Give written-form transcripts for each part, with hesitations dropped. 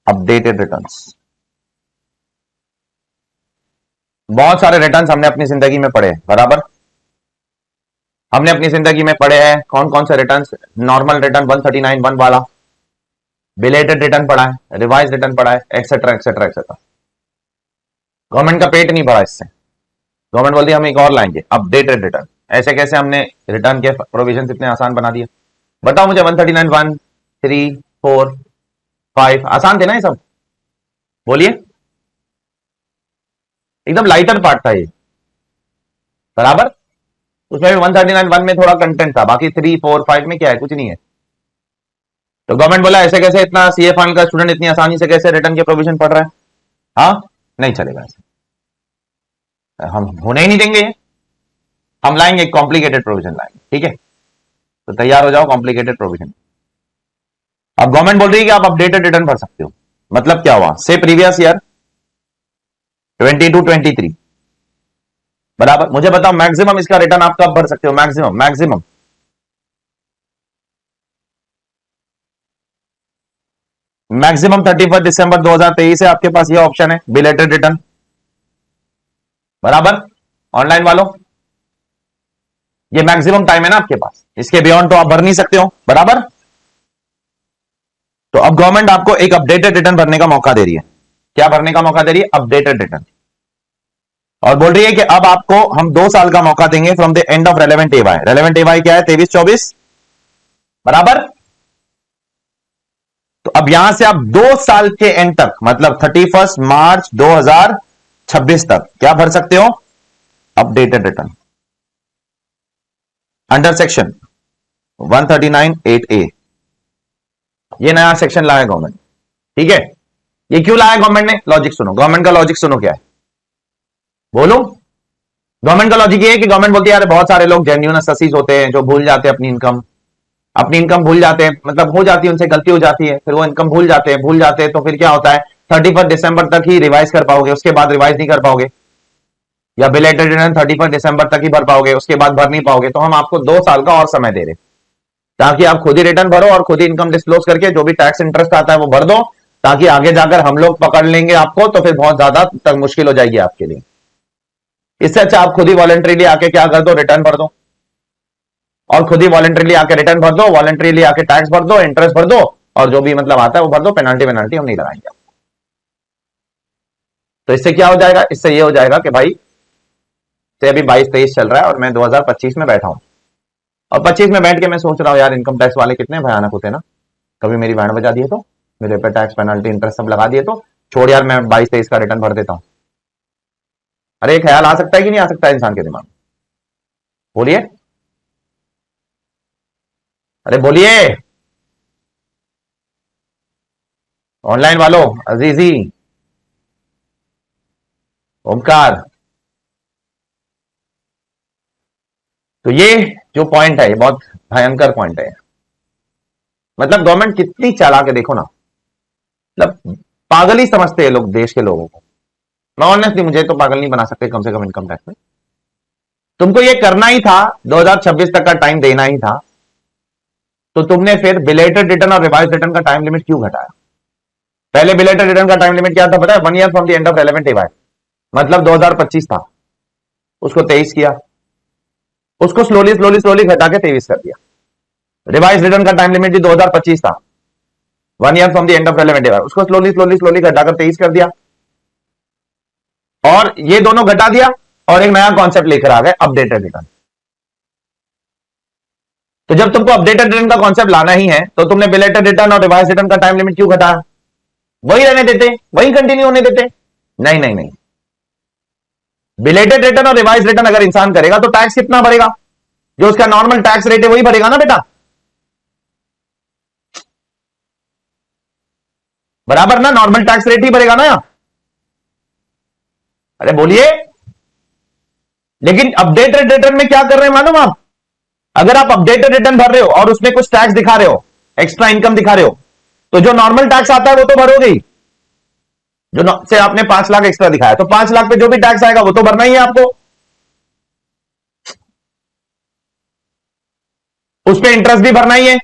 Updated returns. बहुत सारे returns हमने अपनी जिंदगी में पढ़े, बराबर। हमने अपनी जिंदगी में पढ़े हैं कौन कौन से रिटर्न्स। नॉर्मल रिटर्न 139(1) वाला, बिलेटेड रिटर्न पढ़ा है, रिवाइज रिटर्न पढ़ा है, एक्सेट्रा एक्सेट्रा एक्सेट्रा। गवर्नमेंट का पेट नहीं भरा इससे। गवर्नमेंट बोलती है हम एक और लाएंगे, अपडेटेड रिटर्न। ऐसे कैसे हमने रिटर्न के प्रोविजन इतने आसान बना दिए? बताओ मुझे। 139(1), 3, 4, 5 आसान थे ना ये सब? बोलिए। एकदम लाइटर पार्ट था ये, बराबर। उसमें भी 139(1) में थोड़ा कंटेंट था, बाकी 3, 4, 5 में क्या है? कुछ नहीं है। तो गवर्नमेंट बोला ऐसे कैसे इतना सीए फाइनल का स्टूडेंट इतनी आसानी से कैसे रिटर्न के प्रोविजन पढ़ रहा है? हाँ, नहीं चलेगा ऐसे, हम होने ही नहीं देंगे। हम लाएंगे कॉम्प्लिकेटेड प्रोविजन लाएंगे, ठीक है? तो तैयार हो जाओ कॉम्प्लिकेटेड प्रोविजन। अब गवर्नमेंट बोल रही है कि आप अपडेटेड रिटर्न भर सकते हो। मतलब क्या हुआ? से प्रीवियस ईयर 22-23, बराबर। मुझे बताओ मैक्सिमम इसका रिटर्न आप कब भर सकते हो? मैक्सिमम मैक्सिमम मैक्सिमम 31 दिसंबर 2023 है आपके पास ये ऑप्शन है, बिलेटेड रिटर्न, बराबर। ऑनलाइन वालों, ये मैक्सिमम टाइम है ना आपके पास, इसके बियॉन्ड तो आप भर नहीं सकते हो, बराबर। तो अब गवर्नमेंट आपको एक अपडेटेड रिटर्न भरने का मौका दे रही है। क्या भरने का मौका दे रही है? Updated return. और बोल रही है कि अब आपको हम 2 साल का मौका देंगे from the end of relevant AY. Relevant AY क्या है? 23-24, बराबर। तो अब यहां से आप 2 साल के एंड तक, मतलब 31 मार्च 2026 तक क्या भर सकते हो? Updated return under section 139(8)(a। ये नया सेक्शन लाया गवर्नमेंट, ठीक है? ये क्यों लाया गवर्नमेंट ने? लॉजिक सुनो, गवर्नमेंट का लॉजिक सुनो क्या है, बोलो। गवर्नमेंट का लॉजिक ये है कि गवर्नमेंट बोलती है यार बहुत सारे लोग जेन्युइन असेसीज होते हैं जो भूल जाते हैं अपनी इनकम भूल जाते हैं, मतलब हो जाती है उनसे गलती हो जाती है, फिर वो इनकम भूल जाते हैं तो फिर क्या होता है? 31 दिसंबर तक ही रिवाइज कर पाओगे, उसके बाद रिवाइज नहीं कर पाओगे, या बिलेटेड रिटर्न 31 दिसंबर तक ही भर पाओगे, उसके बाद भर नहीं पाओगे। तो हम आपको 2 साल का और समय दे रहे, ताकि आप खुद ही रिटर्न भरो और खुद ही इनकम डिस्क्लोज करके जो भी टैक्स इंटरेस्ट आता है वो भर दो, ताकि आगे जाकर हम लोग पकड़ लेंगे आपको तो फिर बहुत ज्यादा तक मुश्किल हो जाएगी आपके लिए। इससे अच्छा आप खुद ही वॉलंटरीली आके क्या कर दो? रिटर्न भर दो, और खुद ही वॉलंटरीली आके रिटर्न भर दो, वॉलंटरीली आके टैक्स भर दो, इंटरेस्ट भर दो, और जो भी मतलब आता है वो भर दो। पेनाल्टी हम नहीं लगाएंगे। तो इससे क्या हो जाएगा? इससे ये हो जाएगा कि भाई से अभी 22-23 चल रहा है और मैं 2025 में बैठा हूं, और 25 में बैठ के मैं सोच रहा हूं यार इनकम टैक्स वाले कितने भयानक होते हैं ना, कभी मेरी बैंड बजा दिए तो, मेरे पे टैक्स पेनाल्टी इंटरेस्ट सब लगा दिए तो छोड़ यार मैं 22-23 का रिटर्न भर देता हूं। अरे ख्याल आ सकता है कि नहीं आ सकता है इंसान के दिमाग में? बोलिए, अरे बोलिए। ऑनलाइन वालों, अजीजी, ओमकार। तो ये जो पॉइंट है ये बहुत भयंकर पॉइंट है। मतलब गवर्नमेंट कितनी चालाक है देखो ना, मतलब पागल ही समझते हैं लोग देश के लोगों को। मैं ऑनेस्टली, मुझे तो पागल नहीं बना सकते कम से कम इनकम टैक्स में। तुमको ये करना ही था, 2026 तक का टाइम देना ही था, तो तुमने फिर बिलेटेड रिटर्न और रिवाइज रिटर्न का टाइम लिमिट क्यों घटाया? पहले बिलेटेड रिटर्न का टाइम लिमिट क्या था पता है? 1 year from the end of relevant AY, मतलब 2025 था, उसको 23 किया, उसको स्लोली स्लोली स्लोली घटा के 23 कर दिया। रिवाइज रिटर्न का टाइम लिमिट भी 2025 था, 1 year from the end of relevant AY, उसको स्लोली स्लोली स्लोली घटाकर 23 कर दिया, और ये दोनों घटा दिया और एक नया कॉन्सेप्ट लेकर आ गए, अपडेटेड रिटर्न। तो जब तुमको अपडेटेड रिटर्न का कॉन्सेप्ट लाना ही है तो तुमने बिलेटेड रिटर्न और रिवाइज रिटर्न का टाइम लिमिट क्यों घटाया? वही रहने देते, वही कंटिन्यू होने देते। नहीं नहीं नहीं, बिलेटेड रिटर्न और रिवाइज रिटर्न अगर इंसान करेगा तो टैक्स कितना भरेगा? जो उसका नॉर्मल टैक्स रेट है वही भरेगा ना बेटा, बराबर ना? नॉर्मल टैक्स रेट ही भरेगा ना। अरे बोलिए। लेकिन अपडेटेड रिटर्न में क्या कर रहे हैं मालूम आप? अगर आप अपडेटेड रिटर्न भर रहे हो और उसमें कुछ टैक्स दिखा रहे हो, एक्स्ट्रा इनकम दिखा रहे हो, तो जो नॉर्मल टैक्स आता है वो तो भरोगे ही। जो से आपने 5 लाख एक्स्ट्रा दिखाया तो 5 लाख पे जो भी टैक्स आएगा वो तो भरना ही है आपको, उस पर इंटरेस्ट भी भरना ही है।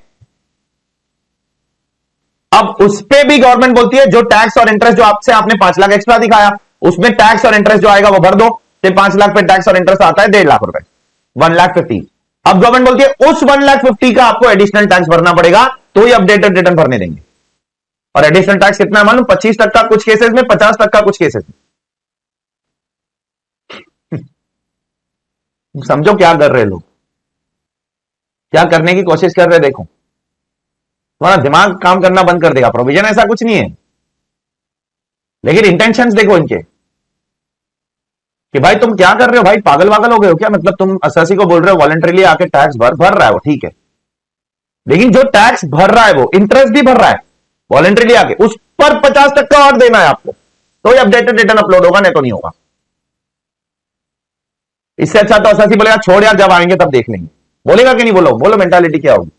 अब उस पे भी गवर्नमेंट बोलती है जो टैक्स और इंटरेस्ट जो आपसे आपने 5 लाख एक्स्ट्रा दिखाया, उसमें टैक्स और इंटरेस्ट जो आएगा वो भर दो। फिर 5 लाख पे टैक्स और इंटरेस्ट आता है 1.5 लाख रुपए, 1,50,000। अब गवर्नमेंट बोलती है उस 1,50,000 का आपको एडिशनल टैक्स भरना पड़ेगा, तो ही अपडेटेड रिटर्न भरने देंगे। और एडिशनल टैक्स कितना है मालूम? 25% कुछ केसेस में, 50% कुछ केसेस में। समझो क्या कर रहे लोग, क्या करने की कोशिश कर रहे। देखो तुम्हारा दिमाग काम करना बंद कर देगा। प्रोविजन ऐसा कुछ नहीं है, लेकिन इंटेंशंस देखो इनके कि भाई तुम क्या कर रहे हो, भाई पागल वागल हो गए हो क्या? मतलब तुम असेसी को बोल रहे हो वॉलंटरीली आके टैक्स भर रहा है वो, ठीक है, लेकिन जो टैक्स भर रहा है वो इंटरेस्ट भी भर रहा है वॉलंटरीली आके, उस पर 50% और देना है आपको, तो ये अपडेटेड रिटर्न अपलोड होगा, नहीं तो नहीं होगा। इससे अच्छा तो असेसी बोलेगा छोड़ यार, जब आएंगे तब देख लेंगे। बोलेगा कि नहीं? बोलो बोलो, मेंटालिटी क्या होगी?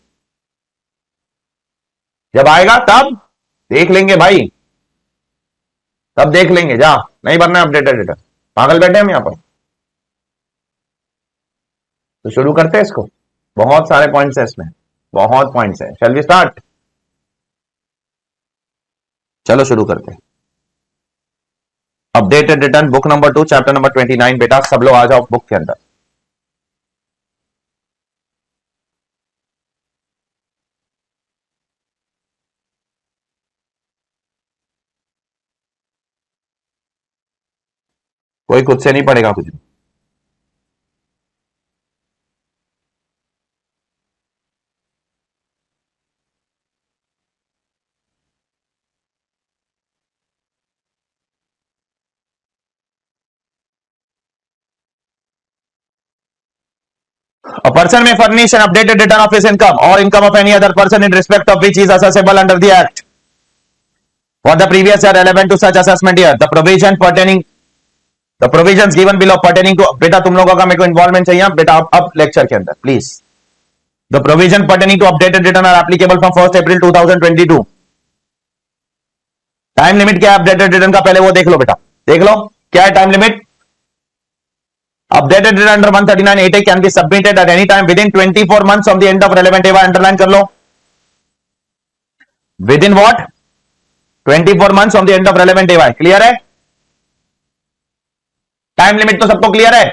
जब आएगा तब देख लेंगे भाई, तब देख लेंगे, जा नहीं भरना है अपडेटेड रिटर्न। पागल बैठे हम यहां पर। तो शुरू करते हैं इसको, बहुत सारे पॉइंट्स है इसमें, बहुत पॉइंट्स है। Shall we start? चलो शुरू करते हैं। Updated return book number 2 chapter number 29। बेटा सब लोग आ जाओ बुक के अंदर। कोई खुद से नहीं पढ़ेगा कुछ भी। A person may furnish an updated return of his income or income of any other person in respect of which is assessable under the Act for the previous year relevant to such assessment year. The provisions given below pertaining to, बेटा तुम लोगों का मेरे को involvement चाहिए बेटा अब lecture के अंदर please. The provision pertaining to updated return are applicable from 1st April 2022. Time limit क्या है अपडेटेड रिटर्न का? पहले वो देख लो बेटा, देख लो क्या है time limit. Updated return under 139(8)(a) can be submitted at any time within 24 months from the end of relevant AY. Underline कर लो, within what? 24 months from the end of relevant AY. Clear है? Time limit तो सबको clear है,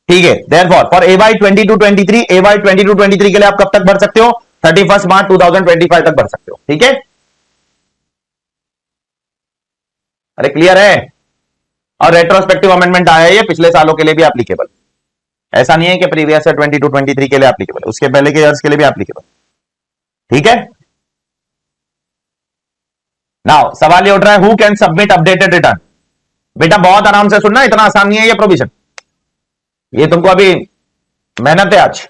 ठीक है। Therefore, for AY 22-23, AY 22-23 के लिए आप कब तक भर सकते हो? 31 मार्च 2025 तक भर सकते हो, ठीक है। अरे क्लियर है? और रेट्रोस्पेक्टिव अमेंडमेंट आया है, ये पिछले सालों के लिए भी एप्लीकेबल, ऐसा नहीं है कि प्रीवियस ईयर 22-23 के लिए एप्लीकेबल, उसके पहले के ईयर्स के लिए भी एप्लीकेबल, ठीक है। नाउ सवाल ये उठ रहा है, who can submit updated return? बेटा बहुत आराम से सुनना, इतना आसान नहीं है ये प्रोविजन, ये तुमको अभी मेहनत है आज।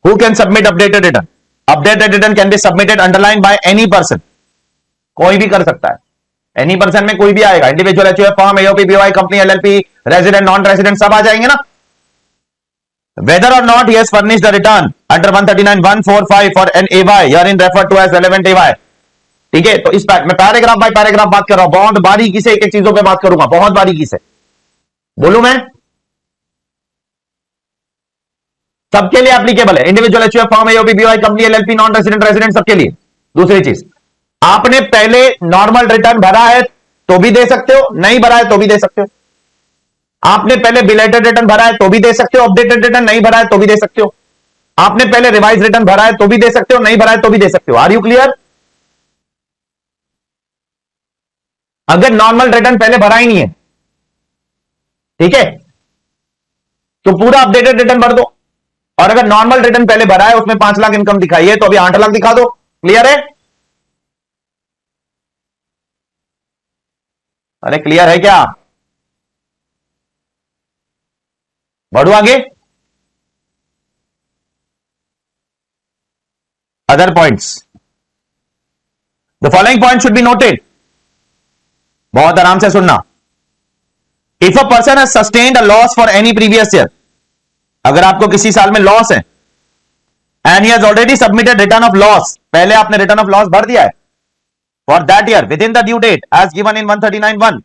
Who can submit updated return? Updated return can be submitted underline by any person, कोई भी कर सकता है। एनी पर्सन में कोई भी आएगा, individual, HUF, firm, AOP, BOI, company, LLP, resident, non resident, सब आ जाएंगे ना। Whether or not he has furnished the return under 139(145) for an AY herein referred to as relevant AY, ठीक है। तो इस मैं पैराग्राफ बाय पैराग्राफ बात कर रहा हूं, बहुत बारीकी से एक एक चीजों पे बात करूंगा, बहुत बारीकी से। बोलू मैं? सबके लिए एप्लीकेबल है, individual, HUF, firm, AOP, BOI, company, LLP, non resident, resident, सबके लिए। दूसरी चीज, आपने पहले नॉर्मल रिटर्न भरा है तो भी दे सकते हो, नहीं भरा है तो भी दे सकते हो। आपने पहले बिलेटेड रिटर्न भरा है तो भी दे सकते हो, अपडेटेड रिटर्न नहीं भरा है तो भी दे सकते हो। आपने पहले रिवाइज रिटर्न भरा है तो भी दे सकते हो, नहीं भरा है तो भी दे सकते हो। Are you clear? अगर नॉर्मल रिटर्न पहले भरा ही नहीं है, ठीक है, तो पूरा अपडेटेड रिटर्न भर दो। और अगर नॉर्मल रिटर्न पहले भरा है, उसमें 5 लाख इनकम दिखाई है, तो अभी 8 लाख दिखा दो। क्लियर है? अरे क्लियर है क्या? बढ़ू आगे। Other points, the following point should be noted, बहुत आराम से सुनना। If a person has sustained a loss for any previous year, अगर आपको किसी साल में लॉस है, and he has already submitted return of loss, पहले आपने रिटर्न ऑफ लॉस भर दिया है, for that year within the due date as given in 139(1),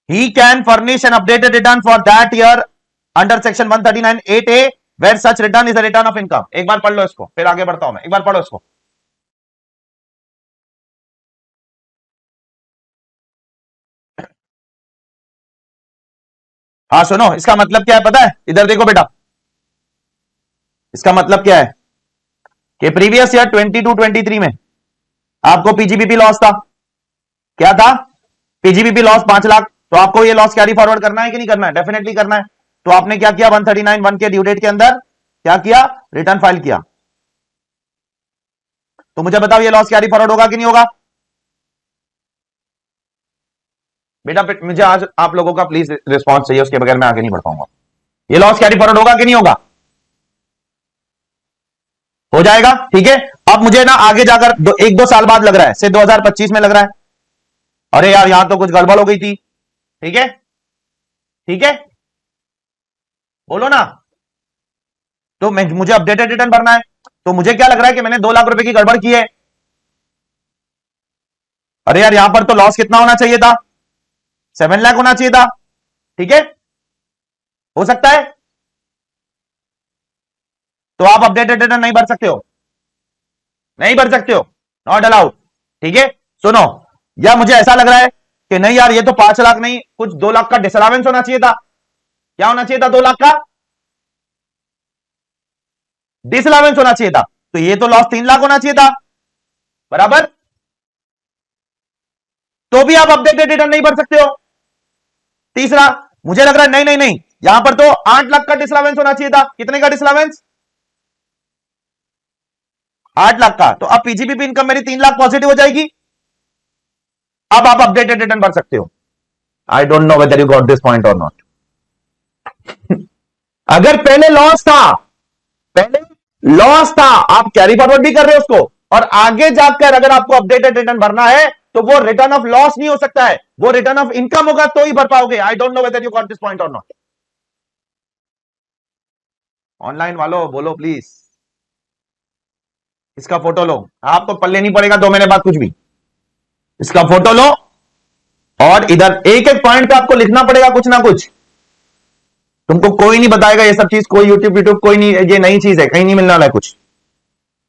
he can furnish an updated return for that year under section 139(8)(a) where such return is a return of income. एक बार पढ़ लो इसको, फिर आगे बढ़ता हूं मैं। एक बार पढ़ो इसको। हाँ सुनो, इसका मतलब क्या है पता है? इधर देखो बेटा, इसका मतलब क्या है कि प्रीवियस ईयर 22-23 में आपको पीजीबीपी लॉस था। क्या था? PGBP loss 5 lakh. तो आपको ये लॉस कैरी फॉरवर्ड करना है कि नहीं करना है? डेफिनेटली करना है। तो आपने क्या किया? 139(1) के ड्यू डेट के अंदर क्या किया? रिटर्न फाइल किया। तो मुझे बताओ ये लॉस कैरी फॉरवर्ड होगा कि नहीं होगा? बेटा मुझे आज आप लोगों का प्लीज रिस्पॉन्स चाहिए, उसके बगैर मैं आगे नहीं बढ़ पाऊंगा। ये लॉस कैरी फॉरवर्ड होगा कि नहीं होगा? हो जाएगा, ठीक है। अब मुझे ना आगे जाकर 1-2 साल बाद लग रहा है, से 2025 में लग रहा है, अरे यार यहां तो कुछ गड़बड़ हो गई थी। ठीक है, ठीक है, बोलो ना। तो मुझे अपडेटेड रिटर्न भरना है। तो मुझे क्या लग रहा है कि मैंने 2 लाख रुपए की गड़बड़ की है। अरे यार यहां पर तो लॉस कितना होना चाहिए था? 7 लाख होना चाहिए था। ठीक है, हो सकता है। तो आप अपडेटेड रिटर्न नहीं भर सकते हो, नहीं भर सकते हो, नॉट अलाउड। ठीक है, सुनो, या मुझे ऐसा लग रहा है कि नहीं यार ये तो 5 लाख नहीं, कुछ 2 लाख का डिसअलावेंस होना चाहिए था। क्या होना चाहिए था? 2 लाख का डिसअलावेंस होना चाहिए था। तो ये तो लॉस 3 लाख होना चाहिए था, बराबर। तो भी आप अपडेटेड रिटर्न नहीं भर सकते हो। तीसरा, मुझे लग रहा है नहीं नहीं नहीं, यहां पर तो 8 लाख का डिसअलावेंस होना चाहिए था। कितने का डिसअलावेंस? 8 लाख का। तो अब पीजीबीपी इनकम मेरी 3 लाख पॉजिटिव हो जाएगी। अब आप अपडेटेड रिटर्न भर सकते हो। आई don't know whether you got this point or not. अगर पहले लॉस था, पहले लॉस था, आप कैरी फॉरवर्ड भी कर रहे हो उसको, और आगे जाकर अगर आपको अपडेटेड रिटर्न भरना है तो वो रिटर्न ऑफ लॉस नहीं हो सकता है, वो रिटर्न ऑफ इनकम होगा तो ही भर पाओगे। आई don't know whether you got this point or not. Online वालों बोलो प्लीज। इसका फोटो लो, आपको पल्ले नहीं पड़ेगा 2 महीने बाद कुछ भी। इसका फोटो लो और इधर एक एक पॉइंट पे आपको लिखना पड़ेगा कुछ ना कुछ। तुमको कोई नहीं बताएगा ये सब चीज, कोई यूट्यूब कोई नहीं, ये नई चीज है, कहीं नहीं मिलने वाला है कुछ।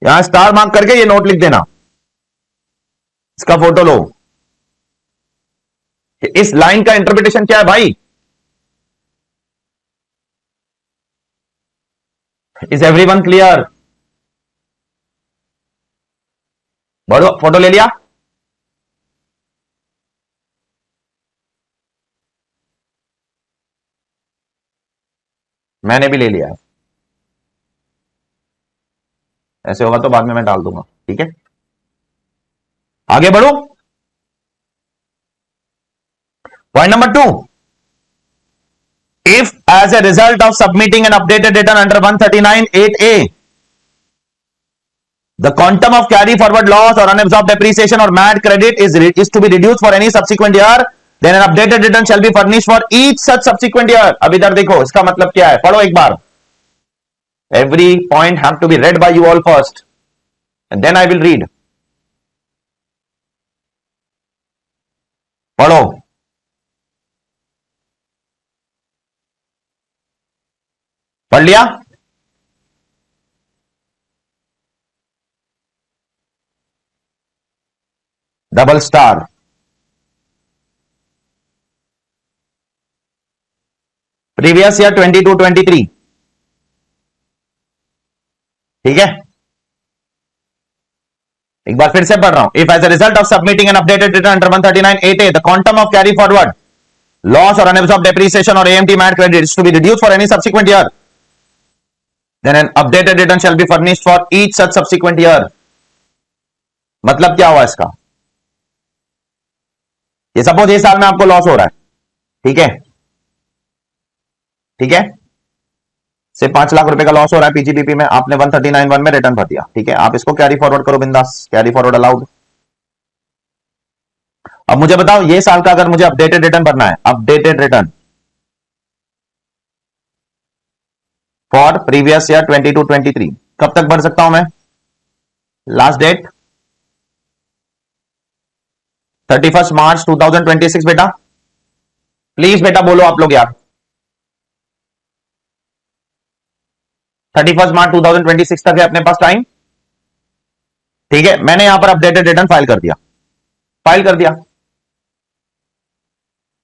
यहां स्टार मार्क करके ये नोट लिख देना, इसका फोटो लो। इस लाइन का इंटरप्रिटेशन क्या है भाई? Is everyone clear? बढ़ो, फोटो ले लिया? मैंने भी ले लिया है। ऐसे होगा तो बाद में मैं डाल दूंगा, ठीक है। आगे बढ़ो। Point number 2, if as a result of submitting an updated return under 139(8)(a) the quantum of carry forward loss or unabsorbed depreciation or MAT credit is to be reduced for any subsequent year, then an updated return shall be furnished for each such subsequent year। अब इधर देखो इसका मतलब क्या है, पढ़ो एक बार। Every point have to be read by you all first and then I will read। पढ़ो। पढ़ लिया? Double star. प्रीवियस ईयर 22-23, ठीक है। एक बार फिर से पढ़ रहा हूं। If as a result of submitting an updated return under 139(8)(a the quantum of carry forward loss और अनअब्सॉर्ब्ड डेप्रिसिएशन और AMT MAT credit is to be reduced for any subsequent year, then an updated return shall be furnished for each such subsequent year. मतलब क्या हुआ इसका? ये suppose इस साल में आपको लॉस हो रहा है, ठीक है, ठीक है, से 5 लाख रुपए का लॉस हो रहा है पीजीबीपी में, आपने 139(1) में रिटर्न भर दिया, ठीक है। आप इसको कैरी फॉरवर्ड करो बिंदास, कैरी फॉरवर्ड अलाउड। अब मुझे बताओ ये साल का अगर मुझे अपडेटेड रिटर्न भरना है, updated return for previous year 22-23, कब तक भर सकता हूं मैं? लास्ट डेट 31 मार्च 2026 बेटा। प्लीज बेटा बोलो आप लोग यार। 31 मार्च 2026 तक है अपने पास टाइम। ठीक है, मैंने यहां पर अपडेटेड रिटर्न फाइल कर दिया, फाइल कर दिया।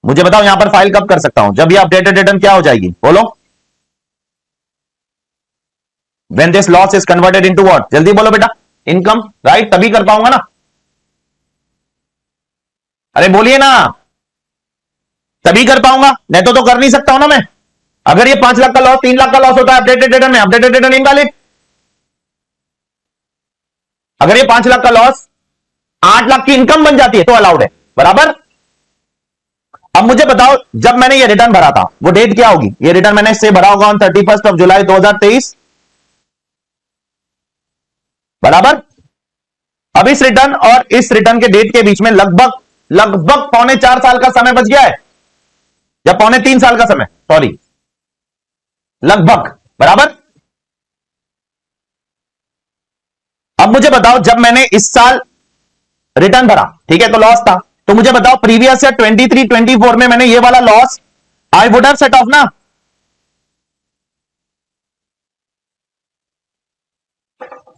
मुझे बताओ यहां पर फाइल कब कर सकता हूं? जब ये अपडेटेड रिटर्न क्या हो जाएगी, बोलो। When this loss is converted into what? जल्दी बोलो बेटा, इनकम, राइट? तभी कर पाऊंगा ना। अरे बोलिए ना, तभी कर पाऊंगा, नहीं तो कर नहीं सकता हूं ना मैं। अगर ये 5 लाख का लॉस, 3 लाख का लॉस होता है अपडेटेड रिटर्न में, अपडेटेड रिटर्न इनवैलिड। अगर ये 5 लाख का लॉस 8 लाख की इनकम बन जाती है तो अलाउड है, बराबर। अब मुझे बताओ, जब मैंने ये रिटर्न भरा था वो डेट क्या होगी? ये रिटर्न मैंने इससे भरा होगा ऑन 31 जुलाई 2023, बराबर। अब इस रिटर्न और इस रिटर्न के डेट के बीच में लगभग लगभग 3.25 साल का समय बच गया है, या 3.25 साल का समय, सॉरी, लगभग, बराबर। अब मुझे बताओ, जब मैंने इस साल रिटर्न भरा, ठीक है, तो लॉस था, तो मुझे बताओ प्रीवियस ईयर 23-24 में मैंने ये वाला loss I would have set of ना,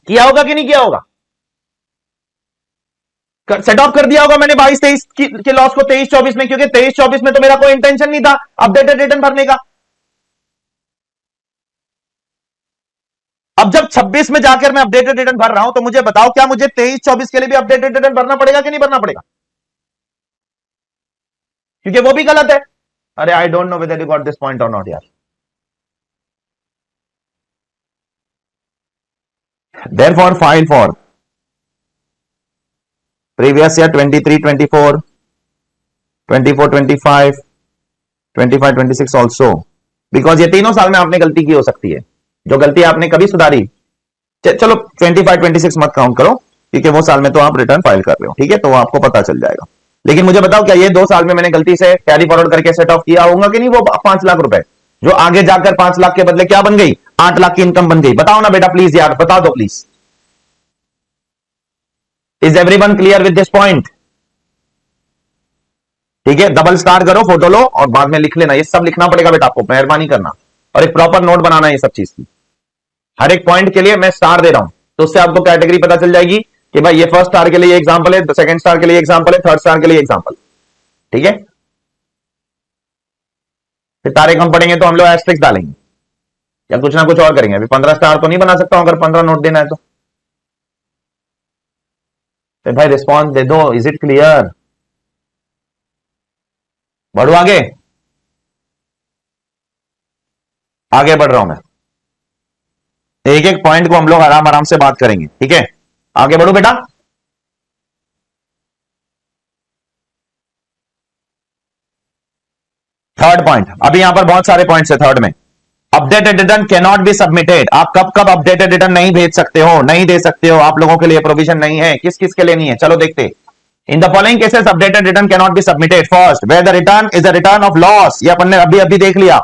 किया होगा कि नहीं किया होगा? सेट ऑफ कर दिया होगा मैंने 22-23 के लॉस को 23-24 में, क्योंकि 23-24 में तो मेरा कोई इंटेंशन नहीं था अपडेटेड रिटर्न भरने का। अब जब 26 में जाकर मैं अपडेटेड रिटर्न भर रहा हूं, तो मुझे बताओ क्या मुझे 23-24 के लिए भी अपडेटेड रिटर्न भरना पड़ेगा कि नहीं भरना पड़ेगा? क्योंकि वो भी गलत है। अरे I don't know whether you got this point or not यार। Therefore file for previous year 23-24, 24-25, 25-26 also, because ये तीनों साल में आपने गलती की हो सकती है, जो गलती आपने कभी सुधारी। चलो 25-26 मत काउंट करो, क्योंकि वो साल में तो आप रिटर्न फाइल कर रहे हो, ठीक है, तो वो आपको पता चल जाएगा। लेकिन मुझे बताओ, क्या ये 2 साल में मैंने गलती से कैरी फॉरवर्ड करके सेट ऑफ किया होगा कि नहीं? वो 5 लाख रुपए जो आगे जाकर 5 लाख के बदले क्या बन गई? 8 लाख की इनकम बन गई। बताओ ना बेटा प्लीज यार, बता दो please. Is everyone clear with this point? ठीक है, डबल स्टार करो, फोटो लो और बाद में लिख लेना। ये सब लिखना पड़ेगा बेटा आपको, मेहरबानी करना, और एक प्रॉपर नोट बनाना है ये सब चीज की। हर एक पॉइंट के लिए मैं स्टार दे रहा हूं, तो उससे आपको कैटेगरी पता चल जाएगी कि भाई ये फर्स्ट स्टार के लिए एग्जांपल है, सेकंड स्टार के लिए एग्जांपल है, थर्ड स्टार के लिए एग्जांपल। ठीक है, फिर तारे कम पड़ेंगे तो हम लोग एस्ट्रिक्स डालेंगे या कुछ ना कुछ और करेंगे। अभी 15 स्टार तो नहीं बना सकता हूं अगर 15 नोट देना है तो। भाई रिस्पॉन्स दे दो, इज इट क्लियर? बढ़ो आगे, आगे बढ़ रहा हूं मैं। एक एक पॉइंट को हम लोग आराम आराम से बात करेंगे, ठीक है? आगे बढ़ो बेटा। थर्ड पॉइंट, अभी यहां पर बहुत सारे पॉइंट्स है थर्ड में। Updated return can not be submitted. आप कब कब अपडेटेड रिटर्न नहीं भेज सकते हो, नहीं दे सकते हो, आप लोगों के लिए प्रोविजन नहीं है। किस किस के लिए नहीं है, चलो देखते। In the following cases updated return can not be submitted. First, where the return is a return of loss. ये अपन ने अभी अभी देख लिया।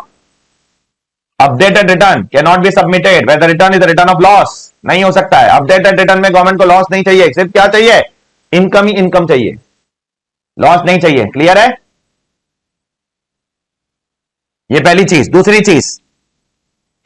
Updated return can not be submitted where the return is a return of loss. नहीं हो सकता है। अपडेटेड रिटर्न में गवर्नमेंट को लॉस नहीं चाहिए, सिर्फ क्या चाहिए? इनकम ही इनकम चाहिए, लॉस नहीं चाहिए। क्लियर है? ये पहली चीज। दूसरी चीज,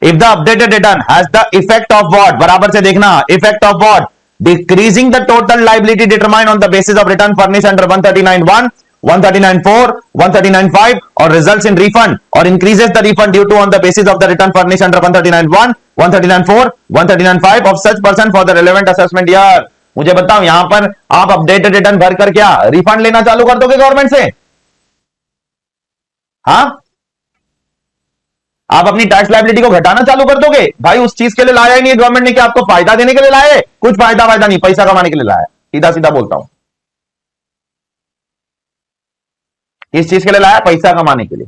if the updated return has the effect of what, बराबर से देखना, effect of what? Decreasing the total liability determined on the basis of return furnish under 139(1), 139(4), 139(5 और रिजल्ट्स इन रिफंड और increases the refund due to on the basis of the return furnish under 139(1), 139(4), 139(5 of such person for the relevant assessment year. मुझे बताओ, यहां पर आप updated return भर कर क्या रिफंड लेना चालू कर दोगे गवर्नमेंट से? हाँ, आप अपनी टैक्स लायबिलिटी को घटाना चालू कर दोगे? भाई उस चीज के लिए लाया ही नहीं है गवर्नमेंट ने कि आपको फायदा देने के लिए लाया है। कुछ फायदा वायदा नहीं, पैसा कमाने के लिए लाया है। सीधा सीधा बोलता हूं, इस चीज के लिए लाया, पैसा कमाने के लिए,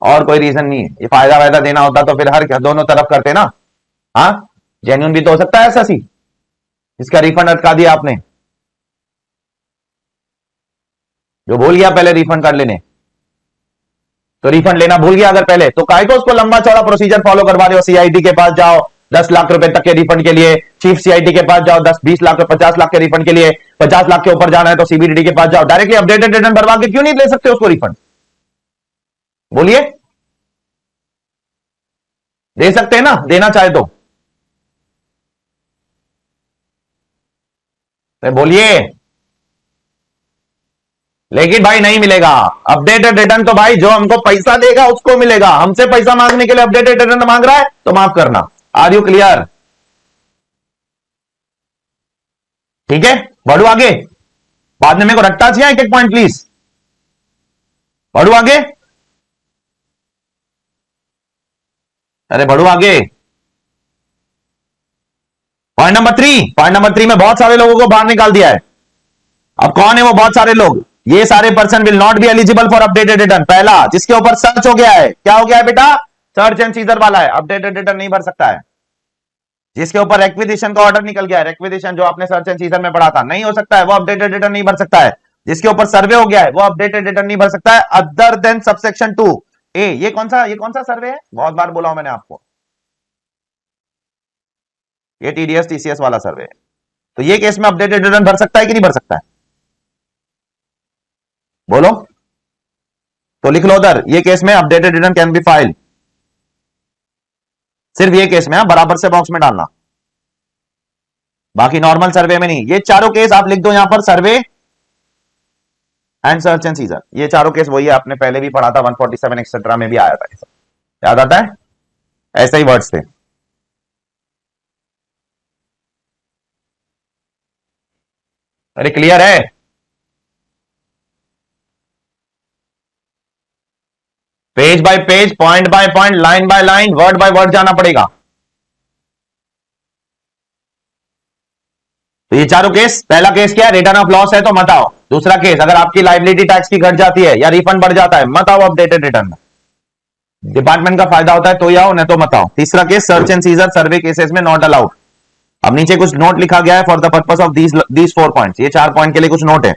और कोई रीजन नहीं है। ये फायदा वायदा देना होता तो फिर हर दोनों तरफ करते ना। हाँ, जेन्युइन भी तो हो सकता है ऐसा सी, इसका रिफंड अटका दिया आपने, जो भूल गया पहले रिफंड कर लेने, तो रिफंड लेना भूल गया अगर पहले, तो काहे को उसको लंबा चौड़ा प्रोसीजर फॉलो करवा रहे हो? सीआईडी के पास जाओ 10 लाख रुपए तक के रिफंड के लिए, चीफ सीआईडी के पास जाओ 10-20 लाख 50 लाख के रिफंड के लिए, 50 लाख के ऊपर जाना है तो सीबीडीटी के पास जाओ। डायरेक्टली अपडेटेड रिटर्न भरवा के क्यों नहीं ले सकते उसको रिफंड? बोलिए, दे सकते हैं ना, देना चाहे तो बोलिए। लेकिन भाई नहीं मिलेगा अपडेटेड रिटर्न, तो भाई जो हमको पैसा देगा उसको मिलेगा। हमसे पैसा मांगने के लिए अपडेटेड रिटर्न मांग रहा है तो माफ करना। Are you clear? ठीक है, बढ़ू आगे। बाद में मेरे को रट्टा चाहिए एक एक पॉइंट प्लीज। बढ़ू आगे, अरे बढ़ू आगे। पॉइंट नंबर 3 में बहुत सारे लोगों को बाहर निकाल दिया है। अब कौन है वो बहुत सारे लोग? ये सारे person will not be eligible for updated return. पहला, जिसके ऊपर सर्च हो गया है। क्या हो गया है बेटा? सर्च एंड सीजर वाला है, अपडेटेड रिटर्न नहीं भर सकता है। जिसके ऊपर रिक्विजिशन का ऑर्डर निकल गया है, रिक्विजिशन जो आपने सर्च एंड सीजर में पढ़ा था, नहीं हो सकता है, वो अपडेटेड रिटर्न नहीं भर सकता है। जिसके ऊपर सर्वे हो गया है वो अपडेटेड रिटर्न नहीं भर सकता है, अदर देन सबसेक्शन 2 ए। ये कौन सा सर्वे है? बहुत बार बोला हूं मैंने आपको, ये टीडीएस टीसीएस वाला सर्वे है। तो ये केस में अपडेटेड रिटर्न भर सकता है कि नहीं भर सकता है? बोलो तो लिख लो उधर, ये केस में updated return can B file. सिर्फ ये केस में बराबर से बॉक्स में डालना, बाकी नॉर्मल सर्वे में नहीं। ये चारों केस आप लिख दो यहां पर, survey and search and scissor. ये चारों केस वही है, आपने पहले भी पढ़ा था, 147 एक्सेट्रा में भी आया था। याद आता है? ऐसे ही वर्ड्स थे। अरे क्लियर है? Page bye page, point by point, line by line, word by word जाना पड़ेगा। तो ये चारों केस, पहला केस क्या है? रिटर्न ऑफ लॉस है तो मत आओ। दूसरा केस, अगर आपकी लाइबिलिटी टैक्स की घट जाती है या रिफंड बढ़ जाता है, मत आओ अपडेटेड रिटर्न में। डिपार्टमेंट का फायदा होता है तो ही आओ, नहीं तो मत आओ। तीसरा case, search and seizure survey cases में नॉट अलाउड। अब नीचे कुछ नोट लिखा गया है, for the purpose of these 4 points. ये 4 पॉइंट के लिए कुछ नोट है।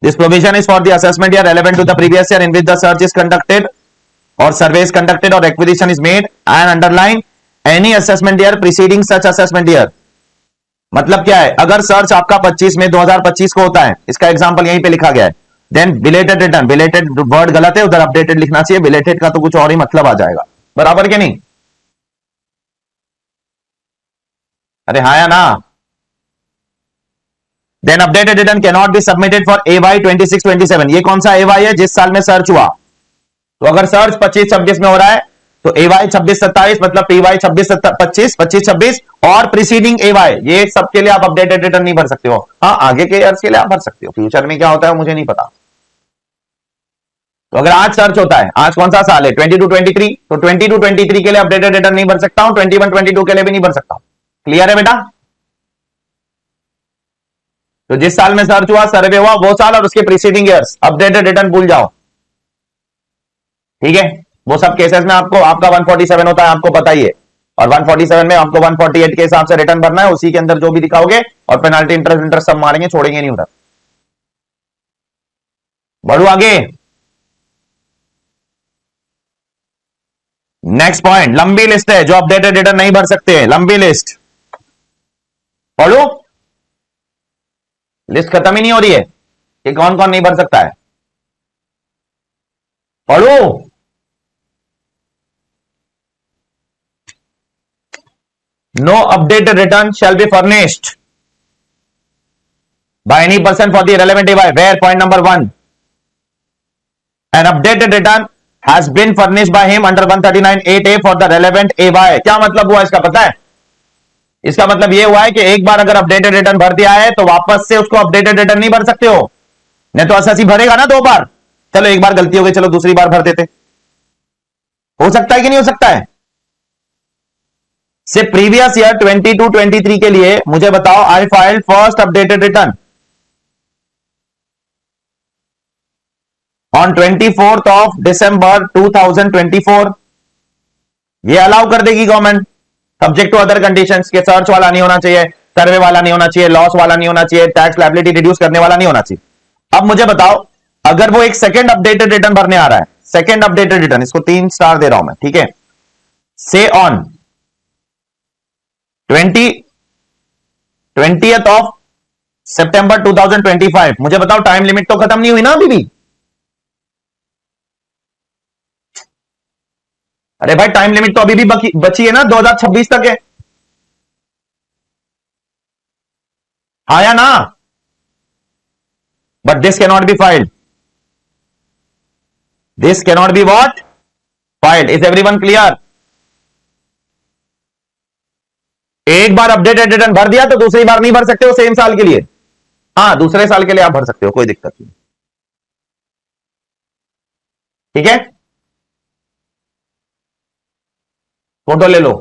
This provision is for the assessment year relevant to the previous year in which the search is conducted और सर्वे इज कंडक्टेड और acquisition is made, and underline any assessment year preceding such assessment year. मतलब क्या है? अगर search आपका 25 में 2025 को होता है, इसका एग्जांपल यहीं पे लिखा गया है, then belated return, belated word गलत है, उधर अपडेटेड लिखना चाहिए। बिलेटेड का तो कुछ और ही मतलब आ जाएगा, बराबर के नहीं? अरे हाँ या ना? Then updated return can not be submitted for AY 26-27। ये कौन सा AY है? जिस साल में सर्च हुआ। तो अगर सर्च 25-26 में हो रहा है तो AY 26-27 मतलब PY 25-26 और प्रीसीडिंग AY, ये सबके लिए आप अपडेटेड रिटर्न नहीं भर सकते हो। हाँ, आगे के ईयर्स के लिए आप भर सकते हो, फ्यूचर में क्या होता है मुझे नहीं पता। तो अगर आज सर्च होता है, आज कौन सा साल है? 22-23, तो 22-23 के लिए अपडेटेड रिटर्न नहीं भर सकता हूं, 21-22 के लिए भी नहीं भर सकता हूं। क्लियर है बेटा? तो जिस साल में सर्च हुआ, सर्वे हुआ, वो साल और उसके प्रीसीडिंग ईयर्स, अपडेटेड रिटर्न भूल जाओ। ठीक है, वो सब केसेस में आपको, आपका 147 होता है, आपको पता ही है। और 147 में आपको 148 के हिसाब से रिटर्न भरना है, उसी के अंदर जो भी दिखाओगे, और पेनाल्टी इंटरेस्ट सब मारेंगे, छोड़ेंगे नहीं उधर। बढ़ू आगे। नेक्स्ट पॉइंट, लंबी लिस्ट है जो अपडेटेड रिटर्न नहीं भर सकते हैं। लंबी लिस्ट पढ़ो, लिस्ट खत्म ही नहीं हो रही है कि कौन कौन नहीं भर सकता है। पढ़ो, no updated return shall be furnished by any person for the relevant AY where point number 1 an updated return has been furnished by him under 139(8)(a) for the relevant AY। क्या मतलब हुआ इसका पता है? इसका मतलब यह हुआ है कि एक बार अगर अपडेटेड रिटर्न भर दिया है तो वापस से उसको अपडेटेड रिटर्न नहीं भर सकते हो। नहीं तो एसएससी भरेगा ना 2 बार। चलो एक बार गलती हो गई, चलो दूसरी बार भर देते। हो सकता है कि नहीं हो सकता है? से प्रीवियस ईयर 22-23 के लिए मुझे बताओ, I file first updated return on 24th of December 2024। ये अलाउ कर देगी government, subject to other conditions के। सर्च वाला नहीं होना चाहिए, सर्वे वाला नहीं होना चाहिए, लॉस वाला नहीं होना चाहिए, टैक्स लायबिलिटी रिड्यूस करने वाला नहीं होना चाहिए। अब मुझे बताओ, अगर वो एक सेकंड अपडेटेड रिटर्न भरने आ रहा है, सेकंड अपडेटेड रिटर्न, इसको 3 स्टार दे रहा हूं मैं, ठीक है, से ऑन 20th of September 2025। मुझे बताओ, टाइम लिमिट तो खत्म नहीं हुई ना अभी भी? अरे भाई टाइम लिमिट तो अभी भी बची है ना, 2026 तक है। हाँ या ना? But this can not be filed, this can not be what filed. Is everyone clear? एक बार अपडेटेड रिटर्न भर दिया तो दूसरी बार नहीं भर सकते हो सेम साल के लिए। हाँ, दूसरे साल के लिए आप भर सकते हो, कोई दिक्कत नहीं। ठीक है, फोटो ले लो।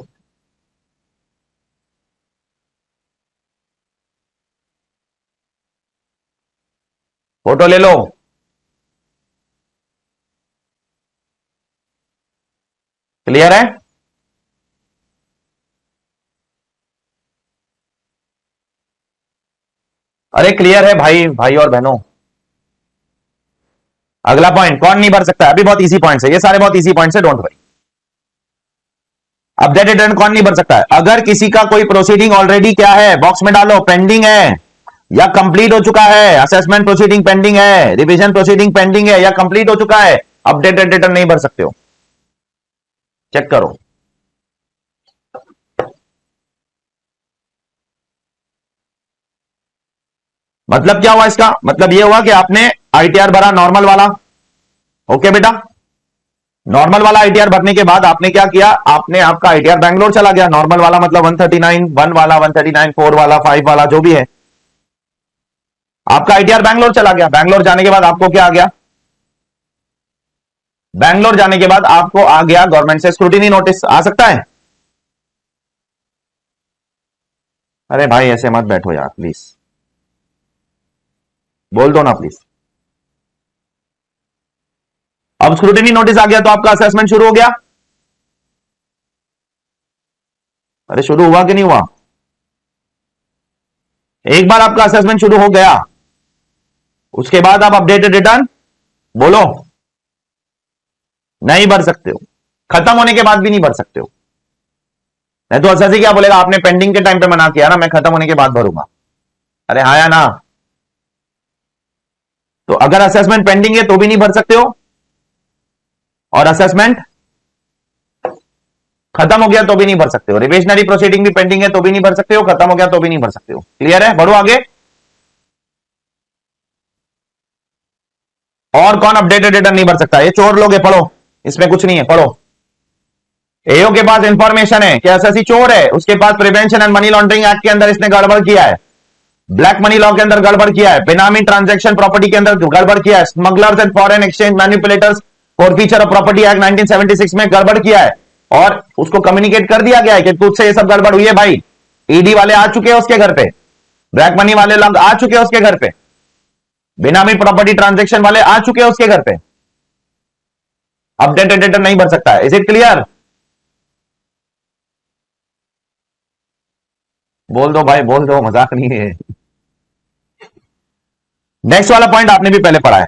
फोटो ले लो। क्लियर है? अरे क्लियर है भाई, भाई और बहनों। अगला पॉइंट, कौन नहीं भर सकता है? अभी बहुत इजी पॉइंट्स है ये, सारे बहुत इजी पॉइंट्स है, डोंट वरी। अपडेटेड रिटर्न कौन नहीं भर सकता है? अगर किसी का कोई प्रोसीडिंग ऑलरेडी क्या है, बॉक्स में डालो, पेंडिंग है या कंप्लीट हो चुका है, असेसमेंट प्रोसीडिंग पेंडिंग है, रिवीजन प्रोसीडिंग पेंडिंग है या कंप्लीट हो चुका है, अपडेटेड रिटर्न नहीं भर सकते हो। चेक करो। मतलब क्या हुआ इसका? मतलब ये हुआ कि आपने आईटीआर भरा नॉर्मल वाला, ओके बेटा। नॉर्मल वाला आईटीआर भरने के बाद आपने क्या किया? आपने आपका आईटीआर बैंगलोर चला गया, नॉर्मल वाला मतलब 139 1 वाला, 139 4 वाला, 5 वाला, जो भी है। आपका आईटीआर बैंगलोर चला गया। बैंगलोर जाने के बाद आपको क्या आ गया? बैंगलोर जाने के बाद आपको आ गया गवर्नमेंट से स्क्रूटिनी नोटिस। आ सकता है? अरे भाई ऐसे मत बैठो यार प्लीज, बोल दो ना प्लीज। अब स्क्रूटिनी नोटिस आ गया तो आपका असेसमेंट शुरू हो गया। अरे शुरू हुआ कि नहीं हुआ? एक बार आपका असेसमेंट शुरू हो गया, उसके बाद आप अपडेटेड रिटर्न बोलो नहीं भर सकते हो। खत्म होने के बाद भी नहीं भर सकते हो। नहीं तो असेसी क्या बोलेगा? आपने पेंडिंग के टाइम पे मना किया ना, मैं खत्म होने के बाद भरूंगा। अरे हाँ या ना? तो अगर असेसमेंट पेंडिंग है तो भी नहीं भर सकते हो, और असेसमेंट खत्म हो गया तो भी नहीं भर सकते हो। रिविजनरी प्रोसीडिंग भी पेंडिंग है तो भी नहीं भर सकते हो, खत्म हो गया तो भी नहीं भर सकते हो। क्लियर है? बढ़ो आगे। और कौन अपडेटेड रिटर्न नहीं भर सकता? ये चोर लोग है, पढ़ो, इसमें कुछ नहीं है, पढ़ो। एओ के पास इंफॉर्मेशन है कि एसएससी चोर है, उसके पास prevention and money laundering act के अंदर इसने गड़बड़ किया है, ब्लैक मनी लॉ के अंदर गड़बड़ किया है, बेनामी ट्रांजैक्शन प्रॉपर्टी के अंदर गड़बड़ किया है, smugglers and foreign exchange manipulators for feature of property act 1976 में गड़बड़ किया है, और उसको कम्युनिकेट कर दिया गया है कि तुझसे ये सब गड़बड़ हुई है भाई। ईडी वाले आ चुके हैं उसके घर पे, ब्लैक मनी वाले लोग आ चुके हैं उसके घर पे, बेनामी प्रॉपर्टी ट्रांजैक्शन वाले आ चुके हैं उसके घर पे। अपडेटेड रिटर्न नहीं भर सकता है। Is it clear? बोल दो भाई, बोल दो, मजाक नहीं है। नेक्स्ट वाला पॉइंट आपने भी पहले पढ़ा है,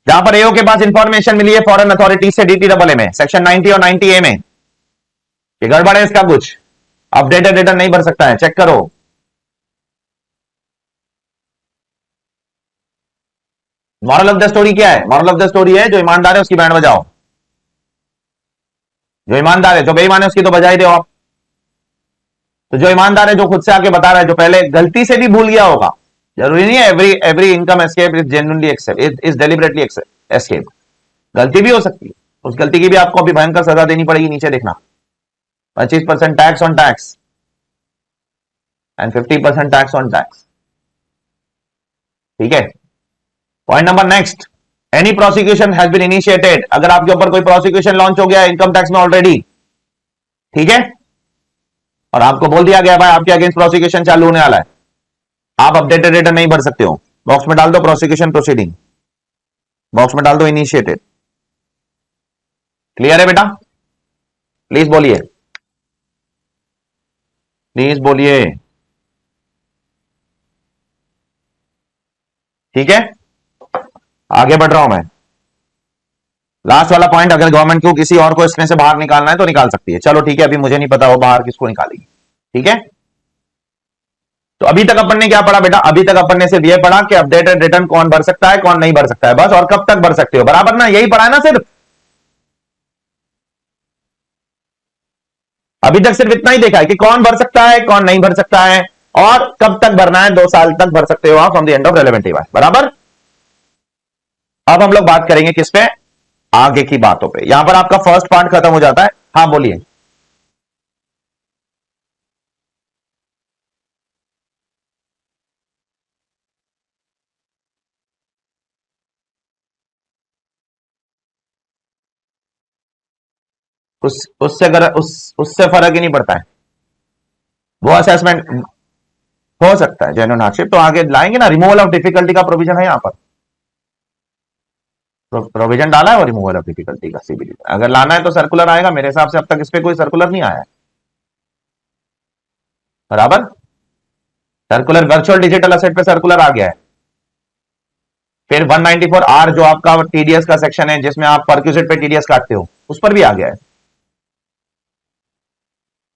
जहां पर एओ के पास इंफॉर्मेशन मिली है फॉरेन अथॉरिटी से, डीटीडब्ल्यूए में सेक्शन 90 और 90 ए में, ये गड़बड़ है इसका कुछ, अपडेटेड रिटर्न नहीं भर सकता है। चेक करो। मॉरल ऑफ द स्टोरी क्या है? मॉरल ऑफ द स्टोरी है, जो ईमानदार है उसकी बैंड बजाओ, जो ईमानदार है, जो बेईमान है उसकी तो बजाई दो आप। तो जो ईमानदार है, जो खुद से आके बता रहा है, जो पहले गलती से भी भूल गया होगा, जरूरी नहीं है every every income escape is genuinely is deliberately escape. गलती भी हो सकती है, उस गलती की भी आपको अभी भयंकर सजा देनी पड़ेगी। नीचे देखना, 25% tax on tax and 50% tax on tax. ठीक है, point number next, any prosecution has been initiated, अगर आपके ऊपर कोई प्रोसिक्यूशन लॉन्च हो गया इनकम टैक्स में ऑलरेडी, ठीक है, और आपको बोल दिया गया भाई आपके अगेंस्ट प्रोसिक्यूशन चालू होने वाला है, आप अपडेटेड रिटर्न नहीं भर सकते हो। बॉक्स में डाल दो प्रोसिक्यूशन प्रोसीडिंग, बॉक्स में डाल दो इनिशिएटेड। क्लियर है बेटा? प्लीज बोलिए, प्लीज बोलिए। ठीक है, आगे बढ़ रहा हूं मैं। लास्ट वाला पॉइंट, अगर गवर्नमेंट को किसी और को इसमें से बाहर निकालना है तो निकाल सकती है। चलो ठीक है, अभी मुझे नहीं पता वो बाहर किसको निकालेगी। ठीक है, तो अभी तक अपन ने क्या पढ़ा बेटा? अभी तक अपन ने सिर्फ ये पढ़ा कि अपडेटेड रिटर्न कौन भर सकता है, कौन नहीं भर सकता है, बस। और कब तक भर सकते हो, बराबर ना? यही पढ़ा है ना सिर्फ। अभी तक सिर्फ इतना ही देखा है कि कौन भर सकता है, कौन नहीं भर सकता है, और कब तक भरना है। 2 साल तक भर सकते हो आप from the end of relevant year, बराबर। अब हम लोग बात करेंगे किस पे, आगे की बातों पे। यहां पर आपका फर्स्ट पार्ट खत्म हो जाता है। हाँ बोलिए। उससे अगर उससे फर्क ही नहीं पड़ता है, वो असेसमेंट हो सकता है जेन्युइन हार्डशिप, तो आगे लाएंगे ना। रिमूवल ऑफ डिफिकल्टी का प्रोविजन है यहां पर, प्रोविजन डाला है वो रिमूवल ऑफ डिफिकल्टी का सीबीडी। अगर लाना है तो सर्कुलर आएगा, मेरे हिसाब से अब तक इस पे कोई सर्कुलर नहीं आया है, बराबर। सर्कुलर वर्चुअल डिजिटल असेट पे सर्कुलर आ गया है। फिर 194 आर जो आपका टीडीएस का सेक्शन है, जिसमें आप परक्यूजिट पे टीडीएस काटते हो, उस पर भी आ गया है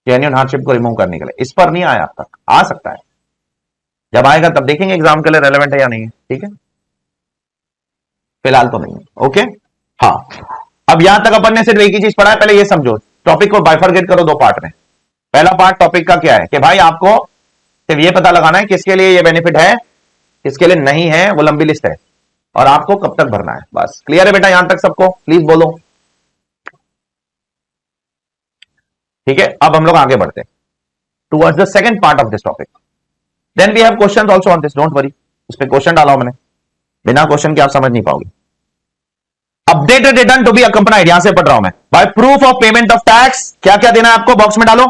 जेन्युइन हार्डशिप को रिमूव करने के लिए। इस पर नहीं आया अब तक, आ सकता है, जब आएगा तब देखेंगे एग्जाम के लिए रेलेवेंट है या नहीं है, ठीक है। फिलहाल तो नहीं है, ओके। हाँ, अब यहां तक अपन ने सिर्फ एक ही चीज पढ़ा है। पहले ये समझो, टॉपिक को बाइफरगेट करो 2 पार्ट में। पहला पार्ट टॉपिक का क्या है कि भाई आपको सिर्फ ये पता लगाना है किसके लिए ये बेनिफिट है, किसके लिए नहीं है, वो लंबी लिस्ट है, और आपको कब तक भरना है, बस। क्लियर है बेटा यहां तक सबको? प्लीज बोलो, ठीक है। अब हम लोग आगे बढ़ते हैं towards the second part of this topic. Then we have questions also on this, don't worry. इस पे क्वेश्चन डाला हूं मैंने, बिना क्वेश्चन के आप समझ नहीं पाओगे। Updated return to be accompanied, यहां से पढ़ रहा हूं मैं, by proof of payment of tax. क्या क्या देना है आपको, बॉक्स में डालो।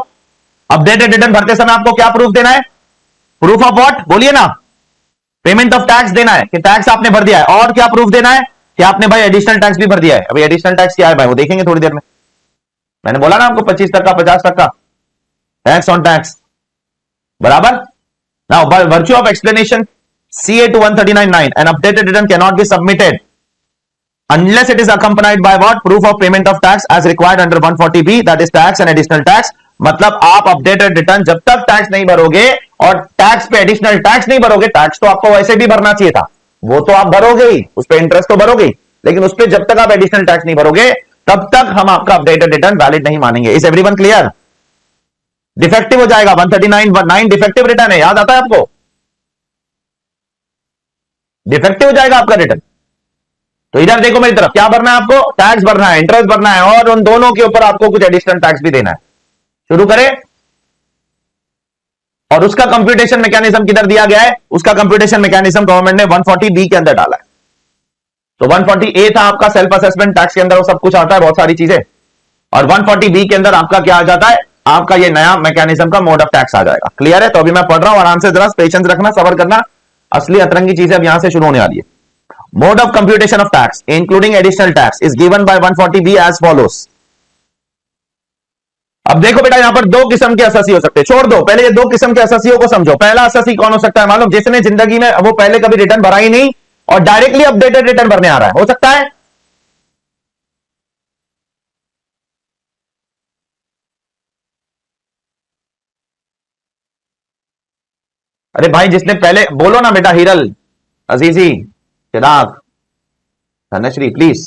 अपडेटेड रिटर्न भरते समय आपको क्या प्रूफ देना है? प्रूफ ऑफ व्हाट, बोलिए ना। पेमेंट ऑफ टैक्स देना है कि टैक्स आपने भर दिया है, और क्या प्रूफ देना है कि आपने भाई एडिशनल टैक्स भी भर दिया है। अभी एडिशनल टैक्स क्या है भाई, वो देखेंगे थोड़ी देर में। मैंने बोला ना आपको 25% 50% टैक्स ऑन टैक्स, बराबर। Now by virtue of explanation CA to 139(9) an updated return cannot be submitted unless it is accompanied by what? Proof of payment of tax as required under 140B, that is tax and additional tax। मतलब आप updated return जब तक tax नहीं भरोगे और tax पे additional tax नहीं भरोगे, tax तो आपको वैसे भी भरना चाहिए था, वो तो आप भरोगे ही, उस पर इंटरेस्ट तो भरोगे ही, लेकिन उस पर जब तक आप एडिशनल टैक्स नहीं भरोगे तब तक हम आपका अपडेटेड रिटर्न वैलिड नहीं मानेंगे। Is everyone clear? डिफेक्टिव हो जाएगा, 139(9) डिफेक्टिव रिटर्न है, याद आता है आपको? डिफेक्टिव हो जाएगा आपका रिटर्न। तो इधर देखो मेरी तरफ, क्या भरना है आपको? टैक्स भरना है, इंटरेस्ट भरना है, और उन दोनों के ऊपर आपको कुछ एडिशनल टैक्स भी देना है। शुरू करें। और उसका कंप्यूटेशन मैकेनिज्म किधर दिया गया है? उसका कंप्यूटेशन मैकेनिज्म गवर्नमेंट ने 140B के अंदर डाला है। तो 140A था आपका सेल्फ असेसमेंट टैक्स के अंदर, वो सब कुछ आता है, बहुत सारी चीजें। और 140B के अंदर आपका क्या आ जाता है? आपका ये नया मैकेनिज्म का मोड ऑफ टैक्स आ जाएगा। क्लियर है? तो अभी मैं पढ़ रहा हूं, आराम से जरा पेशेंस रखना, सबर करना। असली अतरंगी चीजें अब यहां से शुरू होने वाली है। Mode of computation of tax including additional tax is given by 140B as follows. अब देखो बेटा, यहां पर 2 किस्म के एसएससी हो सकते हैं, छोड़ दो, पहले ये 2 किस्म के एसएससी को समझो। पहला एसएससी कौन हो सकता है मालूम? जिसने जिंदगी में वो पहले कभी रिटर्न भरा ही नहीं और डायरेक्टली अपडेटेड रिटर्न भरने आ रहा है, हो सकता है। अरे भाई, जिसने पहले, बोलो ना बेटा, हिरल, अजीजी, चिराग, धनश्री, प्लीज।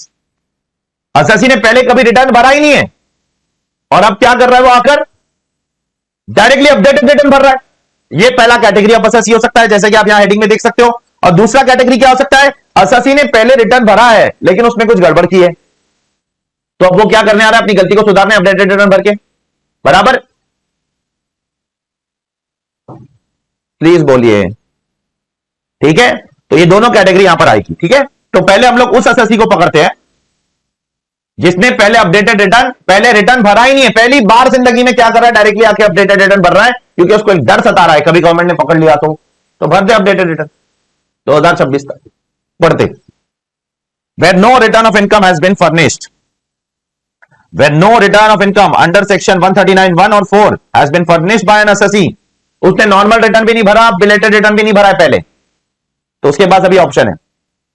एसएससी ने पहले कभी रिटर्न भरा ही नहीं है और अब क्या कर रहा है वो आकर डायरेक्टली अपडेटेड रिटर्न भर रहा है। ये पहला कैटेगरी ऑफ एसएससी हो सकता है, जैसे कि आप यहां हेडिंग में देख सकते हो। और दूसरा कैटेगरी क्या हो सकता है? एसएससी ने पहले रिटर्न भरा है लेकिन उसमें कुछ गड़बड़ की है, तो अब वो क्या करने आ रहा है? अपनी गलती को सुधारने, अपडेटेड रिटर्न भर के, बराबर। प्लीज बोलिए, ठीक है। तो ये दोनों कैटेगरी यहां पर आएगी, ठीक है। तो पहले हम लोग उस एसएससी को पकड़ते हैं जिसने पहले अपडेटेड रिटर्न, पहले रिटर्न भरा ही नहीं है, पहली बार जिंदगी में क्या कर रहा है? डायरेक्टली आके अपडेटेड रिटर्न भर रहा है, क्योंकि उसको एक डर सता रहा है कभी गवर्नमेंट ने पकड़ लिया तो भर दे अपडेटेड रिटर्न 2026 तक। पढ़ते, where no return of income has been furnished, where no return of income under section 139(1) और 4 has been furnished by an assessee, उसने नॉर्मल रिटर्न भी नहीं भरा, बिलेटेड रिटर्न भी नहीं भरा है पहले, तो उसके पास अभी ऑप्शन है,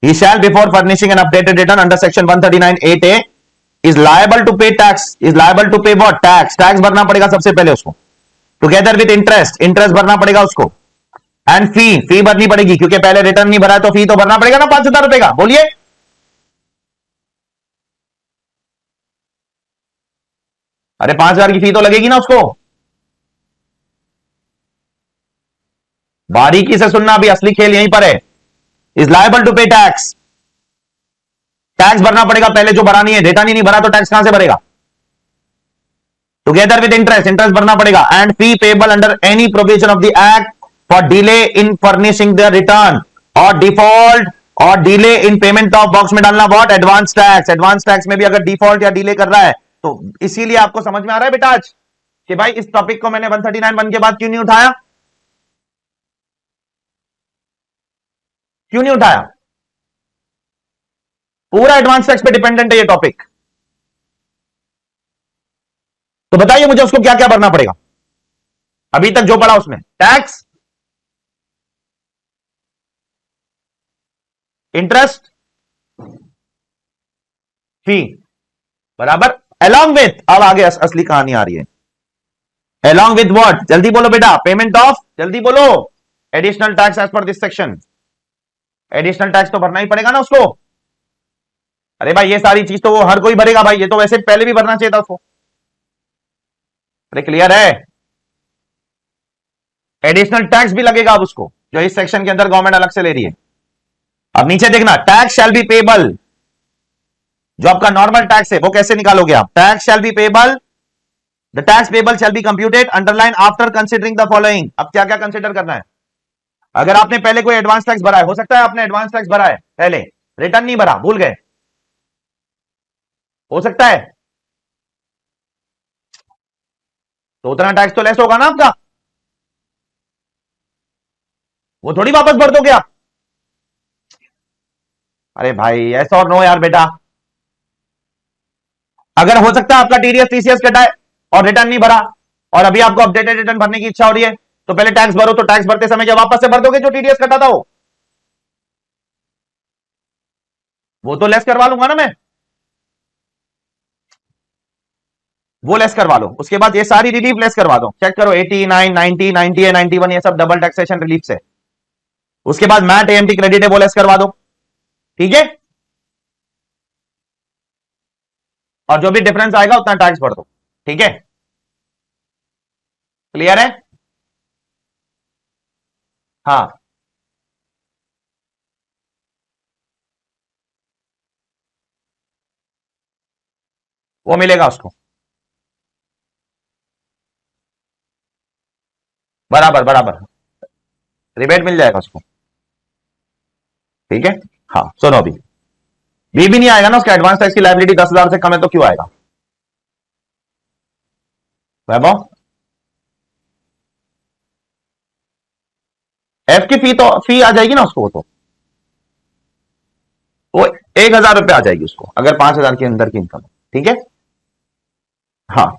he shall before furnishing an updated return under section 139(8)(a) is liable to pay tax, is liable to pay what? tax भरना पड़ेगा सबसे पहले उसको, together with interest भरना पड़ेगा उसको, एंड फी भरनी पड़ेगी, क्योंकि पहले रिटर्न नहीं भरा है तो फी तो भरना पड़ेगा ना 5,000 रुपए का। बोलिए, अरे 5,000 की फी तो लगेगी ना उसको, बारीकी से सुनना, अभी असली खेल यहीं पर है। इज लायबल टू पे टैक्स, टैक्स भरना पड़ेगा पहले, जो भरा नहीं है, डेटा नहीं भरा तो टैक्स कहां से भरेगा? टुगेदर विद इंटरेस्ट, इंटरेस्ट भरना पड़ेगा। And fee payable under any provision of the act for delay in furnishing the return और default or delay in payment of, box में डालना what, advance tax. Advance tax में भी अगर default या delay कर रहा है तो इसीलिए आपको समझ में आ रहा है बेटा आज कि भाई इस टॉपिक को मैंने 139(1) के बाद क्यों नहीं उठाया, क्यों नहीं उठाया? पूरा एडवांस टैक्स पे डिपेंडेंट है ये टॉपिक। तो बताइए मुझे उसको क्या क्या भरना पड़ेगा अभी तक जो पढ़ा उसमें? टैक्स, इंटरेस्ट, फी, बराबर। अलॉन्ग विथ, अब आगे असली कहानी आ रही है। अलॉन्ग विथ व्हाट, जल्दी बोलो बेटा, पेमेंट ऑफ, जल्दी बोलो, additional tax as per this section. Additional tax तो भरना ही पड़ेगा ना उसको। अरे भाई ये सारी चीज तो वो हर कोई भरेगा भाई, ये तो वैसे पहले भी भरना चाहिए था उसको। अरे क्लियर है? एडिशनल टैक्स भी लगेगा अब उसको, जो इस सेक्शन के अंदर गवर्नमेंट अलग से ले रही है। अब नीचे देखना, टैक्स शैल बी पेबल, जो आपका नॉर्मल टैक्स है वो कैसे निकालोगे आप? Tax shall be payable, the tax payable shall be computed underline after considering the following. अब क्या क्या कंसिडर करना है? अगर आपने पहले कोई एडवांस टैक्स भरा है, हो सकता है आपने एडवांस टैक्स भरा है पहले, रिटर्न नहीं भरा, भूल गए, हो सकता है, तो उतना टैक्स तो लेस होगा ना आपका, वो थोड़ी वापस भर दोगे आप। अरे भाई ऐसा और नो यार बेटा, अगर हो सकता है आपका टीडीएस टीसीएस कटा है और रिटर्न नहीं भरा, और अभी आपको अपडेटेड रिटर्न भरने की इच्छा हो रही है, तो पहले टैक्स भरो, तो टैक्स भरते समय क्या वापस से भर दोगे जो टीडीएस कटा था वो तो लेस करवा लूंगा ना मैं, वो लेस करवा लो। उसके बाद ये सारी रिलीफ लेस करवा दो, चेक करो 89, 90, 90 है, 91, ये सब डबल टैक्सेशन रिलीफ से। उसके बाद मैट एएमटी क्रेडिट है वो लेस करवा दो, ठीक है, और जो भी डिफरेंस आएगा उतना टैक्स भर दो, ठीक है, क्लियर है? हाँ, वो मिलेगा उसको, बराबर बराबर, रिबेट मिल जाएगा उसको, ठीक है। हाँ सुनो, अभी भी नहीं आएगा ना उसका, एडवांस टैक्स की लायबिलिटी 10,000 से कम है तो क्यों आएगा वैभव? एफ की फी तो फी आ जाएगी ना उसको, वो 1,000 रुपए आ जाएगी उसको अगर 5,000 के अंदर की इनकम, ठीक है। हाँ,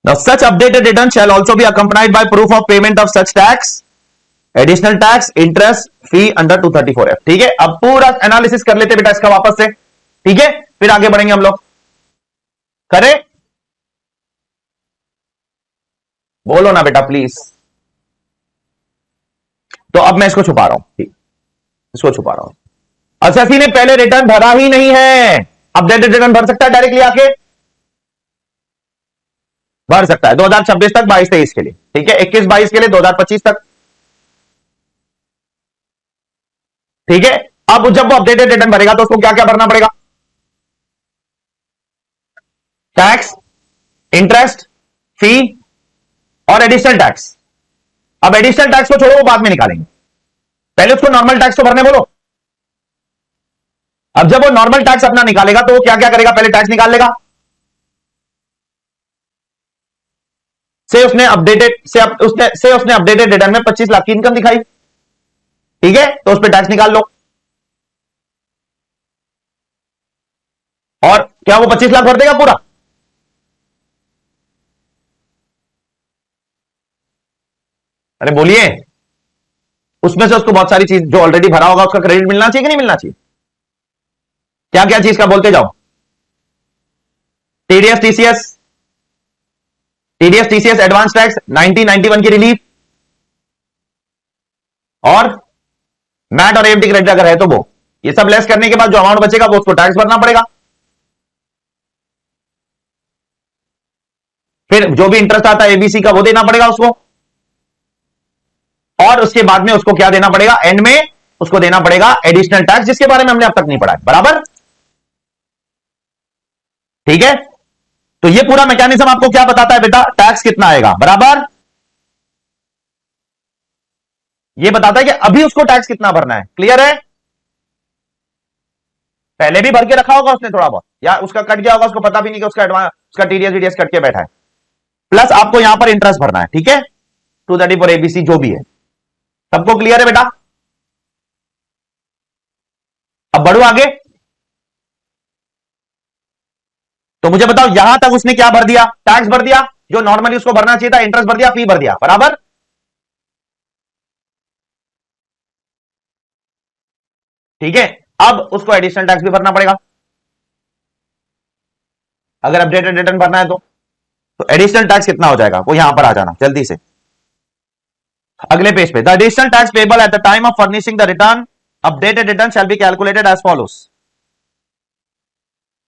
now such updated return shall also be accompanied by proof of payment of such tax, additional tax, interest, fee under 234F, ठीक है। अब पूरा एनालिसिस कर लेते बेटा इसका वापस से, ठीक है, फिर आगे बढ़ेंगे हम लोग, करें? बोलो ना बेटा प्लीज। तो अब मैं इसको छुपा रहा हूं, ठीक, इसको छुपा रहा हूं। असेसी ने पहले रिटर्न भरा ही नहीं है, अपडेटेड रिटर्न भर सकता है डायरेक्टली आके, भर सकता है 2026 तक, 22-23 के लिए, ठीक है, 21-22 के लिए, 2025 तक, ठीक है। अब जब वो अपडेटेड रिटर्न भरेगा तो उसको क्या क्या भरना पड़ेगा? टैक्स, इंटरेस्ट, फी और एडिशनल टैक्स। अब एडिशनल टैक्स को छोड़ो, वो बाद में निकालेंगे, पहले उसको नॉर्मल टैक्स तो भरने बोलो। अब जब वो नॉर्मल टैक्स अपना निकालेगा तो वो क्या क्या करेगा? पहले टैक्स निकाल लेगा, से उसने अपडेटेड रिटर्न में 25 लाख की इनकम दिखाई, ठीक है, तो उस पर टैक्स निकाल लो, और क्या वो 25 लाख भर देगा पूरा? अरे बोलिए, उसमें से उसको बहुत सारी चीज जो ऑलरेडी भरा होगा उसका क्रेडिट मिलना चाहिए कि नहीं मिलना चाहिए? क्या क्या चीज का बोलते जाओ? TDS TCS, TDS TCS advance tax 1991 की रिलीफ, और मैट और एएमटी क्रेडिट अगर है तो वो, ये सब लेस करने के बाद जो अमाउंट बचेगा वो उसको टैक्स भरना पड़ेगा। फिर जो भी इंटरेस्ट आता है एबीसी का वो देना पड़ेगा उसको, और उसके बाद में उसको क्या देना पड़ेगा, एंड में उसको देना पड़ेगा एडिशनल टैक्स, जिसके बारे में हमने अब तक नहीं पढ़ा है, बराबर। ठीक है, तो ये पूरा मैकेनिज्म आपको क्या बताता है बेटा, टैक्स कितना आएगा, बराबर। ये बताता है कि अभी उसको टैक्स कितना भरना है, क्लियर है। पहले भी भर के रखा होगा उसने थोड़ा बहुत, या उसका कट गया होगा, उसको पता भी नहीं कि उसका एडवांस, उसका टीडीएस वीडीएस कट के बैठा है, प्लस आपको यहां पर इंटरेस्ट भरना है, ठीक है, 234 एबीसी जो भी है, सबको क्लियर है बेटा। अब बढ़ो आगे, तो मुझे बताओ यहां तक उसने क्या भर दिया, टैक्स भर दिया, जो नॉर्मली उसको भरना चाहिए था, इंटरेस्ट भर दिया, फी भर दिया, बराबर। ठीक है, अब उसको एडिशनल टैक्स भी भरना पड़ेगा, अगर अपडेटेड रिटर्न भरना है तो एडिशनल टैक्स कितना हो जाएगा, वो यहां पर आ जाना जल्दी से अगले पेज पे। The additional tax payable at the time of furnishing the return, updated return shall be calculated as follows.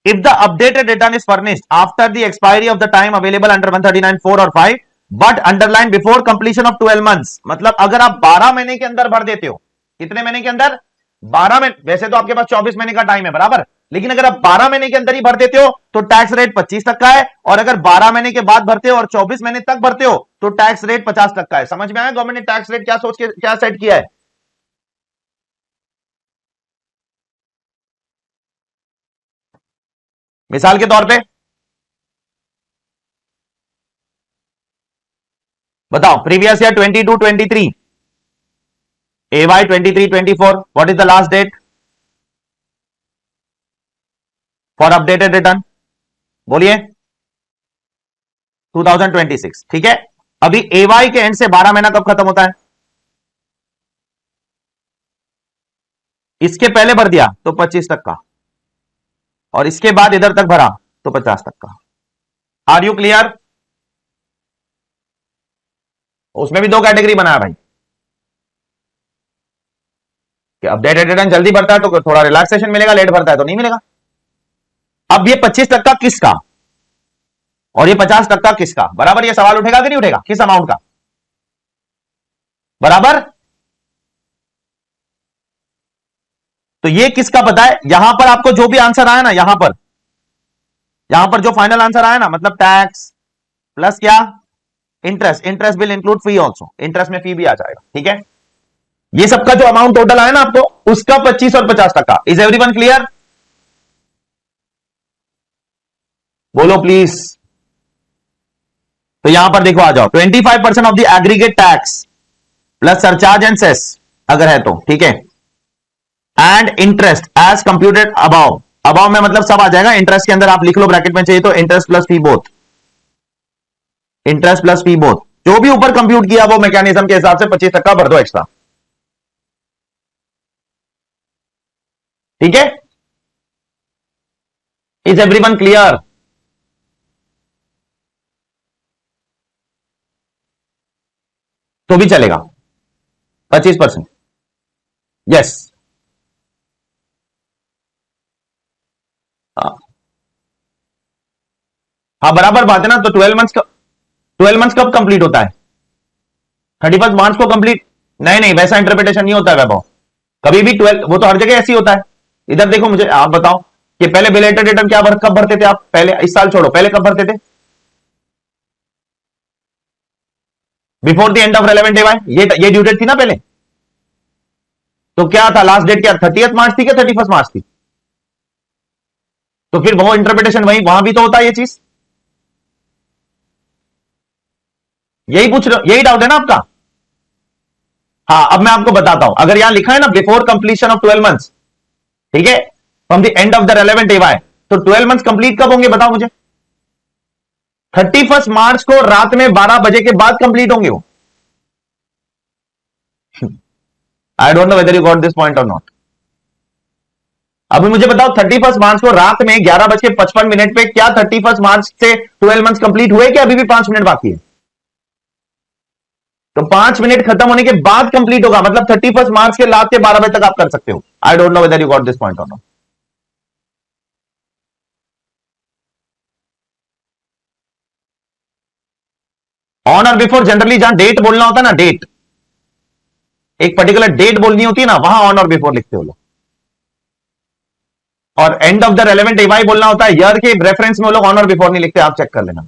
If the updated return is furnished after the expiry of the time available under 139(4) और 5 but underlined before completion of 12 months, मतलब अगर आप 12 महीने के अंदर भर देते हो, कितने महीने के अंदर, 12 महीने, वैसे तो आपके पास 24 महीने का टाइम है, बराबर, लेकिन अगर आप 12 महीने के अंदर ही भर देते हो तो टैक्स रेट 25 तक का है, और अगर 12 महीने के बाद भरते हो और 24 महीने तक भरते हो तो टैक्स रेट 50 तक का है। समझ में आया गवर्नमेंट ने टैक्स रेट क्या सोच के क्या सेट किया है। मिसाल के तौर पे बताओ, previous year 22-23, AY 23-24, what is the last date for updated return, बोलिए 2026, ठीक है। अभी AY के एंड से 12 महीना कब खत्म होता है, इसके पहले भर दिया तो 25 तक का, और इसके बाद इधर तक भरा तो 50 तक का। Are you clear. उसमें भी दो कैटेगरी बनाया भाई, कि अपडेटेड रिटर्न जल्दी भरता है तो थोड़ा रिलैक्सेशन मिलेगा, लेट भरता है तो नहीं मिलेगा। अब ये 25 तक का किसका और ये 50 तक का किसका, बराबर, ये सवाल उठेगा कि नहीं उठेगा, किस अमाउंट का, बराबर। तो ये किसका पता है, यहां पर आपको जो भी आंसर आया ना, यहां पर जो फाइनल आंसर आया ना, मतलब टैक्स प्लस क्या, interest, interest will include fee also, interest में फी भी आ जाएगा, ठीक है। ये सबका जो अमाउंट टोटल आया ना आपको, उसका 25 और 50 तक का। इज एवरीवन क्लियर, बोलो प्लीज। तो यहां पर देखो, आ जाओ, 25% of the aggregate tax plus surcharge and cess अगर है तो, ठीक है, and interest as computed above, above में मतलब सब आ जाएगा, इंटरेस्ट के अंदर आप लिख लो ब्रैकेट में चाहिए तो, interest plus fee both, interest plus fee both, जो भी ऊपर कंप्यूट किया वो मैकेनिज्म के हिसाब से 25 तक का भर दो एक्स्ट्रा, ठीक है। Is everyone clear. तो भी चलेगा 25%, यस। हाँ बराबर बात है ना, तो 12 मंथ्स कब कंप्लीट होता है, 31 मार्च को कंप्लीट, नहीं नहीं वैसा इंटरप्रिटेशन नहीं होता है वैभव, कभी भी 12, वो तो हर जगह ऐसी होता है। इधर देखो, मुझे आप बताओ कि पहले बिलेटेड रिटर्न क्या कब भरते थे आप, पहले इस साल छोड़ो, पहले कब भरते थे, before the end of relevant AY, ये ड्यू डेट थी ना पहले, तो क्या था लास्ट डेट, क्या 30 मार्च थी क्या 31 मार्च थी, तो फिर वो इंटरप्रिटेशन वही वहां भी तो होता है ये चीज, यही पूछ रहे, यही डाउट है ना आपका। हाँ अब मैं आपको बताता हूं, अगर यहां लिखा है ना बिफोर कंप्लीशन ऑफ 12 मंथ्स, ठीक है, from the end of the relevant AY, तो 12 मंथ्स कंप्लीट कब होंगे बताओ मुझे, 31 मार्च को रात में 12 बजे के बाद कंप्लीट होंगे वो। आई don't know whether you got this point or not. अभी मुझे बताओ 31 मार्च को रात में 11:55 पे क्या 31 मार्च से 12 मंथ्स कंप्लीट हुए, क्या अभी भी 5 मिनट बाकी है, तो 5 मिनट खत्म होने के बाद कंप्लीट होगा, मतलब 31 मार्च के रात के 12 बजे तक आप कर सकते हो। आई don't know whether you got this point or not. On or before generally जहां डेट बोलना होता है ना, डेट, एक पर्टिकुलर डेट बोलनी होती है ना, वहां ऑन और बिफोर लिखते हो लोग, और एंड ऑफ द रेलेवेंट एवाई बोलना होता है, ईयर के रेफरेंस में वो लोग ऑन और बिफोर नहीं लिखते, आप चेक कर लेना।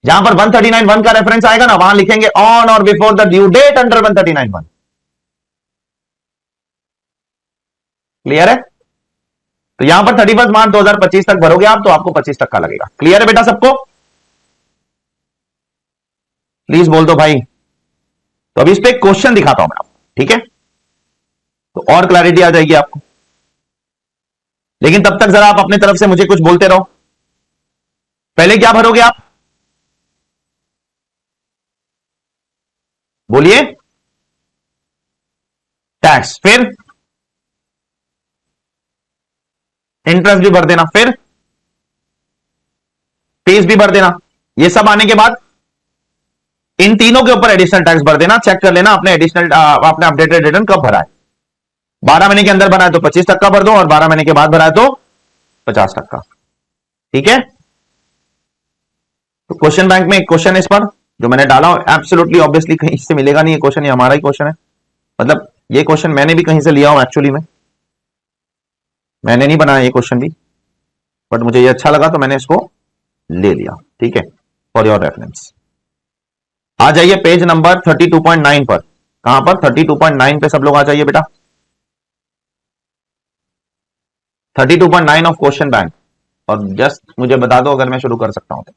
जहां पर 139(1) का रेफरेंस आएगा ना, वहां लिखेंगे on or before the due date under 139(1). Clear है? तो यहां पर 31 मार्च 2025 तक भरोगे आप, तो आपको 25% लगेगा। क्लियर है बेटा सबको? प्लीज बोल दो भाई। तो अभी इस पे एक क्वेश्चन दिखाता हूं मैं आपको, ठीक है? तो और क्लैरिटी आ जाएगी आपको, लेकिन तब तक जरा आप अपने तरफ से मुझे कुछ बोलते रहो। पहले क्या भरोगे आप? बोलिए। टैक्स, फिर इंटरेस्ट भी भर देना, फिर फीस भी भर देना। ये सब आने के बाद इन तीनों के ऊपर एडिशनल टैक्स भर देना। चेक कर लेना अपने एडिशनल आपने अपडेटेड रिटर्न कब भरा है। 12 महीने के अंदर भरा है तो 25% भर दो, और 12 महीने के बाद भरा है तो 50%। ठीक है? तो क्वेश्चन बैंक में एक क्वेश्चन है इस पर जो मैंने डाला, एब्सोल्युटली ऑब्वियसली कहीं से मिलेगा नहीं ये क्वेश्चन, ये हमारा ही क्वेश्चन है। मतलब ये क्वेश्चन मैंने भी कहीं से लिया हूं, एक्चुअली में मैंने नहीं बनाया ये क्वेश्चन भी, बट मुझे ये अच्छा लगा तो मैंने इसको ले लिया। ठीक है, फॉर योर रेफरेंस। आ जाइए पेज नंबर 32.9 पर। कहां पर? 32.9 पे सब लोग आ जाइए बेटा। 32.9 ऑफ क्वेश्चन बैंक। और जस्ट मुझे बता दो अगर मैं शुरू कर सकता हूं तो।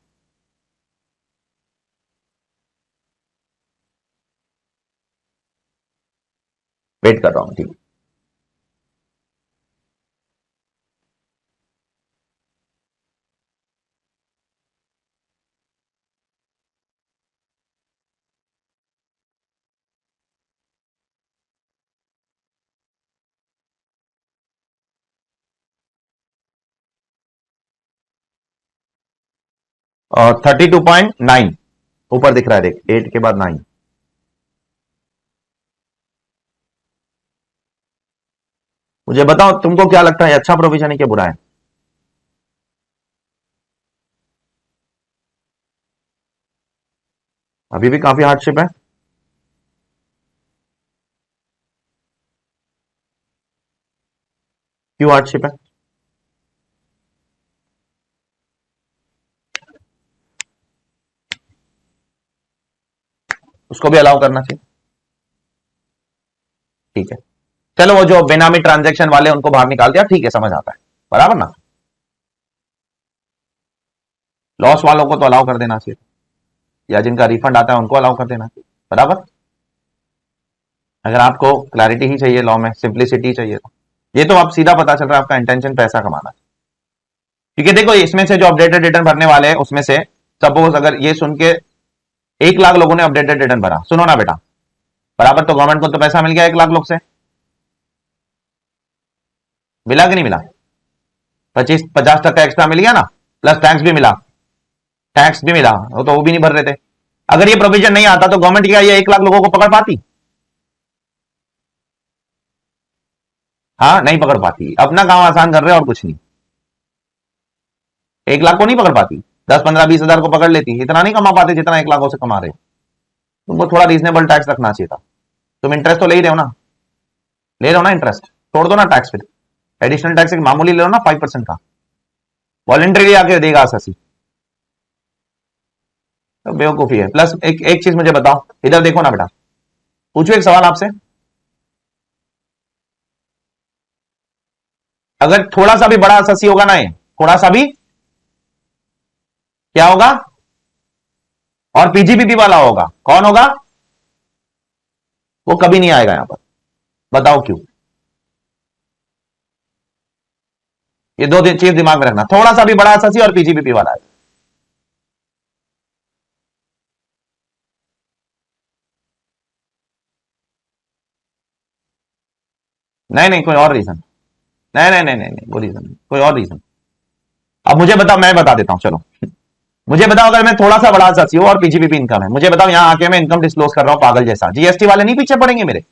वेट कर रहा हूं, ठीक है? और 32.9 ऊपर दिख रहा है, देख 8 के बाद 9। मुझे बताओ तुमको क्या लगता है, अच्छा प्रोविजन है क्या बुरा है? अभी भी काफी हार्डशिप है। क्यों हार्डशिप है? उसको भी अलाउ करना चाहिए। ठीक है, चलो वो जो बेनामी ट्रांजैक्शन वाले उनको बाहर निकाल दिया, ठीक है, समझ आता है, बराबर ना? लॉस वालों को तो अलाउ कर देना चाहिए, या जिनका रिफंड आता है उनको अलाउ कर देना चाहिए, बराबर। अगर आपको क्लैरिटी ही चाहिए, लॉ में सिंप्लिसिटी चाहिए, तो ये तो आप सीधा पता चल रहा है आपका इंटेंशन पैसा कमाना है। क्योंकि देखो इसमें से जो अपडेटेड रिटर्न भरने वाले हैं उसमें से सपोज अगर ये सुन के 1 लाख लोगों ने अपडेटेड रिटर्न भरा, सुनो ना बेटा, बराबर, तो गवर्नमेंट को तो पैसा मिल गया 1 लाख लोग से, मिला कि नहीं मिला? 50% एक्स्ट्रा मिल गया ना, प्लस टैक्स भी मिला, टैक्स भी मिला, वो भी नहीं भर रहे थे। अगर ये प्रोविजन नहीं आता तो गवर्नमेंट क्या ये 1 लाख लोगों को पकड़ पाती? हाँ, नहीं पकड़ पाती। अपना काम आसान कर रहे और कुछ नहीं। 1 लाख को नहीं पकड़ पाती, 10, 15, 20 हजार को पकड़ लेती, इतना नहीं कमा पाते जितना 1 लाखों से कमा रहे। तुमको थोड़ा रीजनेबल टैक्स रखना चाहिए था। तुम इंटरेस्ट तो ले ही रहे हो ना, ले रहे हो ना इंटरेस्ट, छोड़ दो ना टैक्स, फिर एडिशनल टैक्स एक मामूली ले लो ना 5% का, वॉलेंटरी आके देगा ससी। तो बेवकूफी है। प्लस एक चीज मुझे बताओ, इधर देखो ना बेटा, पूछो एक सवाल आपसे, अगर थोड़ा सा भी बड़ा ससी होगा ना, ये थोड़ा सा भी क्या होगा, और पीजीबीपी वाला होगा, कौन होगा? वो कभी नहीं आएगा यहां पर। बताओ क्यों? ये दो चीज दिमाग में रखना, थोड़ा सा भी बड़ा ससी और पीजीबीपी वाला है। नहीं नहीं, कोई और रीजन। नहीं नहीं नहीं नहीं नहीं, वो रीजन नहीं, कोई और रीजन। अब मुझे बताओ, मैं बता देता हूं, चलो मुझे बताओ, अगर मैं थोड़ा सा बड़ा ससी हूं और पीजीबीपी इनकम है, मुझे बताओ यहां आके मैं इनकम डिस्क्लोज कर रहा हूं पागल जैसा, जीएसटी वाले नहीं पीछे पड़ेंगे मेरे?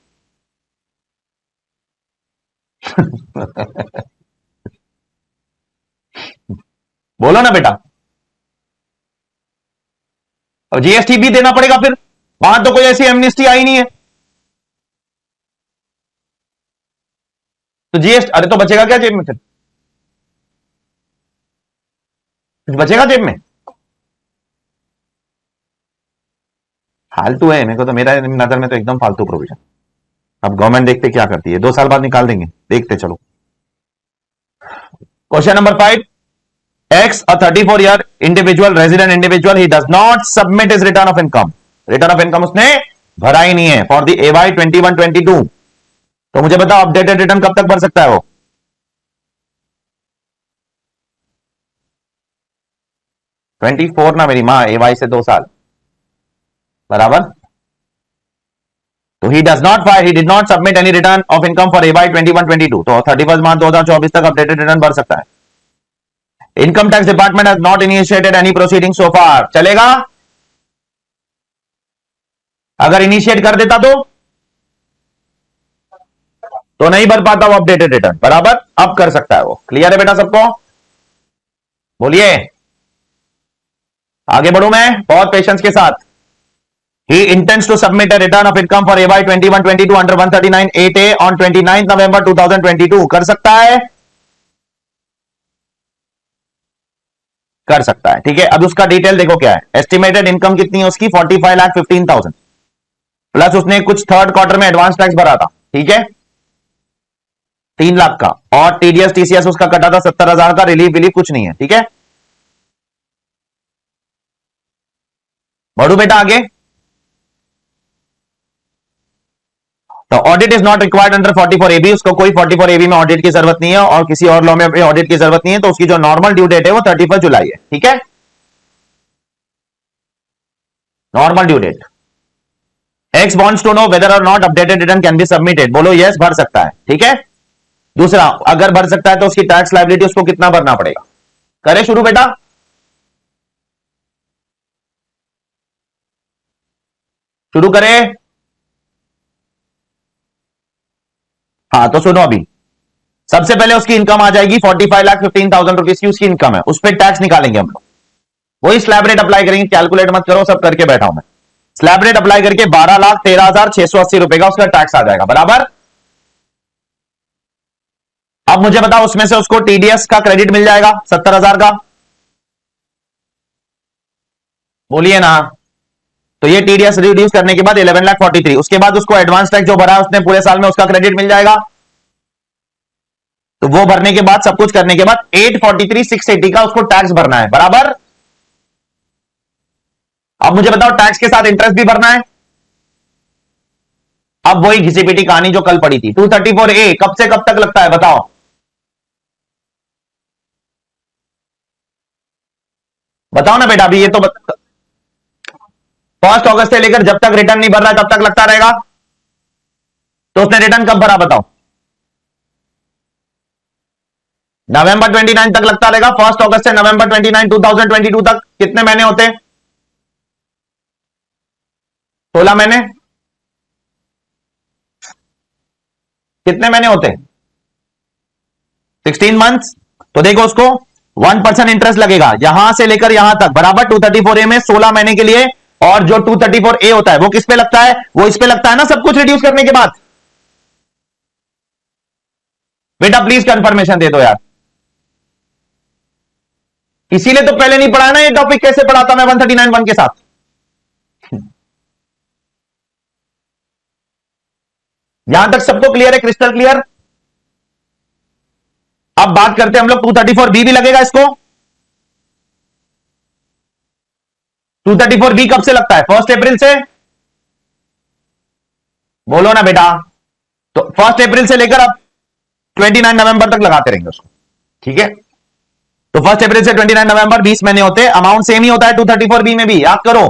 बोलो ना बेटा। और जीएसटी भी देना पड़ेगा फिर, वहां तो कोई ऐसी एमनिस्टी आई नहीं है। तो जीएसटी, अरे तो बचेगा क्या जेब में फिर? कुछ बचेगा जेब में? फालतू है, मेरे को तो, मेरा नजर में तो एकदम फालतू प्रोविजन। अब गवर्नमेंट देखते क्या करती है, 2 साल बाद निकाल देंगे, देखते चलो। Question number 5, X, a 34-year individual, resident individual, he does not submit his return of income. Return of income उसने भरा ही नहीं है फॉर दी AY 21-22। तो मुझे बताओ अपडेटेड रिटर्न कब तक भर सकता है वो? 24 ना मेरी माँ, AY से 2 साल बराबर। तो he does not file, he did not submit any return of income for AY 21-22, तो 31 मार्च 2024 तक अपडेटेड रिटर्न भर सकता है। Income tax department has not initiated any proceeding so far, चलेगा? अगर इनिशिएट कर देता तो नहीं भर पाता वो अपडेटेड रिटर्न, बराबर। अब कर सकता है वो। क्लियर है बेटा सबको? बोलिए। आगे बढ़ू मैं बहुत पेशेंस के साथ। He intends to submit a return of income for AY 21-22 under 139(8)(a) on 29th November 2022। कर सकता है? कर सकता है, ठीक है। अब उसका डिटेल देखो क्या है। एस्टिमेटेड इनकम कितनी है उसकी? 45,15,000 प्लस उसने कुछ थर्ड क्वार्टर में एडवांस टैक्स भरा था, ठीक है, 3 लाख का, और टीडीएस टीसीएस उसका कटा था 70,000 का। रिलीफ विलीफ कुछ नहीं है, ठीक है। बढ़ू बेटा आगे। तो audit is not required under 44AB, उसको कोई 44AB में ऑडिट की जरूरत नहीं है और किसी और लॉ में ऑडिट की जरूरत नहीं है। तो उसकी जो नॉर्मल ड्यू डेट है वो 31 जुलाई है, ठीक है, normal due date. X wants to know whether or not updated return can be submitted. बोलो यस, भर सकता है, ठीक है। दूसरा, अगर भर सकता है तो उसकी टैक्स लायबिलिटी उसको कितना भरना पड़ेगा? करे शुरू बेटा, शुरू करे। हाँ तो सुनो, अभी सबसे पहले उसकी इनकम आ जाएगी 45,15,000 रुपीज की उसकी इनकम है, उस पर टैक्स निकालेंगे हम लोग। वही स्लैब रेट अप्लाई करेंगे, कैलकुलेट मत करो, सब करके बैठा हूं मैं। स्लैब रेट अप्लाई करके 12,13,680 रुपए का उसका टैक्स आ जाएगा, बराबर। अब मुझे बताओ उसमें से उसको टीडीएस का क्रेडिट मिल जाएगा 70,000 का, बोलिए ना। तो ये टीडीएस रिड्यूस करने के बाद 11,43,000, उसके बाद उसको एडवांस टैक्स जो भरा है उसने पूरे साल में उसका क्रेडिट मिल जाएगा। तो वो भरने के बाद, सब कुछ करने के बाद 843,680 का उसको टैक्स भरना है, बराबर। अब मुझे बताओ टैक्स के साथ इंटरेस्ट भी भरना है। अब वही घिसी पिटी कहानी जो कल पड़ी थी। 234A कब से कब तक लगता है बताओ? बताओ ना बेटा, अभी ये तो 1 अगस्त से लेकर जब तक रिटर्न नहीं भर रहा तब तक लगता रहेगा। तो उसने रिटर्न कब भरा बताओ? नवंबर 29 तक लगता रहेगा। 1 अगस्त से नवंबर 29 2022 तक कितने महीने होते हैं? 16 महीने। कितने महीने होते हैं? 16 मंथ्स। तो देखो उसको 1% इंटरेस्ट लगेगा यहां से लेकर यहां तक, बराबर। 234A में 16 महीने के लिए। और जो 234A होता है वो किस पे लगता है? वो इस पे लगता है ना, सब कुछ रिड्यूस करने के बाद। बेटा प्लीज कंफर्मेशन दे दो यार। इसीलिए तो पहले नहीं पढ़ा ना ये टॉपिक, कैसे पढ़ाता मैं 139(1) के साथ। यहां तक सबको क्लियर है? Crystal clear. अब बात करते हैं हम लोग 234B भी लगेगा इसको। 234B कब से लगता है? 1 अप्रैल से। बोलो ना बेटा। तो 1 अप्रैल से लेकर अब 29 नवंबर तक लगाते रहेंगे उसको, ठीक है। तो 1 अप्रैल से 29 नवंबर 20 महीने होते हैं। अमाउंट सेम ही होता है 234B में भी, याद करो।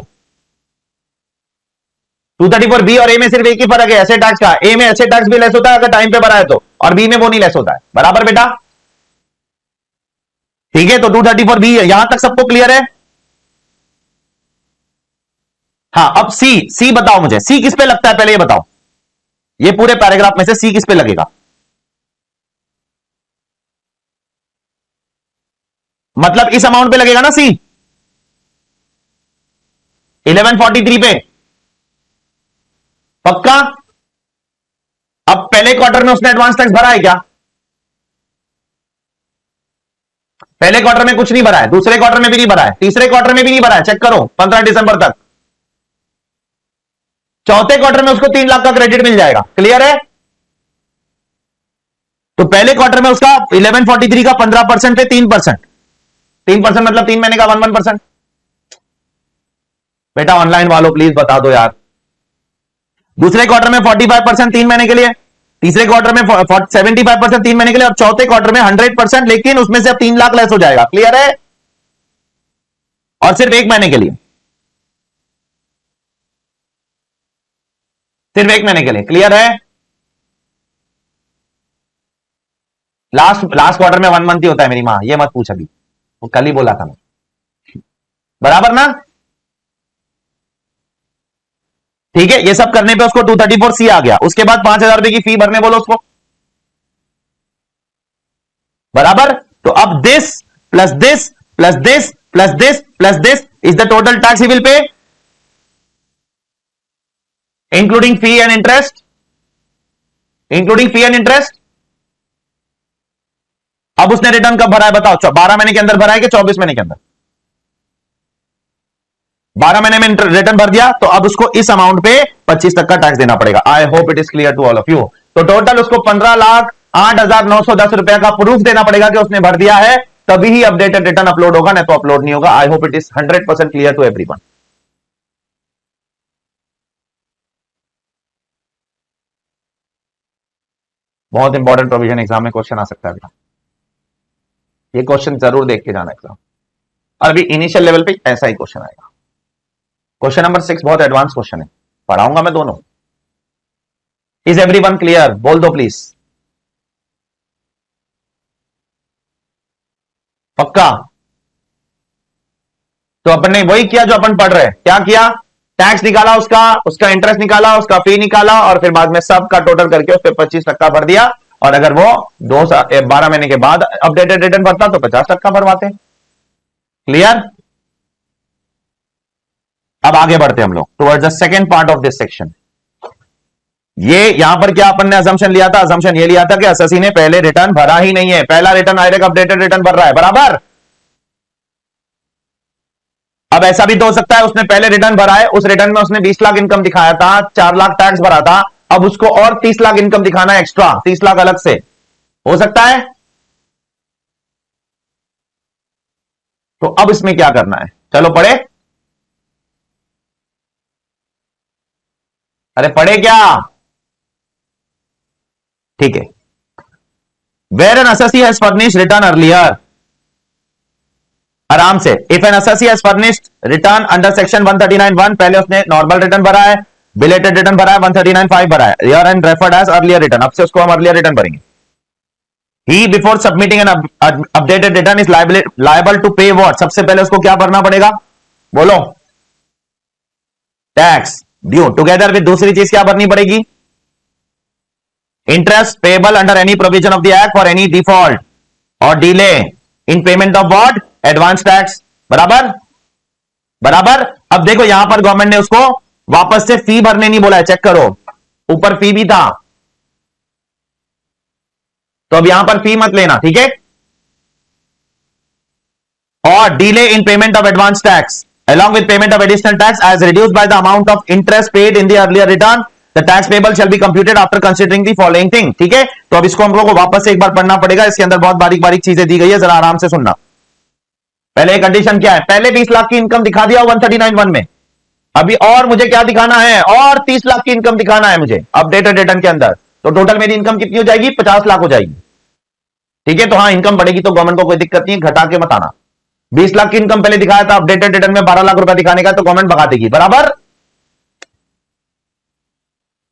234B और ए में सिर्फ एक ही फर्क है ऐसे टैक्स का। ए में ऐसे टैक्स भी लेस होता है अगर टाइम पे भरा है तो, और बी में वो नहीं लेस होता है, बराबर बेटा। ठीक है, तो 234B है, यहां तक सबको क्लियर है? हाँ, अब सी। सी बताओ मुझे, सी किस पे लगता है पहले ये बताओ। ये पूरे पैराग्राफ में से सी किस पे लगेगा? मतलब इस अमाउंट पे लगेगा ना सी, 1143 पे, पक्का। अब पहले क्वार्टर में उसने एडवांस टैक्स भरा है क्या? पहले क्वार्टर में कुछ नहीं भरा है, दूसरे क्वार्टर में भी नहीं भरा है, तीसरे क्वार्टर में भी नहीं भरा है, चेक करो 15 दिसंबर तक। चौथे क्वार्टर में उसको 3 लाख का क्रेडिट मिल जाएगा, क्लियर है। तो पहले क्वार्टर में उसका 1143 का 15% पे 3%, 3% मतलब 3 महीने का 1%। बेटा ऑनलाइन वालों प्लीज बता दो यार। दूसरे क्वार्टर में 45% 3 महीने के लिए, तीसरे क्वार्टर में 75% 3 महीने के लिए, और चौथे क्वार्टर में 100%, लेकिन उसमें से अब 3 लाख लेस हो जाएगा, क्लियर है। और सिर्फ 1 महीने के लिए, सिर्फ 1 महीने के लिए, क्लियर है। लास्ट क्वार्टर में 1 मंथ ही होता है मेरी मां, ये मत पूछ अभी, वो कल ही बोला था मैं, बराबर ना। ठीक है, ये सब करने पे उसको 234C आ गया। उसके बाद 5,000 रुपए की फी भरने बोलो उसको, बराबर। तो अब this plus this plus this plus this plus this is the total tax he will pay, including fee and interest, including fee and interest. अब उसने रिटर्न कब भरा है बताओ, 12 महीने के अंदर भरा है कि 24 महीने के अंदर? 12 महीने में रिटर्न भर दिया, तो अब उसको इस अमाउंट पे 25 तक का टैक्स देना पड़ेगा। I hope it is clear to all of you. तो टोटल उसको 15,08,910 रुपए का प्रूफ देना पड़ेगा कि उसने भर दिया है, तभी ही अपडेटेड रिटर्न अपलोड होगा, नहीं तो अपलोड नहीं होगा। I hope it is 100% clear to everyone. बहुत इंपॉर्टेंट प्रोविजन, एग्जाम में क्वेश्चन आ सकता है बेटा, ये क्वेश्चन जरूर देख के जाना एग्जाम। और अभी इनिशियल लेवल पे ऐसा ही क्वेश्चन आएगा। क्वेश्चन नंबर 6 बहुत एडवांस क्वेश्चन है, पढ़ाऊंगा मैं दोनों। Is everyone clear? बोल दो प्लीज, पक्का। तो अपन ने वही किया जो अपन पढ़ रहे हैं, क्या किया? टैक्स निकाला, उसका इंटरेस्ट निकाला, उसका फी निकाला, और फिर बाद में सब का टोटल करके उस पर 25% भर दिया। और अगर वो 12 महीने के बाद अपडेटेड रिटर्न भरता तो 50% भरवाते। क्लियर? अब आगे बढ़ते हम लोग towards the second part of this section. ये यहां पर क्या अपन ने असम्पशन लिया था? असम्पशन ये लिया था कि एसएससी ने पहले रिटर्न भरा ही नहीं है, पहला रिटर्न डायरेक्ट अपडेटेड रिटर्न भर रहा है, बराबर। अब ऐसा भी तो हो सकता है उसने पहले रिटर्न भरा है, उस रिटर्न में उसने 20 लाख इनकम दिखाया था, 4 लाख टैक्स भरा था, अब उसको और 30 लाख इनकम दिखाना है एक्स्ट्रा, 30 लाख अलग से, हो सकता है। तो अब इसमें क्या करना है, चलो पढ़े। अरे पढ़े क्या? ठीक है। Where an assessee has furnished return earlier, आराम से, if an assessee has furnished return under section 139(1), पहले उसने नॉर्मल रिटर्न भरा है, बिलेटेड रिटर्न भरा है, 139(5) भरा है, herein referred as earlier return, अब से उसको हम अर्लियर रिटर्न भरेंगे। He before submitting an updated return is liable to pay what, सबसे पहले उसको क्या भरना पड़ेगा बोलो? टैक्स ड्यू, टुगेदर विद दूसरी चीज क्या भरनी पड़ेगी? Interest payable under any provision of the act for any default or delay in payment of what? Advance tax, बराबर बराबर। अब देखो यहां पर गवर्नमेंट ने उसको वापस से फी भरने नहीं बोला है, चेक करो, ऊपर फी भी था, तो अब यहां पर फी मत लेना, ठीक है। और delay in payment of advance tax along with payment of additional tax as reduced by the amount of interest paid in the earlier return, the tax payable shall be computed after considering the following thing, ठीक है। तो अब इसको हम लोग को वापस से एक बार पढ़ना पड़ेगा, इसके अंदर बहुत बारीक बारीक चीजें दी गई है, जरा आराम से सुनना। पहले कंडीशन क्या है? पहले 20 लाख की इनकम दिखा दिया 139(1) में, अभी और मुझे क्या दिखाना है? और 30 लाख की इनकम दिखाना है मुझे अपडेटेड रिटर्न के अंदर, तो टोटल मेरी इनकम कितनी हो जाएगी? 50 लाख हो जाएगी, ठीक है। तो हाँ, इनकम बढ़ेगी तो गवर्नमेंट को कोई दिक्कत नहीं है, घटा के मत आना। 20 लाख की इनकम पहले दिखाया था, अपडेटेड रिटर्न में 12 लाख रुपए दिखाने का, तो गवर्नमेंट भगा देगी, बराबर।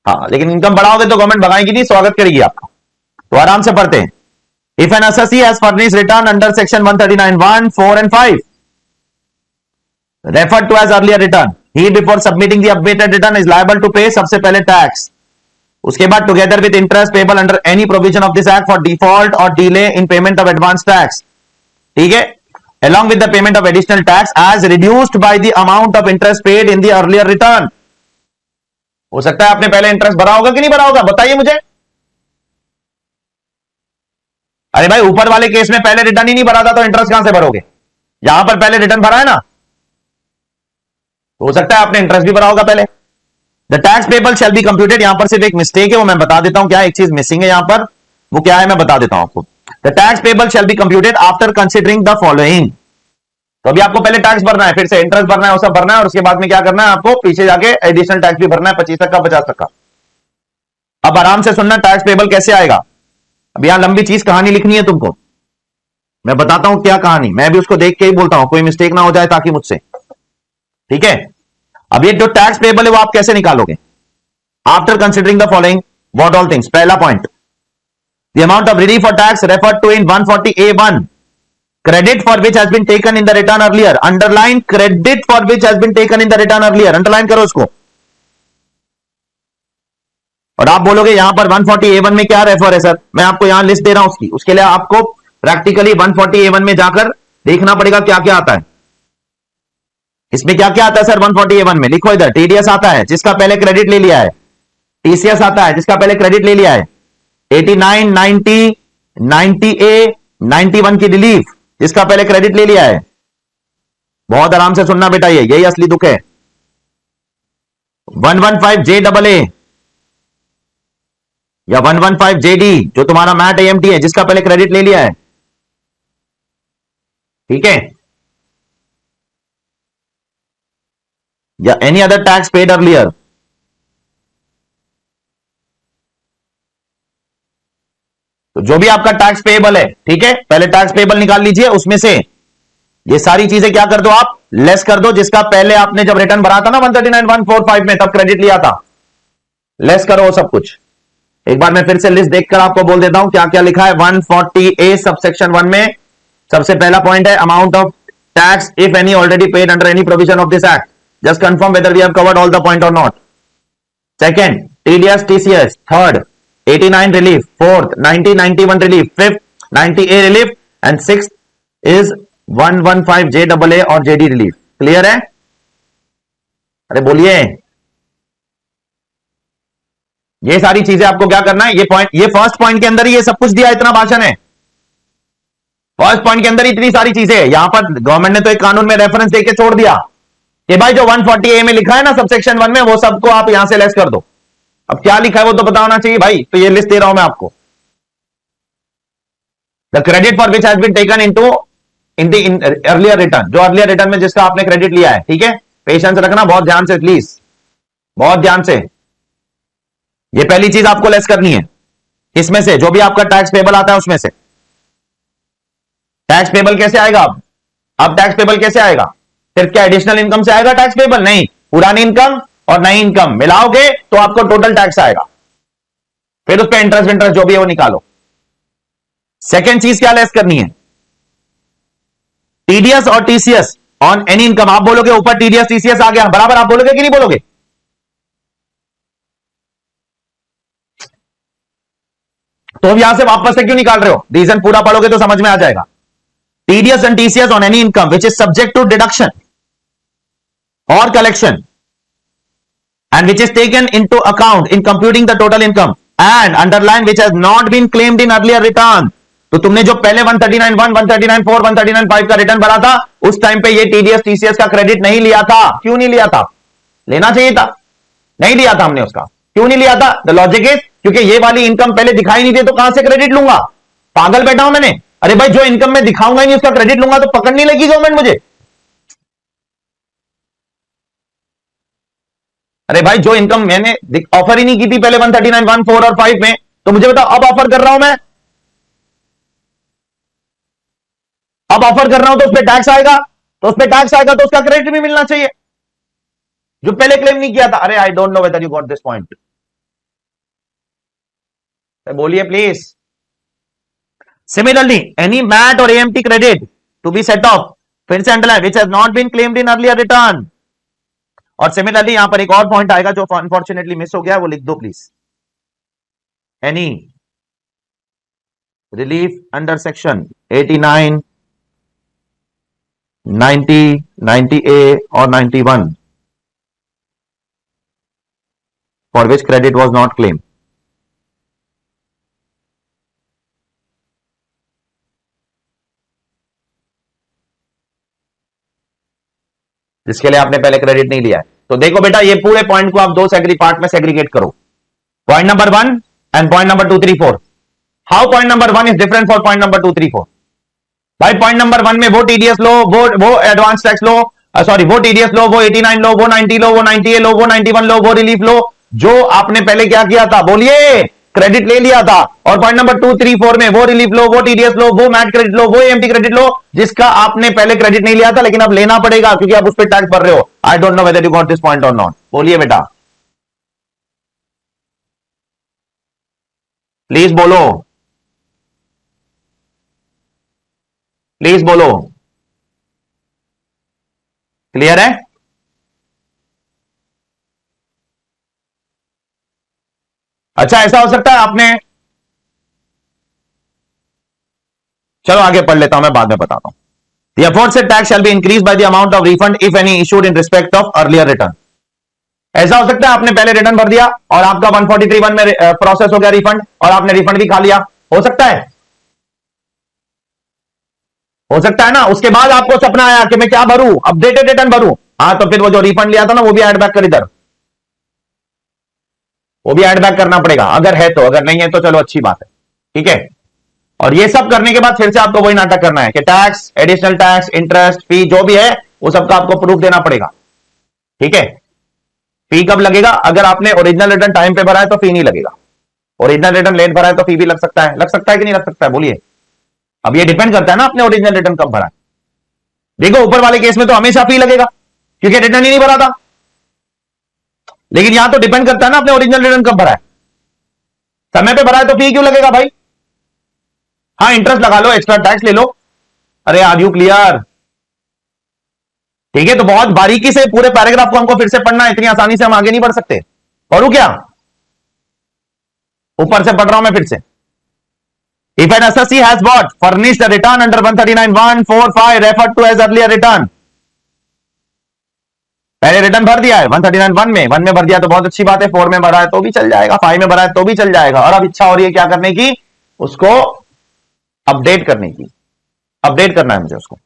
हाँ, लेकिन इनकम बढ़ाओगे तो गवर्नमेंट भगाएगी नहीं, स्वागत करेगी आपका। तो आराम से पढ़ते हैं। If an assessee has furnished return under section 139(1), 4 and 5 referred to as earlier return, he before submitting the updated return is liable to pay, सबसे पहले टैक्स, उसके बाद together with interest payable under any provision of this act for default or delay in payment of advance tax, ठीक है, along with the payment of additional tax as reduced by the amount of interest paid in the earlier return। हो सकता है आपने पहले interest भरा होगा कि नहीं भरा होगा, बताइए मुझे। अरे भाई ऊपर वाले केस में पहले रिटर्न ही नहीं भरा था तो इंटरेस्ट कहां से भरोगे? यहां पर पहले रिटर्न भरा है ना, हो सकता है आपने इंटरेस्ट भी भरा होगा पहले। The tax payable shall be computed, यहां पर सिर्फ एक मिस्टेक है, वो मैं बता देता हूं क्या एक चीज मिसिंग है यहां पर, वो क्या है मैं बता देता हूं आपको। The tax payable shall be computed after considering the following. तो अभी आपको पहले टैक्स भरना है, फिर से इंटरेस्ट भरना है, वो सब भरना है, और उसके बाद में क्या करना है आपको, पीछे जाके एडिशनल टैक्स भी भरना है 25 का 50 का। अब आराम से सुनना टैक्स पेबल कैसे आएगा। अब यहां लंबी चीज कहानी लिखनी है तुमको, मैं बताता हूं क्या कहानी, मैं भी उसको देख के ही बोलता हूं, कोई मिस्टेक ना हो जाए ताकि मुझसे, ठीक है। अब ये जो टैक्स पेबल है वो आप कैसे निकालोगे? After considering the following what all things. पहला point, the amount of relief for tax referred to in 140A1, credit for which has been taken in the return earlier, underline credit for which has been taken in the return earlier, underline करो उसको। और आप बोलोगे यहां पर 140A1 में क्या refer है सर, मैं आपको यहां लिस्ट दे रहा हूं उसकी, उसके लिए आपको प्रैक्टिकली 140A1 में जाकर देखना पड़ेगा क्या क्या आता है। इसमें क्या क्या आता है सर 140A1 में, लिखो इधर। टीडीएस आता है जिसका पहले क्रेडिट ले लिया है, टीसीएस आता है जिसका पहले क्रेडिट ले लिया है, 89, 90, 90A, 91 की रिलीफ जिसका पहले क्रेडिट ले लिया है। बहुत आराम से सुनना बेटा, ये यही असली दुख है। 115JAA या 115JD जो तुम्हारा मैट एएमटी है जिसका पहले क्रेडिट ले लिया है, ठीक है, या any other tax paid earlier. तो जो भी आपका टैक्स पेएबल है, ठीक है, पहले टैक्स पेएबल निकाल लीजिए, उसमें से ये सारी चीजें क्या कर दो आप, लेस कर दो, जिसका पहले आपने जब रिटर्न भरा था ना 139,145 में तब क्रेडिट लिया था, लेस करो सब कुछ। एक बार मैं फिर से लिस्ट देखकर आपको बोल देता हूं क्या क्या लिखा है 140A सबसेक्शन 1 में। सबसे पहला पॉइंट है amount of tax if any already paid under any provision of this act, just confirm whether we have covered all the point or not. Second, TDS TCS. Third, 89 relief. Fourth, 90, 91 relief. Fifth, 90A relief. And sixth is 115JAA or JD relief. Clear है? अरे बोलिए, ये सारी चीजें आपको क्या करना है, ये पॉइंट, ये फर्स्ट पॉइंट के अंदर ही ये सब कुछ दिया, इतना भाषण है फर्स्ट पॉइंट के अंदर ही इतनी सारी चीजें। यहां पर गवर्नमेंट ने तो एक कानून में रेफरेंस देके छोड़ दिया कि भाई जो 140A में लिखा है ना सबसेक्शन 1 में, वो सबको आप यहां से लेस कर दो। अब क्या लिखा है वो तो पता होना चाहिए भाई, तो ये लिस्ट दे रहा हूं मैं आपको। The credit for which has been taken into in the earlier return, जो अर्लियर रिटर्न में जिसका आपने क्रेडिट लिया है, ठीक है, पेशेंस रखना बहुत ध्यान से प्लीज, बहुत ध्यान से। ये पहली चीज आपको लेस करनी है, इसमें से जो भी आपका टैक्स पेबल आता है उसमें से। टैक्स पेबल कैसे आएगा? अब टैक्स पेबल कैसे आएगा? सिर्फ क्या एडिशनल इनकम से आएगा टैक्स पेबल? नहीं, पुरानी इनकम और नई इनकम मिलाओगे तो आपको टोटल टैक्स आएगा, फिर उस पर इंटरेस्ट इंटरेस्ट जो भी है वो निकालो। सेकेंड चीज क्या लेस करनी है, टीडीएस और टीसीएस ऑन एनी इनकम। आप बोलोगे ऊपर टीडीएस टीसीएस आ गया, बराबर आप बोलोगे कि नहीं बोलोगे? तो अब यहां से वापस से क्यों निकाल रहे हो, रीजन पूरा पढ़ोगे तो समझ में आ जाएगा। TDS and TCS on any income which is subject to deduction or collection and which is taken into account in computing the total income and underline which has not been claimed in earlier return। तो तुमने जो पहले 139(1), 139(4), 139(5) का return भरा था उस time पे ये TDS TCS का क्रेडिट नहीं लिया था। क्यों नहीं लिया था? लेना चाहिए था, नहीं लिया था हमने उसका। क्यों नहीं लिया था? द लॉजिक इज क्योंकि ये वाली इनकम पहले दिखाई नहीं दी तो कहां से क्रेडिट लूंगा? पागल बैठा हूं मैंने? अरे भाई जो इनकम में दिखाऊंगा ही नहीं उसका क्रेडिट लूंगा तो पकड़ नहीं लेगी गवर्नमेंट मुझे। अरे भाई जो इनकम मैंने ऑफर ही नहीं की थी पहले 139, 1, 4 और 5 में, तो मुझे बताओ अब ऑफर कर रहा हूं मैं, अब ऑफर कर रहा हूं तो उस पर टैक्स आएगा, तो उस पर टैक्स आएगा तो उसका क्रेडिट भी मिलना चाहिए जो पहले क्लेम नहीं किया था। अरे I don't know whether you got this point, बोलिए प्लीज। सिमिलरली एनी मैट और AMT credit to be set off, फिर से underline, which has not been claimed in earlier return. और सिमिलरली यहां पर एक और पॉइंट आएगा जो अनफॉर्चुनेटली मिस हो गया, वो लिख दो please. Any relief under section 89, 90, 90A और 91 for which credit was not claimed। जिसके लिए आपने पहले क्रेडिट नहीं लिया है। तो देखो बेटा, ये पूरे पॉइंट को आप दो पार्ट में सेग्रीगेट करो, point number 1 and point number 2 3 4। How point number 1 is different for point number 2 3 4? भाई पॉइंट नंबर 1 में वो टीडीएस लो, वो एडवांस टैक्स लो, सॉरी वो टीडीएस लो, वो 89 लो, वो 90 लो, वो 90 लो, वो 91 लो, वो रिलीफ लो, जो आपने पहले क्या किया था, बोलिए, क्रेडिट ले लिया था। और पॉइंट नंबर 2 3 4 में वो रिलीफ लो, वो टीडीएस लो, वो मैट क्रेडिट लो, वो एएमटी क्रेडिट लो, जिसका आपने पहले क्रेडिट नहीं लिया था लेकिन अब लेना पड़ेगा क्योंकि आप उस पर टैक्स भर रहे हो। आई don't know whether you got this point or not. बोलिए बेटा, प्लीज बोलो, प्लीज बोलो, क्लियर है? अच्छा, ऐसा हो सकता है आपने, चलो आगे पढ़ लेता हूं, मैं बाद में बताता हूं। The aforesaid tax shall be increased by the amount of refund if any issued in respect of earlier return. ऐसा हो सकता है आपने पहले रिटर्न भर दिया और आपका 143(1) में प्रोसेस हो गया रिफंड और आपने रिफंड भी खा लिया, हो सकता है, हो सकता है ना। उसके बाद आपको सपना आया कि मैं क्या भरूं, अपडेटेड रिटर्न भरूं, हाँ तो फिर वो जो रिफंड लिया था ना वो भी ऐड बैक कर इधर, वो भी ऐड बैक करना पड़ेगा अगर है तो, अगर नहीं है तो चलो अच्छी बात है, ठीक है। और ये सब करने के बाद फिर से आपको वही नाटक करना है कि टैक्स, एडिशनल टैक्स, इंटरेस्ट, फी जो भी है वो सबका आपको प्रूफ देना पड़ेगा, ठीक है। फी कब लगेगा? अगर आपने ओरिजिनल रिटर्न टाइम पे भरा है तो फी नहीं लगेगा, ओरिजिनल रिटर्न लेट भरा है तो फी भी लग सकता है। लग सकता है कि नहीं लग सकता है, बोलिए। अब ये डिपेंड करता है ना आपने ओरिजिनल रिटर्न कब भरा है। देखो ऊपर वाले केस में तो हमेशा फी लगेगा क्योंकि रिटर्न ही नहीं भरा था, लेकिन यहां तो डिपेंड करता है ना आपने ओरिजिनल रिटर्न कब भरा है। समय पे भरा है तो फी क्यों लगेगा भाई? हाँ इंटरेस्ट लगा लो, एक्स्ट्रा टैक्स ले लो। अरे आर यू क्लियर? ठीक है, तो बहुत बारीकी से पूरे पैराग्राफ को हमको फिर से पढ़ना है, इतनी आसानी से हम आगे नहीं बढ़ सकते। पढ़ू क्या? ऊपर से पढ़ रहा हूं मैं फिर से। If an assessee has what furnished a return under 139(1)(4)(5) referred to as earlier return, पहले रिटर्न भर दिया है 139(1) में, 1 में भर दिया तो बहुत अच्छी बात है, 4 में भरा है तो भी चल जाएगा, 5 में भरा है तो भी चल जाएगा। और अब इच्छा हो रही है क्या करने की? उसको अपडेट करने की, अपडेट करना है मुझे उसको।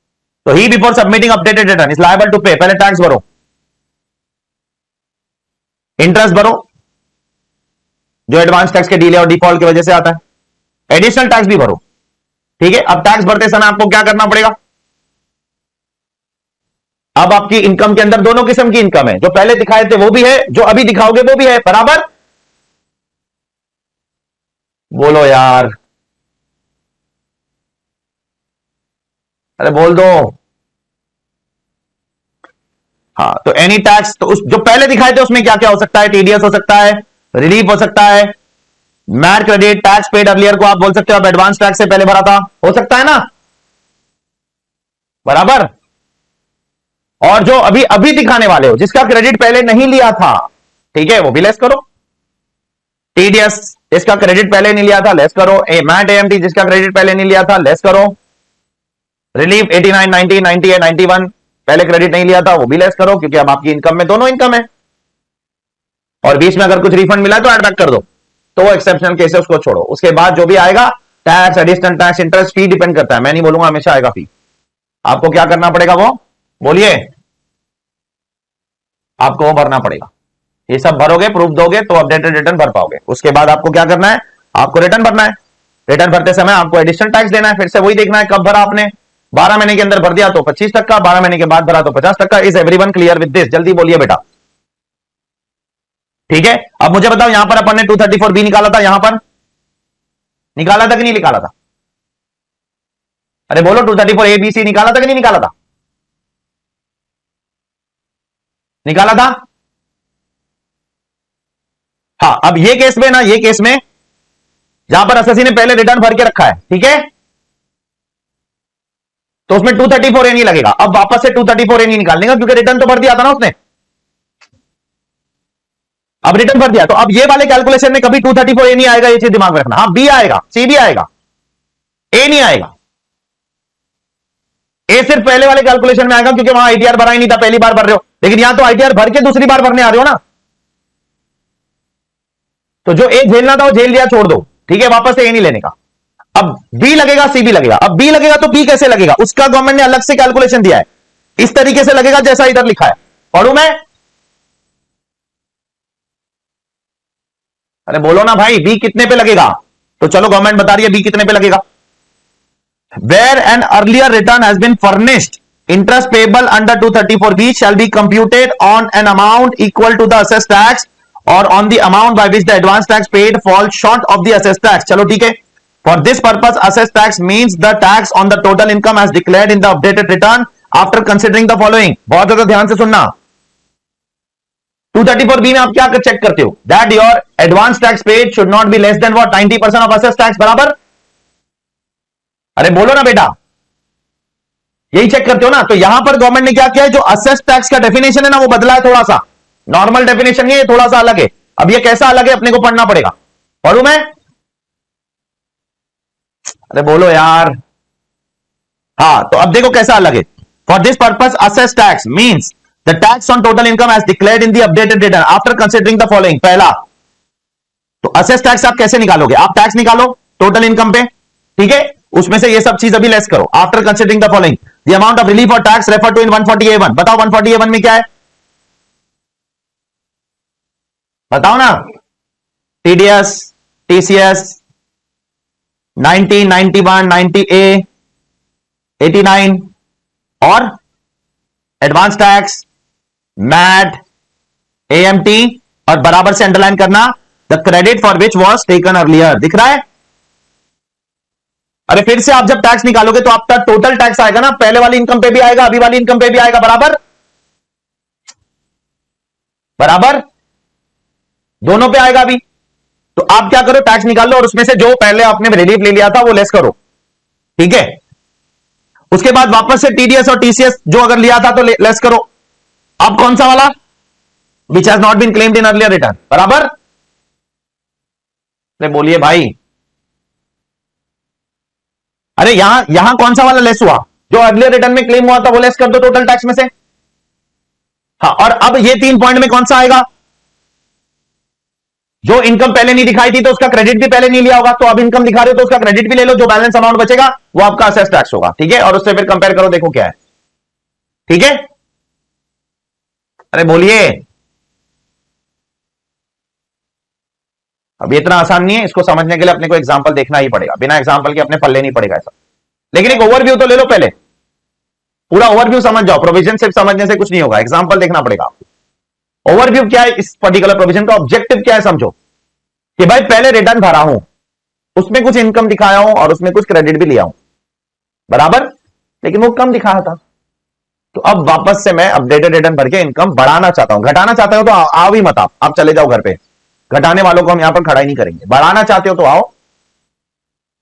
तो he before submitting updated return is liable to pay, पहले टैक्स भरो, इंटरेस्ट भरो जो एडवांस टैक्स के डिले और डिफॉल्ट की वजह से आता है, एडिशनल टैक्स भी भरो, ठीक है। अब टैक्स भरते समय आपको क्या करना पड़ेगा? अब आपकी इनकम के अंदर दोनों किस्म की इनकम है, जो पहले दिखाए थे वो भी है, जो अभी दिखाओगे वो भी है, बराबर? बोलो यार, अरे बोल दो। हाँ, तो एनी टैक्स, तो उस जो पहले दिखाए थे उसमें क्या क्या हो सकता है? टीडीएस हो सकता है, रिलीफ हो सकता है, MAT credit, tax paid earlier को आप बोल सकते हो अब एडवांस टैक्स से पहले भरा था, हो सकता है ना, बराबर? और जो अभी अभी दिखाने वाले हो जिसका क्रेडिट पहले नहीं लिया था, ठीक है, वो भी लेस करो। टीडीएस इसका क्रेडिट पहले नहीं लिया था, लेस करो। मैट एएमटी जिसका क्रेडिट पहले नहीं लिया था, लेस करो। रिलीफ 89 90 90 91 पहले क्रेडिट नहीं लिया था, वो भी लेस करो क्योंकि अब आपकी इनकम में दोनों इनकम है। और बीच में अगर कुछ रिफंड मिला है तो एड बैक कर दो, तो वो एक्सेप्शनल केस है, उसको छोड़ो। उसके बाद जो भी आएगा टैक्स, एडिशनल टैक्स, इंटरेस्ट, फी डिपेंड करता है, मैं नहीं बोलूंगा हमेशा आएगा फी। आपको क्या करना पड़ेगा वो बोलिए, आपको वो भरना पड़ेगा। ये सब भरोगे, प्रूफ दोगे तो अपडेटेड रिटर्न भर पाओगे। उसके बाद आपको क्या करना है? आपको रिटर्न भरना है। रिटर्न भरते समय आपको एडिशनल टैक्स देना है, फिर से वही देखना है कब भरा आपने। 12 महीने के अंदर भर दिया तो 25%, 12 महीने के बाद भरा तो 50%। Is everyone clear with this? जल्दी बोलिए बेटा, ठीक है। अब मुझे बताओ, यहां पर अपन ने 234B निकाला था, यहां पर निकाला था कि नहीं निकाला था? अरे बोलो, 234ABC निकाला था कि नहीं निकाला था? निकाला था। हाँ, अब ये केस में ना, ये केस में जहां पर एसएससी ने पहले रिटर्न भर के रखा है, ठीक है, तो उसमें 234A नहीं लगेगा। अब वापस से 234A नहीं निकालने का क्योंकि रिटर्न तो भर दिया था ना उसने, अब रिटर्न भर दिया। तो अब ये वाले कैलकुलेशन में कभी 234A नहीं आएगा, ये चीज दिमाग में रखना। हाँ, बी आएगा, सी भी आएगा, ए नहीं आएगा। ए सिर्फ पहले वाले कैलकुलेशन में आएगा क्योंकि वहां आईटीआर भरा ही नहीं था, पहली बार भर रहे हो, लेकिन यहां तो आईटीआर भर के दूसरी बार भरने आ रहे हो ना, तो जो ए झेलना था वो झेल दिया, छोड़ दो, ठीक है, वापस से ए नहीं लेने का। अब बी लगेगा, सी भी लगेगा। अब बी लगेगा तो बी कैसे लगेगा? उसका गवर्नमेंट ने अलग से कैलकुलेशन दिया है। इस तरीके से लगेगा जैसा इधर लिखा है। पढ़ू मैं? अरे बोलो ना भाई, बी कितने पे लगेगा? तो चलो गवर्नमेंट बता रही है बी कितने पे लगेगा। Where an earlier return has been furnished, interest payable under 234B shall be computed on an amount equal to the assessed tax or on the amount by which the advance tax paid falls short of the assessed tax. चलो ठीक है। For this purpose, assessed tax means the tax on the total income as declared in the updated return after considering the following. बहुत ज्यादा ध्यान से सुनना। 234B में आप क्या चेक करते हो? That your advance tax paid should not be less than what? 90% of assessed tax, बराबर? अरे बोलो ना बेटा, यही चेक करते हो ना। तो यहां पर गवर्नमेंट ने क्या किया है, जो असेस टैक्स का डेफिनेशन है ना वो बदला है थोड़ा सा। नॉर्मल डेफिनेशन नहीं है, थोड़ा सा अलग है। अब ये कैसा अलग है अपने को पढ़ना पड़ेगा। पढ़ू मैं? अरे बोलो यार। हाँ, तो अब देखो कैसा अलग है। For this purpose assess tax means the tax on total income as declared in the updated return after considering the following. पहला, तो असेस टैक्स आप कैसे निकालोगे? आप टैक्स निकालो टोटल इनकम पे, ठीक है, उसमें से ये सब चीज अभी लेस करो। After considering the following, the amount of relief or tax refer to in 140A1। बताओ 140A1 में क्या है? बताओ ना। टीडीएस, टीसीएस, 90, 91, 90A, 89 और एडवांस टैक्स, मैट, एएमटी, और बराबर से अंडरलाइन करना the credit for which was taken earlier. दिख रहा है? अरे फिर से आप जब टैक्स निकालोगे तो आपका टोटल टैक्स आएगा ना, पहले वाली इनकम पे भी आएगा, अभी वाली इनकम पे भी आएगा, बराबर? बराबर दोनों पे आएगा अभी। तो आप क्या करो, टैक्स निकाल लो और उसमें से जो पहले आपने रिलीफ ले लिया था वो लेस करो, ठीक है। उसके बाद वापस से टीडीएस और टीसीएस जो अगर लिया था तो लेस करो। अब कौन सा वाला? Which has not been claimed in earlier return, बराबर? बोलिए भाई। अरे यहां कौन सा वाला लेस हुआ? जो अर्लियर रिटर्न में क्लेम हुआ था वो लेस कर दो टोटल टैक्स में से। हाँ, और अब ये 3 पॉइंट में कौन सा आएगा? जो इनकम पहले नहीं दिखाई थी तो उसका क्रेडिट भी पहले नहीं लिया होगा, तो अब इनकम दिखा रहे हो तो उसका क्रेडिट भी ले लो, जो बैलेंस अमाउंट बचेगा वो आपका असेस टैक्स होगा, ठीक है। और उससे फिर कंपेयर करो, देखो क्या है, ठीक है। अरे बोलिए। अब इतना आसान नहीं है, इसको समझने के लिए अपने को एग्जांपल देखना ही पड़ेगा, बिना एग्जांपल के अपने पल्ले नहीं पड़ेगा ऐसा। लेकिन एक ओवरव्यू तो ले लो पहले, पूरा ओवरव्यू समझ जाओ। प्रोविजन सिर्फ समझने से कुछ नहीं होगा, एग्जांपल देखना पड़ेगा आपको। ओवरव्यू क्या है, इस पर्टिकुलर प्रोविजन का ऑब्जेक्टिव क्या है समझो, कि भाई पहले रिटर्न भरा हूं, उसमें कुछ इनकम दिखाया हूं और उसमें कुछ क्रेडिट भी लिया हूं, बराबर, लेकिन वो कम दिखाया था। तो अब वापस से मैं अपडेटेड रिटर्न भर के इनकम बढ़ाना चाहता हूं। घटाना चाहता हूं तो आओ ही मत, आप चले जाओ घर पे। घटाने वालों को हम यहां पर खड़ा ही नहीं करेंगे। बढ़ाना चाहते हो तो आओ,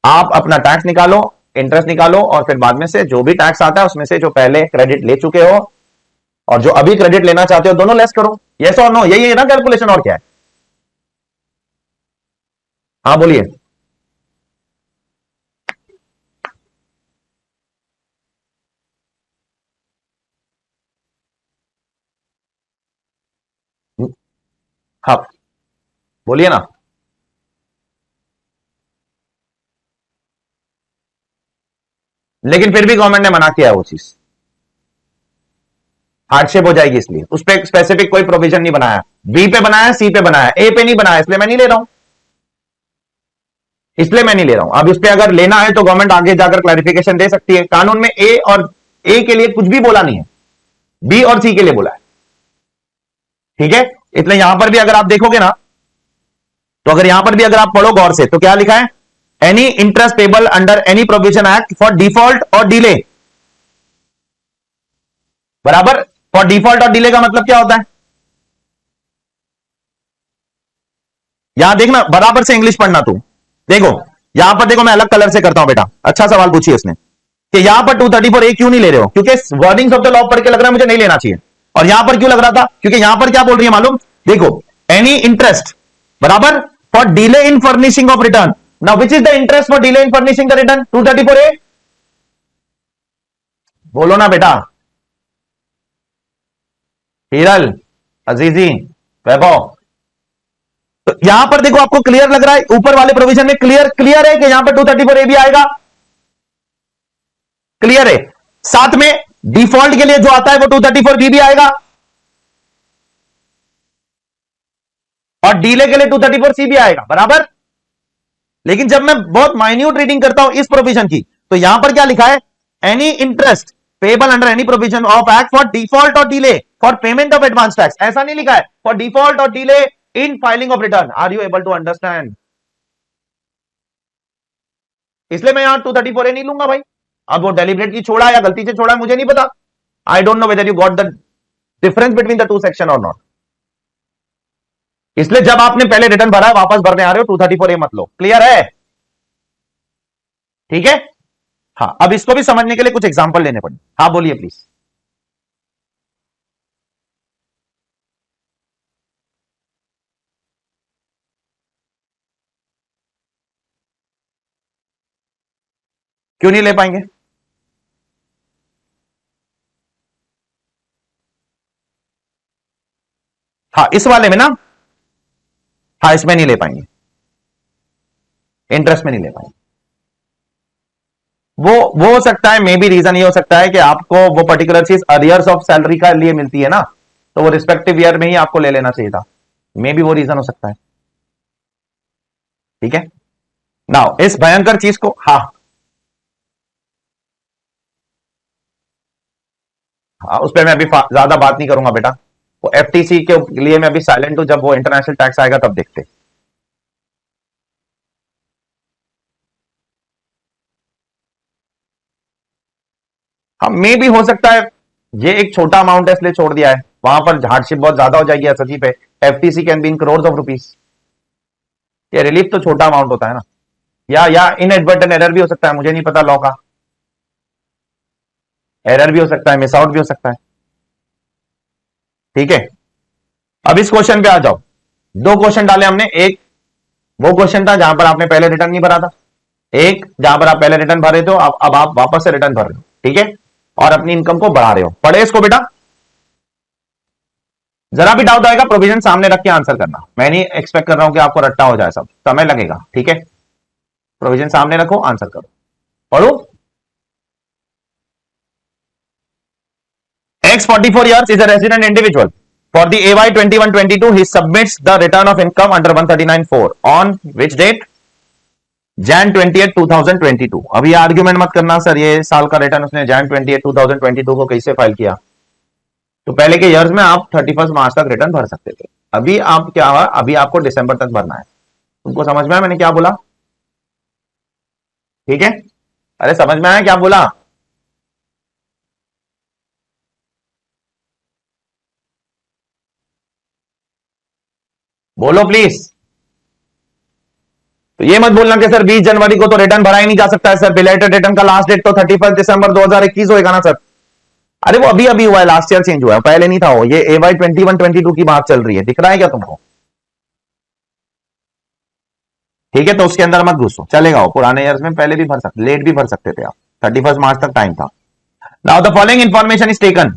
आप अपना टैक्स निकालो, इंटरेस्ट निकालो, और फिर बाद में से जो भी टैक्स आता है उसमें से जो पहले क्रेडिट ले चुके हो और जो अभी क्रेडिट लेना चाहते हो दोनों लेस करो। यस और नो, यही है ना कैलकुलेशन, और क्या है। हाँ बोलिए। हाँ बोलिए ना। लेकिन फिर भी गवर्नमेंट ने मना किया है वो चीज, हार्डशिप हो जाएगी इसलिए। उस पर स्पेसिफिक कोई प्रोविजन नहीं बनाया। बी पे बनाया, सी पे बनाया, ए पे नहीं बनाया, इसलिए मैं नहीं ले रहा हूं, इसलिए मैं नहीं ले रहा हूं। अब इस पे अगर लेना है तो गवर्नमेंट आगे जाकर क्लैरिफिकेशन दे सकती है। कानून में ए और ए के लिए कुछ भी बोला नहीं है, बी और सी के लिए बोला है, ठीक है। इसलिए यहां पर भी अगर आप देखोगे ना, तो अगर यहां पर भी अगर आप पढ़ो गौर से तो क्या लिखा है, any interest payable under any provision act for default or delay, बराबर। फॉर डिफॉल्ट और डिले का मतलब क्या होता है? यहां देखना, बराबर से इंग्लिश पढ़ना तू। देखो यहां पर देखो, मैं अलग कलर से करता हूं बेटा। अच्छा सवाल पूछिए उसने कि यहां पर 234A क्यों नहीं ले रहे हो? क्योंकि वर्डिंग्स ऑफ द लॉ पढ़ के लग रहा है मुझे नहीं लेना चाहिए। और यहां पर क्यों लग रहा था? क्योंकि यहां पर क्या बोल रही है मालूम? देखो, एनी इंटरेस्ट, बराबर, for delay in furnishing of return. Now which is the interest for delay in furnishing the return? 234A। बोलो ना बेटा। हिरल, अजीजी, वैभव। तो यहां पर देखो आपको क्लियर लग रहा है, ऊपर वाले प्रोविजन में क्लियर है कि यहां पर 234A भी आएगा, क्लियर है। साथ में डिफॉल्ट के लिए जो आता है वो 234 भी आएगा, और डीले के लिए 234 भी आएगा, बराबर। लेकिन जब मैं बहुत माइन्यूट रीडिंग करता हूं इस प्रोविजन की, तो यहां पर क्या लिखा है, any interest payable under any provision of act for default or delay for payment of advance tax, ऐसा नहीं लिखा है for default or delay in filing of return. Are you able to understand? इसलिए मैं यहां 234A नहीं लूंगा भाई। अब वो डेलिबरेटली छोड़ा या गलती से छोड़ा मुझे नहीं पता, आई don't know whether you got the difference between the two section और नॉट। इसलिए जब आपने पहले रिटर्न भरा है वापस भरने आ रहे हो 234A मत लो, क्लियर है? ठीक है। हाँ, अब इसको भी समझने के लिए कुछ एग्जांपल लेने पड़े। हाँ बोलिए प्लीज। क्यों नहीं ले पाएंगे? हाँ इस वाले में ना, हाँ इसमें नहीं ले पाएंगे, इंटरेस्ट में नहीं ले पाएंगे। वो हो सकता है, मे बी रीजन ये हो सकता है कि आपको वो पर्टिकुलर चीज अरियर्स ऑफ सैलरी का लिए मिलती है ना, तो वो रिस्पेक्टिव ईयर में ही आपको ले लेना चाहिए था, मे बी वो रीजन हो सकता है। ठीक है, नाउ इस भयंकर चीज को, हाँ हाँ उस पर मैं अभी ज्यादा बात नहीं करूंगा बेटा, वो एफटीसी के लिए मैं अभी साइलेंट हूं, जब वो इंटरनेशनल टैक्स आएगा तब देखते। हाँ मे भी हो सकता है, ये एक छोटा अमाउंट है इसलिए छोड़ दिया है, वहां पर हार्डशिप बहुत ज्यादा हो जाएगी एसएससी पे। FTC can be in crore of rupees, ये रिलीफ तो छोटा अमाउंट होता है ना, या इनएडवर्टेंट एरर भी हो सकता है, मुझे नहीं पता लॉ का, एरर भी हो सकता है, मिस आउट भी हो सकता है। ठीक है, अब इस क्वेश्चन पे आ जाओ। दो क्वेश्चन डाले हमने, एक वो क्वेश्चन था जहां पर आपने पहले रिटर्न नहीं भरा था, एक जहां पर आप पहले रिटर्न भर रहे थे, अब आप वापस से रिटर्न भर रहे हो, ठीक है, और अपनी इनकम को बढ़ा रहे हो। पढ़े इसको बेटा, जरा भी डाउट आएगा प्रोविजन सामने रख के आंसर करना, मैं नहीं एक्सपेक्ट कर रहा हूं कि आपको रट्टा हो जाए, सब समय लगेगा, ठीक है। प्रोविजन सामने रखो, आंसर करो, पढ़ो। X 44 years is a resident individual. For the AY 21-22, he submits the return of income under 139(4) on which date? Jan 28, 2022। अभी आर्ग्यूमेंट मत करना सर ये साल का रिटर्न उसने Jan 28, 2022 को कैसे फाइल किया, तो पहले के ईयर्स में आप 31 मार्च तक रिटर्न भर सकते थे, अभी आप क्या हुआ, अभी आपको दिसंबर तक भरना है। तुमको समझ में आया मैंने क्या बोला? ठीक है, अरे समझ में आया क्या बोला? बोलो प्लीज। तो ये मत बोलना कि सर 20 जनवरी को तो रिटर्न भरा ही नहीं जा सकता है सर, बिलेटेड रिटर्न का लास्ट डेट तो 31 दिसंबर 2021 होगा ना सर। अरे वो अभी अभी हुआ है, लास्ट ईयर चेंज हुआ है, पहले नहीं था वो, ये AY 21-22 की बात चल रही है, दिख रहा है क्या तुमको? ठीक है, तो उसके अंदर मत घुसो, चलेगा, वो पुराने ईयर्स में पहले भी भर सकते, लेट भी भर सकते थे आप, 31 मार्च तक टाइम था। Now the following information is taken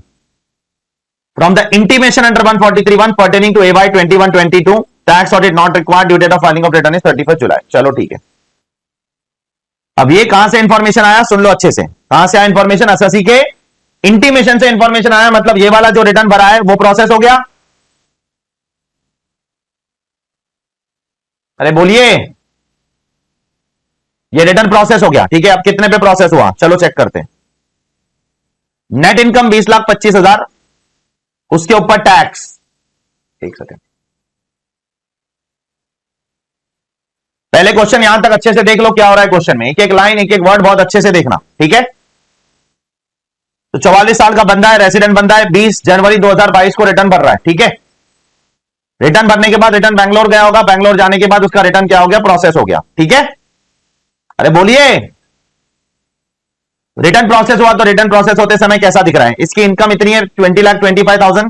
from the intimation under 143(1) pertaining to AY 21-22, tax audit not required, due date of filing of return is 31 जुलाई। चलो ठीक है, अब ये कहां से इंफॉर्मेशन आया सुन लो अच्छे से, कहां से आया इंफॉर्मेशन? एसएससी के इंटीमेशन से इंफॉर्मेशन आया, मतलब ये वाला जो रिटर्न भरा है वो प्रोसेस हो गया। अरे बोलिए, ये रिटर्न प्रोसेस हो गया, ठीक है। अब कितने पे प्रोसेस हुआ चलो चेक करते हैं। नेट इनकम 20,25,000, उसके ऊपर टैक्स, एक सेकेंड, पहले क्वेश्चन यहां तक अच्छे से देख लो क्या हो रहा है क्वेश्चन में, एक एक लाइन एक एक वर्ड बहुत अच्छे से देखना, ठीक है। तो 44 साल का बंदा है, रेसिडेंट बंदा है, 20 जनवरी 2022 को रिटर्न भर रहा है, ठीक है। रिटर्न भरने के बाद रिटर्न बैंगलोर गया होगा, बैंगलोर जाने के बाद उसका रिटर्न क्या हो गया, प्रोसेस हो गया, ठीक है। अरे बोलिए, रिटर्न प्रोसेस हुआ, तो रिटर्न प्रोसेस होते समय कैसा दिख रहा है, इसकी इनकम इतनी है 20,25,000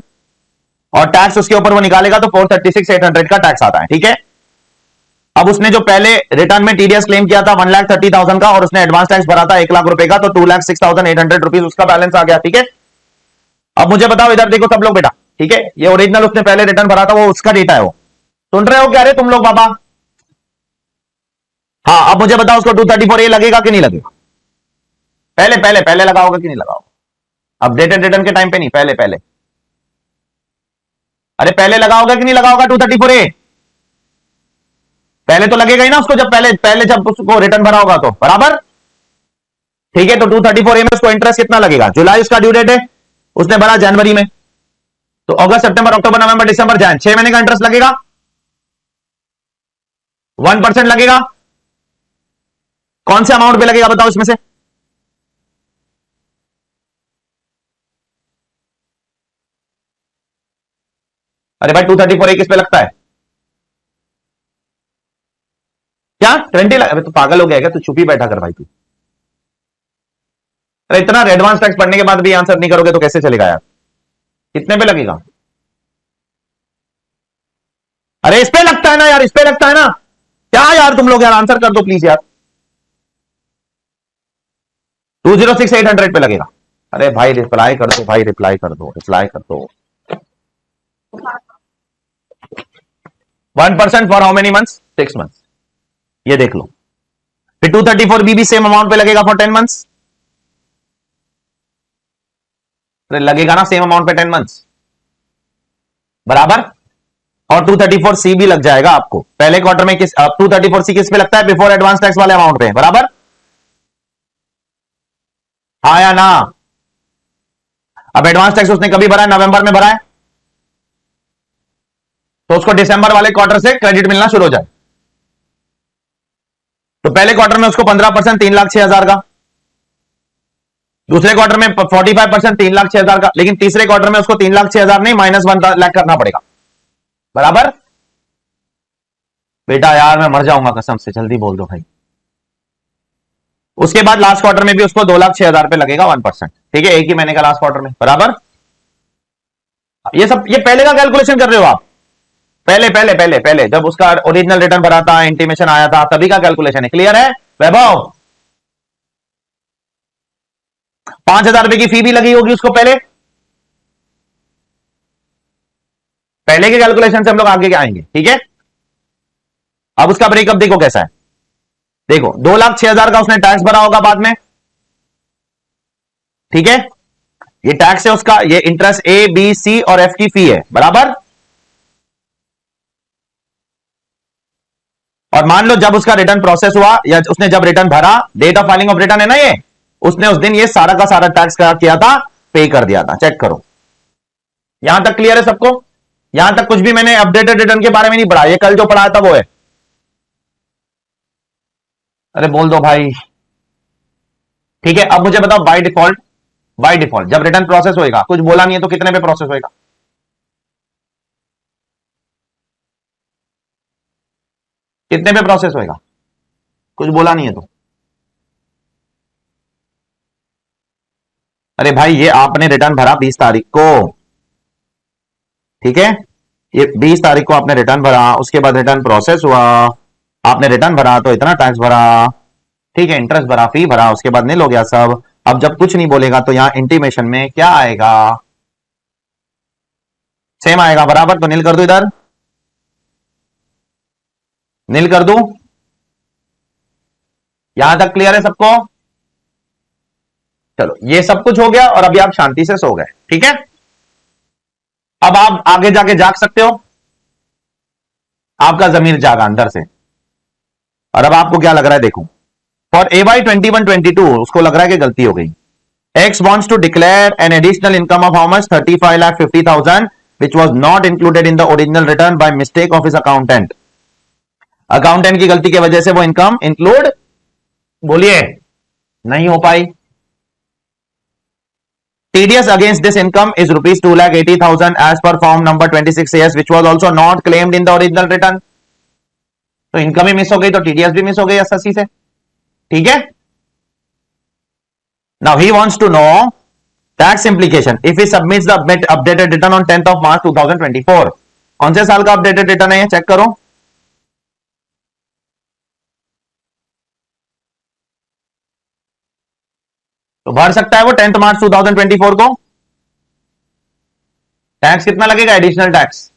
और टैक्स उसके ऊपर वो निकालेगा तो 436,800 का टैक्स आता है, ठीक है। अब उसने जो पहले रिटर्न में टीडीएस क्लेम किया था 1,30,000 का, और उसने एडवांस टैक्स भरा था 1,00,000 रुपए का, तो 2,06,800 रुपीज उसका बैलेंस आ गया, ठीक है। अब मुझे बताओ, इधर देखो सब लोग बेटा, ठीक है, ये ओरिजिनल उसने पहले रिटर्न भरा था, वो उसका डेटा है, वो सुन रहे हो क्या रे तुम लोग बाबा? हाँ, अब मुझे बताओ उसको 234A लगेगा कि नहीं लगेगा? पहले पहले पहले लगाओगे कि नहीं लगाओगे? अपडेटेड रिटर्न के टाइम पे नहीं, पहले पहले। अरे पहले लगा होगा कि नहीं लगा होगा 234A? पहले तो लगेगा ही ना उसको, जब पहले पहले जब उसको रिटर्न भरा होगा तो, बराबर। ठीक है, तो 234A में उसको इंटरेस्ट कितना लगेगा? जुलाई उसका ड्यू डेट है, उसने भरा जनवरी में, तो अगस्त सितंबर अक्टूबर नवंबर दिसंबर जैन, 6 महीने का इंटरेस्ट लगेगा, 1% लगेगा। कौन से अमाउंट पे लगेगा बताओ इसमें से? अरे भाई 234A किस पे लगता है? क्या 20 अबे तो पागल हो गया क्या? तू चुप ही बैठा कर भाई तू। अरे इतना एडवांस टैक्स पढ़ने के बाद भी आंसर नहीं करोगे तो कैसे चलेगा यार? कितने पे लगेगा? अरे इस पे लगता है ना यार, इस पे लगता है ना। क्या यार तुम लोग यार, आंसर कर दो प्लीज यार। 206800 पे लगेगा। अरे भाई रिप्लाई कर दो भाई, रिप्लाई कर दो, रिप्लाई कर दो। 1% for how many months? 6 months. ये देख लो। फिर 234B भी सेम अमाउंट पे लगेगा फॉर 10 मंथ्स। लगेगा ना सेम अमाउंट पे 10 मंथ्स, बराबर। और 234C भी लग जाएगा आपको पहले क्वार्टर में। किस 234C किस पे लगता है? बिफोर एडवांस टैक्स वाले अमाउंट पे, बराबर। हाँ या ना? अब एडवांस टैक्स उसने कभी भरा है? नवंबर में भरा है, तो उसको दिसंबर वाले क्वार्टर से क्रेडिट मिलना शुरू हो जाए। तो पहले क्वार्टर में उसको 15% 3,06,000 का, दूसरे क्वार्टर में 45% 3,06,000 का, लेकिन तीसरे क्वार्टर में उसको 3,06,000 नहीं -1 लाख करना पड़ेगा, बराबर। बेटा यार मैं मर जाऊंगा कसम से, जल्दी बोल दो भाई। उसके बाद लास्ट क्वार्टर में भी उसको 2,06,000 पे लगेगा 1%। ठीक है, एक ही महीने का लास्ट क्वार्टर में, बराबर। ये सब ये पहले का कैलकुलेशन कर रहे हो आप? पहले पहले पहले पहले जब उसका ओरिजिनल रिटर्न भरा था, इंटीमेशन आया था, तभी का कैलकुलेशन है। क्लियर है वैभव? 5,000 रुपए की फी भी लगी होगी उसको पहले। पहले के कैलकुलेशन से हम लोग आगे के आएंगे, ठीक है। अब उसका ब्रेकअप देखो कैसा है। देखो 2,06,000 का उसने टैक्स भरा होगा बाद में, ठीक है। ये टैक्स है उसका, ये इंटरेस्ट ए बी सी और एफ की फी है, बराबर। और मान लो जब उसका रिटर्न प्रोसेस हुआ या उसने जब रिटर्न भरा, date of filing of return है ना ये, उसने उस दिन ये सारा का सारा टैक्स किया था, पे कर दिया था। चेक करो, यहां तक क्लियर है सबको? यहां तक कुछ भी मैंने अपडेटेड रिटर्न के बारे में नहीं पढ़ा, ये कल जो पढ़ाया था वो है। अरे बोल दो भाई। ठीक है, अब मुझे बताओ बाय डिफॉल्ट, बाय डिफॉल्ट जब रिटर्न प्रोसेस होएगा, कुछ बोला नहीं है तो कितने पे प्रोसेस होएगा? कितने पे प्रोसेस होएगा? कुछ बोला नहीं है तो। अरे भाई ये आपने रिटर्न भरा 20 तारीख को, ठीक है। ये 20 तारीख को आपने रिटर्न भरा, उसके बाद रिटर्न प्रोसेस हुआ, आपने रिटर्न भरा तो इतना टैक्स भरा, ठीक है, इंटरेस्ट भरा, फी भरा, उसके बाद नील हो गया सब। अब जब कुछ नहीं बोलेगा तो यहां इंटीमेशन में क्या आएगा? सेम आएगा, बराबर। तो नील कर दो इधर, नील कर दू। यहां तक क्लियर है सबको? चलो ये सब कुछ हो गया और अभी आप शांति से सो गए, ठीक है। अब आप आगे जाके जाग सकते हो, आपका जमीर जागा अंदर से। और अब आपको क्या लग रहा है देखो, फॉर AY 21-22 उसको लग रहा है कि गलती हो गई। X wants to declare an additional income of how much? 35,50,000 which was not included in the original return by mistake of his accountant. Accountant की गलती की वजह से वो इनकम इंक्लूड, बोलिए, नहीं हो पाई। TDS against this income is rupees 2,80,000 as per form number 26AS which was also not claimed in the original return. तो इनकम ही मिस हो गई तो TDS भी मिस हो गई एसएससी से, ठीक है। Now he wants to know tax implication if he submits the updated return on 10th of March 2024. कौन से साल का अपडेटेड रिटर्न है ये चेक करो। तो भर सकता है वो 10th मार्च 2024 को। टैक्स कितना लगेगा? एडिशनल टैक्स,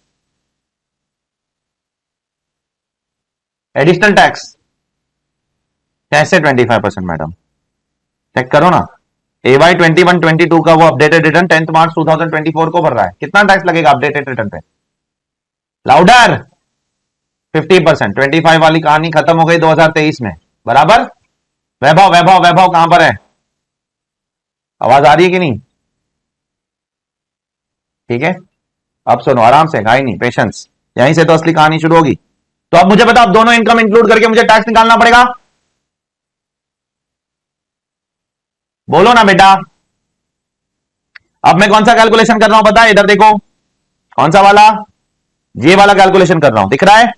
एडिशनल टैक्स कैसे? 25% मैडम, चेक करो ना, AY 21-22 का वो अपडेटेड रिटर्न 10 मार्च 2024 को भर रहा है, कितना टैक्स लगेगा अपडेटेड रिटर्न पे? लाउडर 50%। 25 वाली कहानी खत्म हो गई 2023 में, बराबर। वैभव वैभव वैभव कहां पर है? आवाज आ रही है कि नहीं? ठीक है, अब सुनो आराम से, गाई नहीं, पेशेंस, यहीं से तो असली कहानी शुरू होगी। तो अब मुझे बताओ, दोनों इनकम इंक्लूड करके मुझे टैक्स निकालना पड़ेगा, बोलो ना बेटा। अब मैं कौन सा कैलकुलेशन कर रहा हूं पता है? इधर देखो, कौन सा वाला? ये वाला कैलकुलेशन कर रहा हूं, दिख रहा है?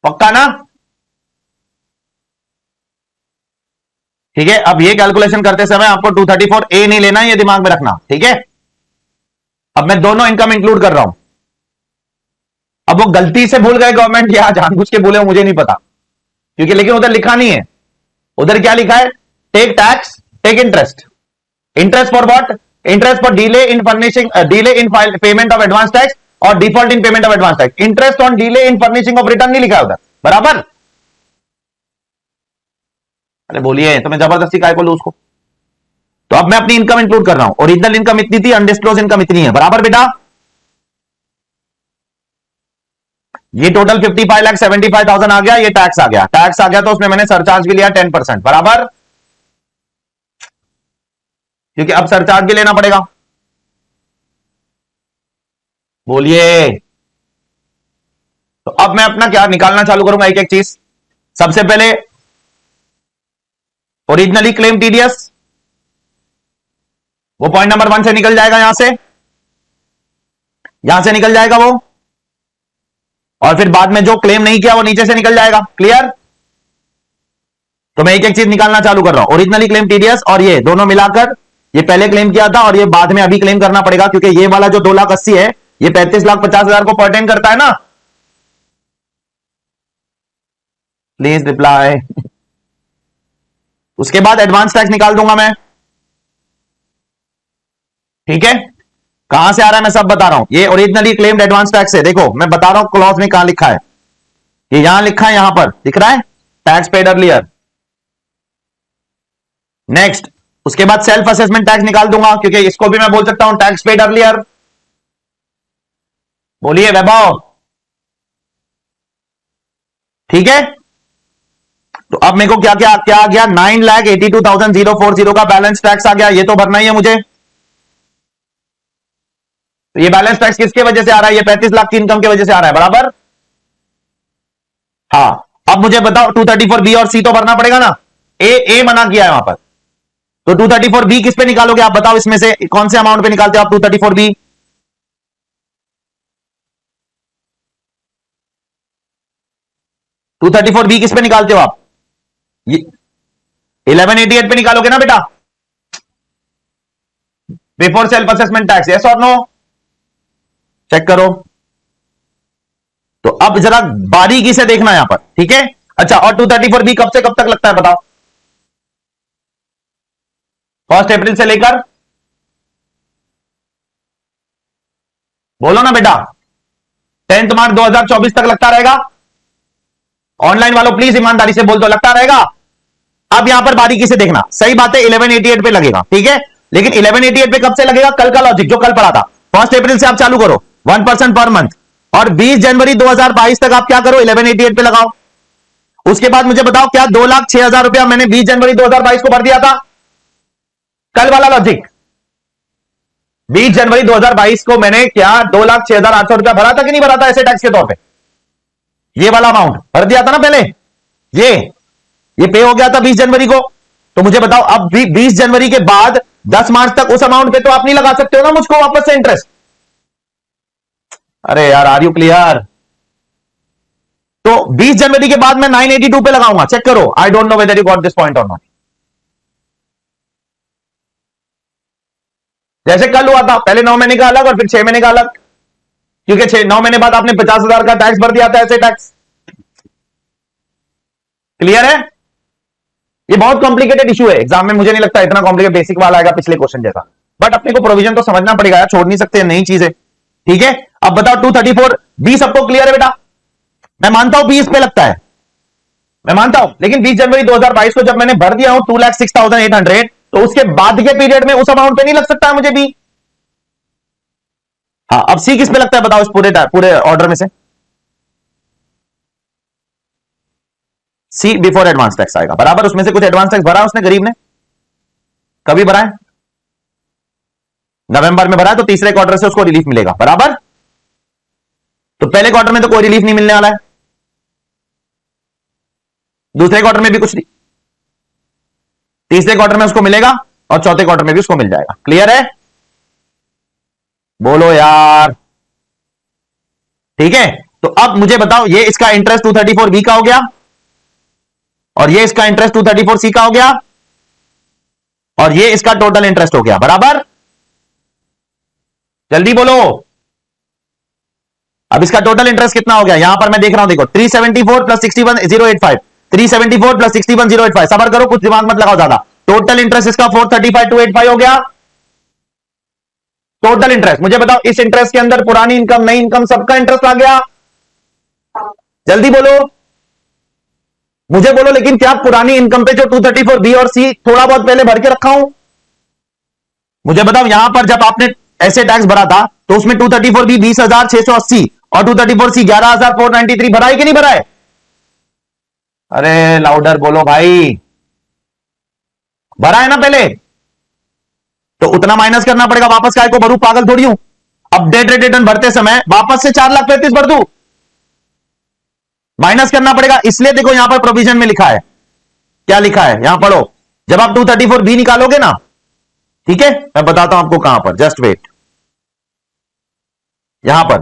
पक्का ना? ठीक है, अब ये कैलकुलेशन करते समय आपको 234A नहीं लेना, ये दिमाग में रखना, ठीक है। अब मैं दोनों इनकम इंक्लूड कर रहा हूं। अब वो गलती से भूल गए गवर्नमेंट या जानबूझ के भूले, मुझे नहीं पता, क्योंकि लेकिन उधर लिखा नहीं है। उधर क्या लिखा है? Take tax, take interest. Interest for what? Interest for delay in furnishing, delay in payment of advance tax or default in payment of advance tax. Interest on delay in furnishing of return नहीं लिखा है उधर, बराबर। अरे बोलिए, तो मैं जबरदस्ती काय को लूं उसको? तो अब मैं अपनी इनकम इंक्लूड कर रहा हूं, ओरिजिनल इनकम इतनी थी, अनडिस्क्लोज इनकम इतनी है, बराबर बेटा। ये टोटल 55,75,000 आ गया, ये टैक्स आ गया, टैक्स आ गया तो उसमें मैंने सरचार्ज भी लिया 10%, बराबर, क्योंकि अब सरचार्ज भी लेना पड़ेगा। बोलिए। तो अब मैं अपना क्या निकालना चालू करूंगा, एक एक चीज। सबसे पहले ओरिजिनली क्लेम टीडीएस, वो पॉइंट नंबर 1 से निकल जाएगा, यहां से निकल जाएगा वो, और फिर बाद में जो क्लेम नहीं किया वो नीचे से निकल जाएगा। क्लियर? तो मैं एक एक चीज निकालना चालू कर रहा हूं, ओरिजिनली क्लेम टीडीएस और ये दोनों मिलाकर, ये पहले क्लेम किया था और ये बाद में अभी क्लेम करना पड़ेगा, क्योंकि ये वाला जो 2,80,000 है ये 35,50,000 को पर्टेन करता है ना। Please reply. उसके बाद एडवांस टैक्स निकाल दूंगा मैं, ठीक है। कहां से आ रहा है मैं सब बता रहा हूं, ये ओरिजिनली क्लेम्ड एडवांस टैक्स है। देखो मैं बता रहा हूं क्लॉज में कहां लिखा है, ये यहां लिखा है, यहां पर दिख रहा है, टैक्स पेड अर्लियर। नेक्स्ट, उसके बाद सेल्फ असेसमेंट टैक्स निकाल दूंगा, क्योंकि इसको भी मैं बोल सकता हूं टैक्स पेड अर्लियर। बोलिए वैभव, ठीक है। तो अब मेरे को क्या क्या क्या आ गया? 9,82,040 का बैलेंस टैक्स आ गया, ये तो भरना ही है मुझे। तो ये बैलेंस टैक्स किसके वजह से आ रहा है? ये 35 लाख की इनकम की वजह से आ रहा है, बराबर। हाँ, अब मुझे बताओ 234B और C तो भरना पड़ेगा ना। ए मना किया है वहां पर, तो 234B किस पे निकालोगे आप बताओ? इसमें से कौन से अमाउंट पे निकालते हो आप 234B? टू 234B किस पे निकालते हो आप? ये 1188 पे निकालोगे ना बेटा, before self assessment tax, yes और नो? चेक करो। तो अब जरा बारीकी से देखना यहां पर, ठीक है। अच्छा, और 234B कब से कब तक लगता है बताओ? 1 अप्रैल से लेकर, बोलो ना बेटा, 10 मार्च 2024 तक लगता रहेगा। ऑनलाइन वालों प्लीज ईमानदारी से बोल दो, लगता रहेगा। अब यहां पर बारीकी से देखना, सही बात है 1188 पे लगेगा, ठीक है। लेकिन 1188 पे कब से लगेगा? कल का लॉजिक जो कल पढ़ा था, 1 अप्रैल से आप चालू करो 1% पर मंथ, और 20 जनवरी 2022 तक आप क्या करो? 1188 पे लगाओ। उसके बाद मुझे बताओ, क्या 2,06,000 रुपया मैंने 20 जनवरी 2022 को भर दिया था? कल वाला लॉजिक, 20 जनवरी 2022 को मैंने क्या 2,06,800 रुपया भरा था कि नहीं भरा था ऐसे टैक्स के तौर पे? ये वाला अमाउंट भर दिया था ना पहले, ये पे हो गया था 20 जनवरी को। तो मुझे बताओ, अब भी 20 जनवरी के बाद 10 मार्च तक उस अमाउंट पे तो आप नहीं लगा सकते हो ना मुझको वापस से इंटरेस्ट। अरे यार, आर यू क्लियर? तो 20 जनवरी के बाद मैं 982 पे लगाऊंगा, चेक करो। आई don't know whether you got this point or not. जैसे कल हुआ था, पहले 9 महीने का अलग और फिर 6 महीने का अलग, क्योंकि 9 महीने बाद आपने 50,000 का टैक्स भर दिया था ऐसे टैक्स। क्लियर है? ये बहुत कॉम्प्लिकेटेड इशू है, एग्जाम में मुझे नहीं लगता इतना कॉम्प्लिकेटेड, बेसिक वाला आएगा पिछले क्वेश्चन जैसा, बट अपने को प्रोविजन तो समझना पड़ेगा यार, छोड़ नहीं सकते, नई चीज है, ठीक है। अब बताओ 234B सबको क्लियर है बेटा? मैं मानता हूं 20 पे लगता है, मैं मानता हूं, लेकिन 20 जनवरी 2022 को जब मैंने भर दिया हूं 2,06,800, तो उसके बाद के पीरियड में उस अमाउंट पे नहीं लग सकता है मुझे भी। हाँ, अब सी किस पे लगता है बताओ इस पूरे ऑर्डर में से? सी बिफोर एडवांस टैक्स आएगा, बराबर। उसमें से कुछ एडवांस टैक्स भरा उसने, गरीब ने कभी भरा है? नवंबर में भरा है, तो तीसरे क्वार्टर से उसको रिलीफ मिलेगा, बराबर। तो पहले क्वार्टर में तो कोई रिलीफ नहीं मिलने वाला है, दूसरे क्वार्टर में भी कुछ नहीं, तीसरे क्वार्टर में उसको मिलेगा और चौथे क्वार्टर में भी उसको मिल जाएगा। क्लियर है? बोलो यार, ठीक है। तो अब मुझे बताओ, ये इसका इंटरेस्ट 234 का हो गया, और ये इसका इंटरेस्ट 234 का हो गया, और ये इसका टोटल इंटरेस्ट हो गया, बराबर। जल्दी बोलो, अब इसका टोटल इंटरेस्ट कितना हो गया? यहां पर मैं देख रहा हूं, देखो 374 प्लस 61,085, 374 प्लस 61,085। सबर करो, कुछ दिमाग मत लगाओ ज्यादा। टोटल इंटरेस्ट इसका 435,285 हो गया। टोटल इंटरेस्ट मुझे बताओ, इस इंटरेस्ट के अंदर पुरानी इनकम, नई इनकम, सबका इंटरेस्ट आ गया। जल्दी बोलो, मुझे बोलो, लेकिन क्या पुरानी इनकम पे जो 234 बी और सी थोड़ा बहुत पहले भर के रखा हूं? मुझे बताओ, यहां पर जब आपने ऐसे टैक्स भरा था तो उसमें 234 बी 20,680 और 234 सी 11,493 भरा है कि नहीं भरा है? अरे लाउडर बोलो भाई, भरा है ना पहले? तो उतना माइनस करना पड़ेगा, वापस काय को भरू, पागल थोड़ी हूं। अपडेटेड रिटर्न भरते समय वापस से 4,35,000 भर दू, माइनस करना पड़ेगा। इसलिए देखो यहां पर प्रोविजन में लिखा है, क्या लिखा है यहां पढ़ो। जब आप 234 बी निकालोगे ना, ठीक है, मैं बताता हूं आपको कहां पर, जस्ट वेट। यहां पर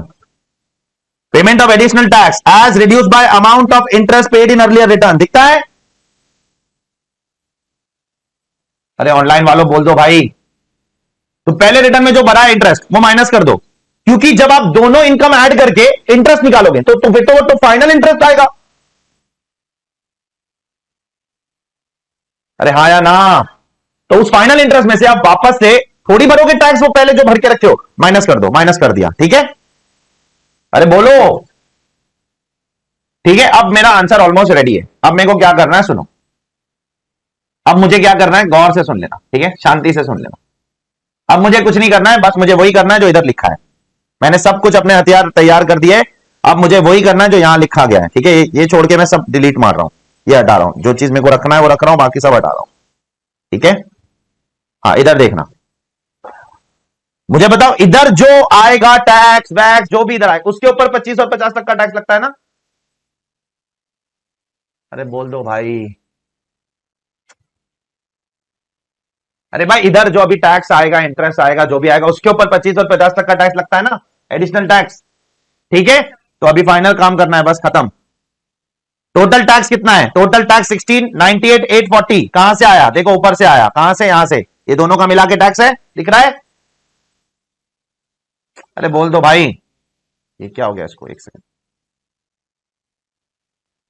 payment of additional tax as reduced by amount of interest paid in earlier return दिखता है। अरे ऑनलाइन वालों बोल दो भाई, तो पहले रिटर्न में जो भरा है इंटरेस्ट वो माइनस कर दो, क्योंकि जब आप दोनों इनकम ऐड करके इंटरेस्ट निकालोगे तो फिर तो फाइनल इंटरेस्ट आएगा। अरे हाँ या ना? तो उस फाइनल इंटरेस्ट में से आप वापस से थोड़ी भरोगे टैक्स, वो पहले जो भर के रखे हो माइनस कर दो, माइनस कर दिया, ठीक है। अरे बोलो, ठीक है। अब मेरा आंसर ऑलमोस्ट रेडी है, अब मेरे को क्या करना है सुनो। अब मुझे क्या करना है, गौर से सुन लेना, ठीक है, शांति से सुन लेना। अब मुझे कुछ नहीं करना है, बस मुझे वही करना है जो इधर लिखा है। मैंने सब कुछ अपने हथियार तैयार कर दिए, अब मुझे वही करना है जो यहां लिखा गया है, ठीक है। ये छोड़ के मैं सब डिलीट मार रहा हूं, ये हटा रहा हूं, जो चीज मेरे को रखना है वो रख रहा हूं, बाकी सब हटा रहा हूं, ठीक है। हाँ, इधर देखना, मुझे बताओ, इधर जो आएगा टैक्स वैक्स जो भी इधर आए, उसके ऊपर 25 और 50 तक का टैक्स लगता है ना? अरे बोल दो भाई, अरे भाई इधर जो अभी टैक्स आएगा, इंटरेस्ट आएगा, जो भी आएगा, उसके ऊपर 25 और 50 तक का टैक्स लगता है ना, एडिशनल टैक्स, ठीक है। तो अभी फाइनल काम करना है, बस खत्म। टोटल टैक्स कितना है? टोटल टैक्स 16,98,840 कहां से आया? देखो ऊपर से आया, कहां से? यहां से, ये दोनों का मिला के टैक्स है, दिख रहा है? अरे बोल दो भाई, ये क्या हो गया इसको, एक सेकंड।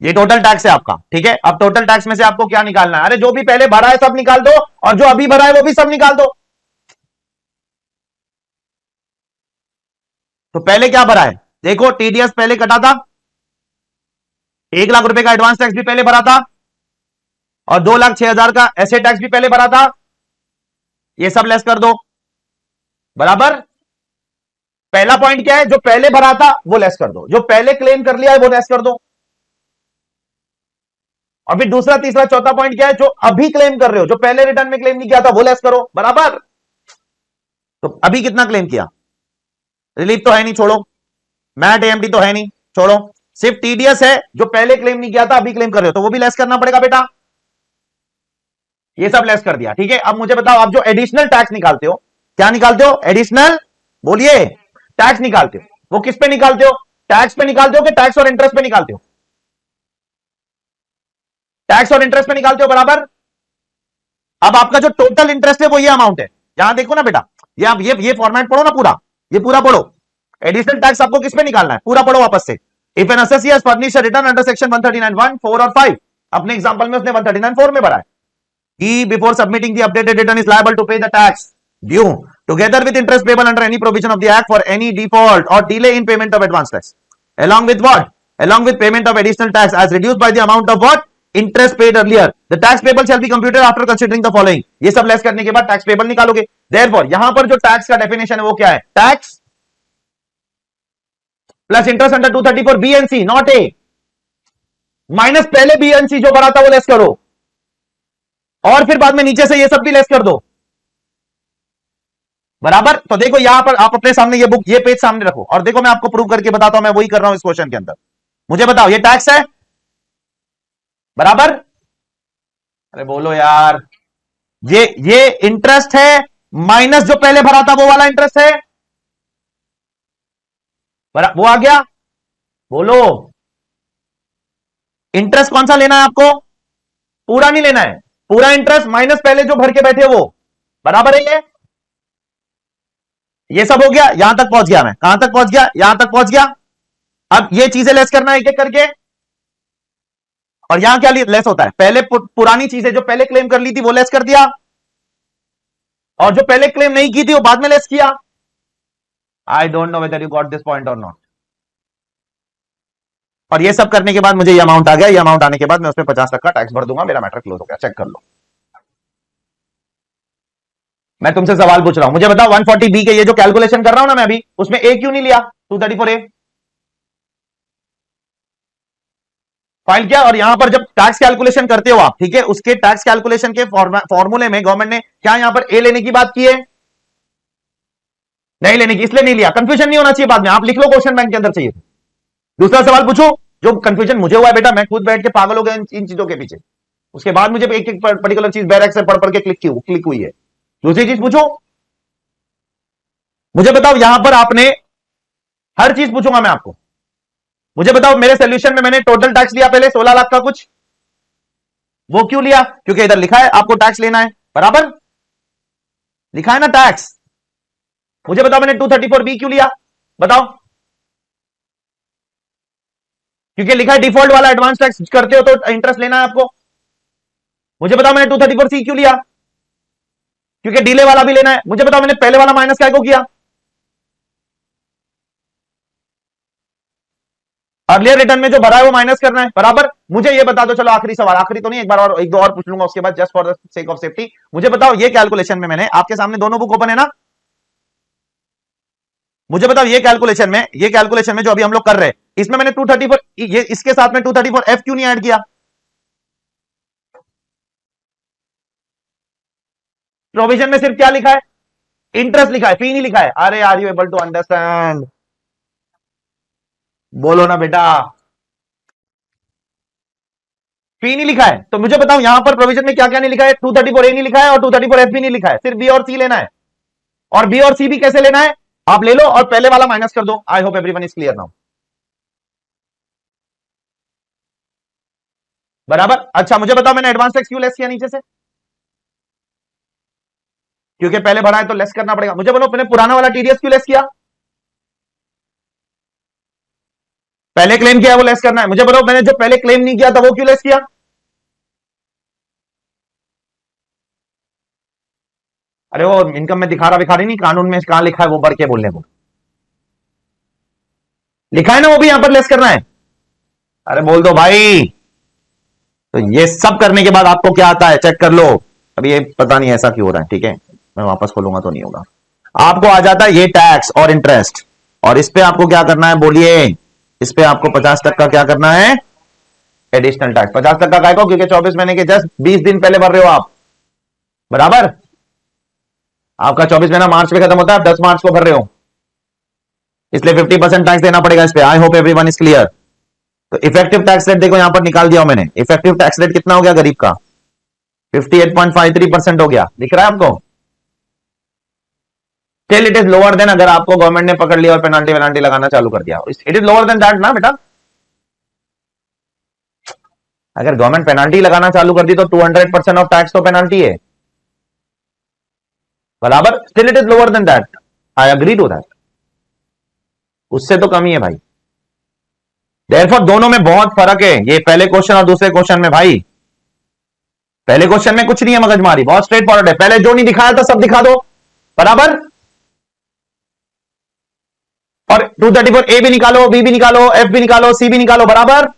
ये टोटल टैक्स है आपका, ठीक है। अब टोटल टैक्स में से आपको क्या निकालना है? अरे जो भी पहले भरा है सब निकाल दो, और जो अभी भरा है वो भी सब निकाल दो। तो पहले क्या भरा है? देखो टीडीएस पहले कटा था, 1,00,000 रुपए का एडवांस टैक्स भी पहले भरा था, और 2,06,000 का एसेट टैक्स भी पहले भरा था। ये सब लेस कर दो, बराबर। पहला पॉइंट क्या है? जो पहले भरा था वो लेस कर दो, जो पहले क्लेम कर लिया है वो लेस कर दो। और फिर दूसरा, तीसरा, चौथा पॉइंट क्या है? जो अभी क्लेम कर रहे हो, जो पहले रिटर्न में क्लेम नहीं किया था वो लेस करो, बराबर। तो अभी कितना क्लेम किया? रिलीफ तो है नहीं, छोड़ो। मैट एएमटी तो है नहीं, छोड़ो। सिर्फ टीडीएस है जो पहले क्लेम नहीं किया था, अभी क्लेम कर रहे हो, तो वो भी लेस करना पड़ेगा बेटा। ये सब लेस कर दिया, ठीक है। अब मुझे बताओ, आप जो एडिशनल टैक्स निकालते हो, क्या निकालते हो? एडिशनल, बोलिए, टैक्स निकालते हो, वो किस पे निकालते हो? टैक्स पे निकालते हो कि टैक्स और इंटरेस्ट पे निकालते हो? टैक्स और इंटरेस्ट पे निकालते हो, बराबर। अब आपका जो टोटल इंटरेस्ट है वो ये अमाउंट है, यहां देखो ना बेटा, ये आप ये फॉर्मेट पढ़ो ना पूरा, ये पूरा पढ़ो। एडिशनल टैक्स आपको किस पे निकालना है, पूरा पढ़ो वापस से। If N assessee has furnished a return under section 139(1), 4 और 5, अपने एग्जांपल में उसने 139(4) में भरा है, he before submitting the updated return is liable to pay the tax due together with interest payable under any provision of the act for any default or delay in payment of advance tax, along with what? Along with payment of additional tax as reduced by the amount of what? Interest paid earlier, the tax payable shall be computed after considering the following. ये सब less करने के बाद tax payable निकालोगे। Therefore यहां पर जो tax का डेफिनेशन है वो क्या है, tax plus interest under 234 B and C, not A, minus पहले बी एंड सी जो भरा था वो लेस करो, और फिर बाद में नीचे से ये सब भी लेस कर दो। बराबर। तो देखो यहां पर आप अपने सामने ये बुक, ये पेज सामने रखो और देखो मैं आपको प्रूव करके बताता हूं, मैं वही कर रहा हूं इस क्वेश्चन के अंदर। मुझे बताओ ये टैक्स है, बराबर। अरे बोलो यार, ये इंटरेस्ट है माइनस जो पहले भरा था वो वाला इंटरेस्ट है, वो आ गया। बोलो इंटरेस्ट कौन सा लेना है आपको, पूरा नहीं लेना है, पूरा इंटरेस्ट माइनस पहले जो भर के बैठे वो, बराबर है ये सब हो गया। यहां तक पहुंच गया, मैं कहां तक पहुंच गया, यहां तक पहुंच गया। अब ये चीजें लेस करना है एक एक करके, और यहां क्या लेस होता है, पहले पुरानी चीजें जो पहले क्लेम कर ली थी वो लेस कर दिया, और जो पहले क्लेम नहीं की थी वो बाद में लेस किया। आई don't know whether you got this point or not. और ये सब करने के बाद मुझे ये अमाउंट आ गया, ये अमाउंट आने के बाद मैं उसमें 50% टैक्स भर दूंगा, मेरा मैटर क्लोज हो गया। चेक कर लो। मैं तुमसे सवाल पूछ रहा हूं, मुझे बताओ 140B के ये जो कैलकुलेशन कर रहा हूं ना मैं अभी, उसमें ए क्यों नहीं लिया, 234A फाइल किया। और यहां पर जब टैक्स कैलकुलेशन करते हो आप, ठीक है, उसके टैक्स कैलकुलेशन के फॉर्मूले में गवर्नमेंट ने क्या यहां पर ए लेने की बात की है, नहीं लेने की, इसलिए नहीं लिया। कंफ्यूजन नहीं होना चाहिए बाद में, आप लिख लो क्वेश्चन बैंक के अंदर चाहिए। दूसरा सवाल पूछो, जो कंफ्यूजन मुझे हुआ है बेटा, मैं खुद बैठ के पागल हो गया इन चीजों के पीछे, उसके बाद मुझे एक एक पर्टिकुलर चीज बैरक से पढ़ पढ़ के क्लिक हुई है। दूसरी चीज पूछो, मुझे बताओ यहां पर आपने, हर चीज पूछूंगा मैं आपको, मुझे बताओ मेरे सोल्यूशन में मैंने टोटल टैक्स लिया पहले 16 लाख का कुछ, वो क्यों लिया, क्योंकि इधर लिखा है आपको टैक्स लेना है, बराबर लिखा है ना टैक्स। मुझे बताओ मैंने 234B क्यों लिया, बताओ, क्योंकि लिखा है डिफॉल्ट वाला एडवांस टैक्स करते हो तो इंटरेस्ट लेना है आपको। मुझे बताओ मैंने 234C क्यों लिया, क्योंकि डिले वाला भी लेना है। मुझे बताओ मैंने पहले वाला माइनस क्या को किया, अर्लियर रिटर्न में जो भरा है वो माइनस करना है, बराबर। मुझे ये बता दो, चलो आखिरी सवाल, आखिरी तो नहीं, एक बार और एक दो और पूछ लूंगा उसके बाद, just for the sake of safety. मुझे बताओ ये कैलकुलेशन में, मैंने आपके सामने दोनों बुक ओपन है ना, मुझे बताओ ये कैलकुलेशन में जो अभी हम लोग कर रहे हैं, इसमें मैंने 234 ये इसके साथ में 234F क्यों नहीं ऐड किया, प्रोविजन में सिर्फ क्या लिखा है, इंटरेस्ट लिखा है, फी नहीं लिखा है। अरे are you able to understand, बोलो ना बेटा, फी नहीं लिखा है। तो मुझे बताओ यहां पर प्रोविजन में क्या क्या नहीं लिखा है, 234A नहीं लिखा है और 234F भी नहीं लिखा है, सिर्फ बी और सी लेना है। और बी और सी भी कैसे लेना है, आप ले लो और पहले वाला माइनस कर दो। I hope everyone is clear now, बराबर। अच्छा मुझे बताओ मैंने एडवांस टैक्स क्यों लेस किया नीचे से, क्योंकि पहले भरा है तो लेस करना पड़ेगा। मुझे बोलो मैंने पुराना वाला टीडीएस क्यों लेस किया, पहले क्लेम किया वो लेस करना है। मुझे बोलो मैंने जो पहले क्लेम नहीं किया था वो क्यों लेस किया, अरे वो इनकम में दिखा रहा नहीं, कानून में कहां लिखा है वो बढ़ के बोलने को, लिखा है ना वो भी यहां पर लेस करना है। अरे बोल दो भाई। तो ये सब करने के बाद आपको क्या आता है चेक कर लो। अभी ये पता नहीं ऐसा क्यों हो रहा है, ठीक है मैं वापस खोलूंगा तो नहीं होगा। आपको आ जाता है ये टैक्स और इंटरेस्ट, और इस पे आपको क्या करना है बोलिए, इस पे आपको 50% क्या करना है, एडिशनल टैक्स। 50% काय को, क्योंकि 24 महीने के जस्ट 20 दिन पहले भर रहे हो आप, बराबर। आपका 24 महीना मार्च में खत्म होता है, आप 10 मार्च को भर रहे हो, इसलिए 50% टैक्स देना पड़ेगा इस पे। I hope everyone is clear. तो इफेक्टिव टैक्स रेट देखो यहां पर निकाल दिया मैंने, इफेक्टिव टैक्स रेट कितना हो गया गरीब का, 58.53% हो गया, दिख रहा है आपको। Still it is lower then, अगर आपको गवर्नमेंट ने पकड़ लिया और पेनाल्टी लगाना चालू कर दिया, it is lower than that ना बेटा। अगर गवर्नमेंट पेनाल्टी लगाना चालू कर दी तो 200% ऑफ टैक्स तो पेनाल्टी है, बराबर। Still it is lower than that, I agree to that, उससे तो कम ही है भाई। देयरफॉर दोनों में बहुत फर्क है, ये पहले क्वेश्चन और दूसरे क्वेश्चन में भाई। पहले क्वेश्चन में कुछ नहीं है मगजमारी, बहुत स्ट्रेट फॉरवर्ड है, पहले जो नहीं दिखाया था सब दिखा दो, बराबर। और 234A भी निकालो, बी भी निकालो, एफ भी निकालो, सी भी निकालो, बराबर।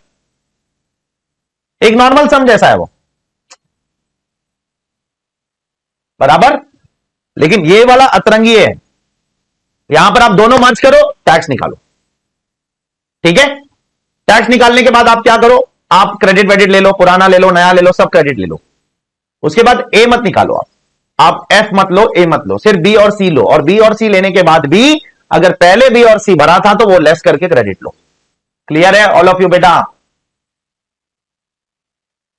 एक नॉर्मल सम जैसा है वो, बराबर। लेकिन ये वाला अतरंगी है, यहां पर आप दोनों मर्ज करो, टैक्स निकालो, ठीक है। टैक्स निकालने के बाद आप क्या करो, आप क्रेडिट वेडिट ले लो, पुराना ले लो, नया ले लो, सब क्रेडिट ले लो। उसके बाद ए मत निकालो, आप एफ मत लो, ए मत लो, सिर्फ बी और सी लो। और बी और सी लेने के बाद भी अगर पहले बी और सी भरा था तो वो लेस करके क्रेडिट लो। क्लियर है ऑल ऑफ यू बेटा?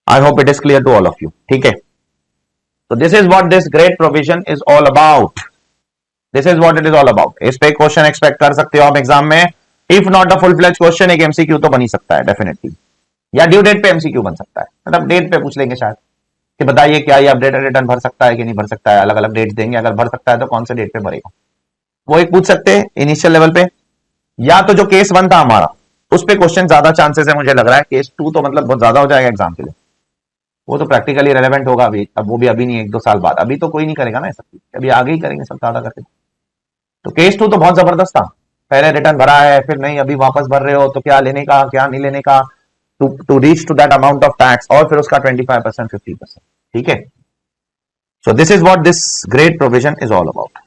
I hope it is clear to all of you, ठीक है। तो this is what this great provision is all about, this is what it is all about. इस पे question expect कर सकते हो आप एग्जाम में, if not a full fledge question, एक एमसीक्यू तो बन ही सकता है डेफिनेटली, या ड्यू डेट पे एमसीक्यू बन सकता है, मतलब डेट पे पूछ लेंगे शायद कि बताइए क्या ये अपडेटेड रिटर्न भर सकता है कि नहीं भर सकता है, अलग अलग डेट्स देंगे, अगर भर सकता है तो कौन से डेट पे भरेगा, वो एक पूछ सकते हैं इनिशियल लेवल पे। या तो जो केस 1 था हमारा, उस पे क्वेश्चन ज्यादा चांसेस है मुझे लग रहा है, केस 2 तो मतलब बहुत ज्यादा हो जाएगा एग्जाम के लिए, वो तो प्रैक्टिकली रेलेवेंट होगा अभी, अब वो भी अभी नहीं, 1-2 साल बाद, अभी तो कोई नहीं करेगा ना सब, अभी आगे ही करेंगे सब ज्यादा करके। तो केस 2 तो बहुत जबरदस्त था, पहले रिटर्न भरा है फिर नहीं, अभी वापस भर रहे हो तो क्या लेने का क्या नहीं लेने का, to reach to that amount of tax, और फिर उसका 25% 50%, ठीक है। So this is what this great provision is all about.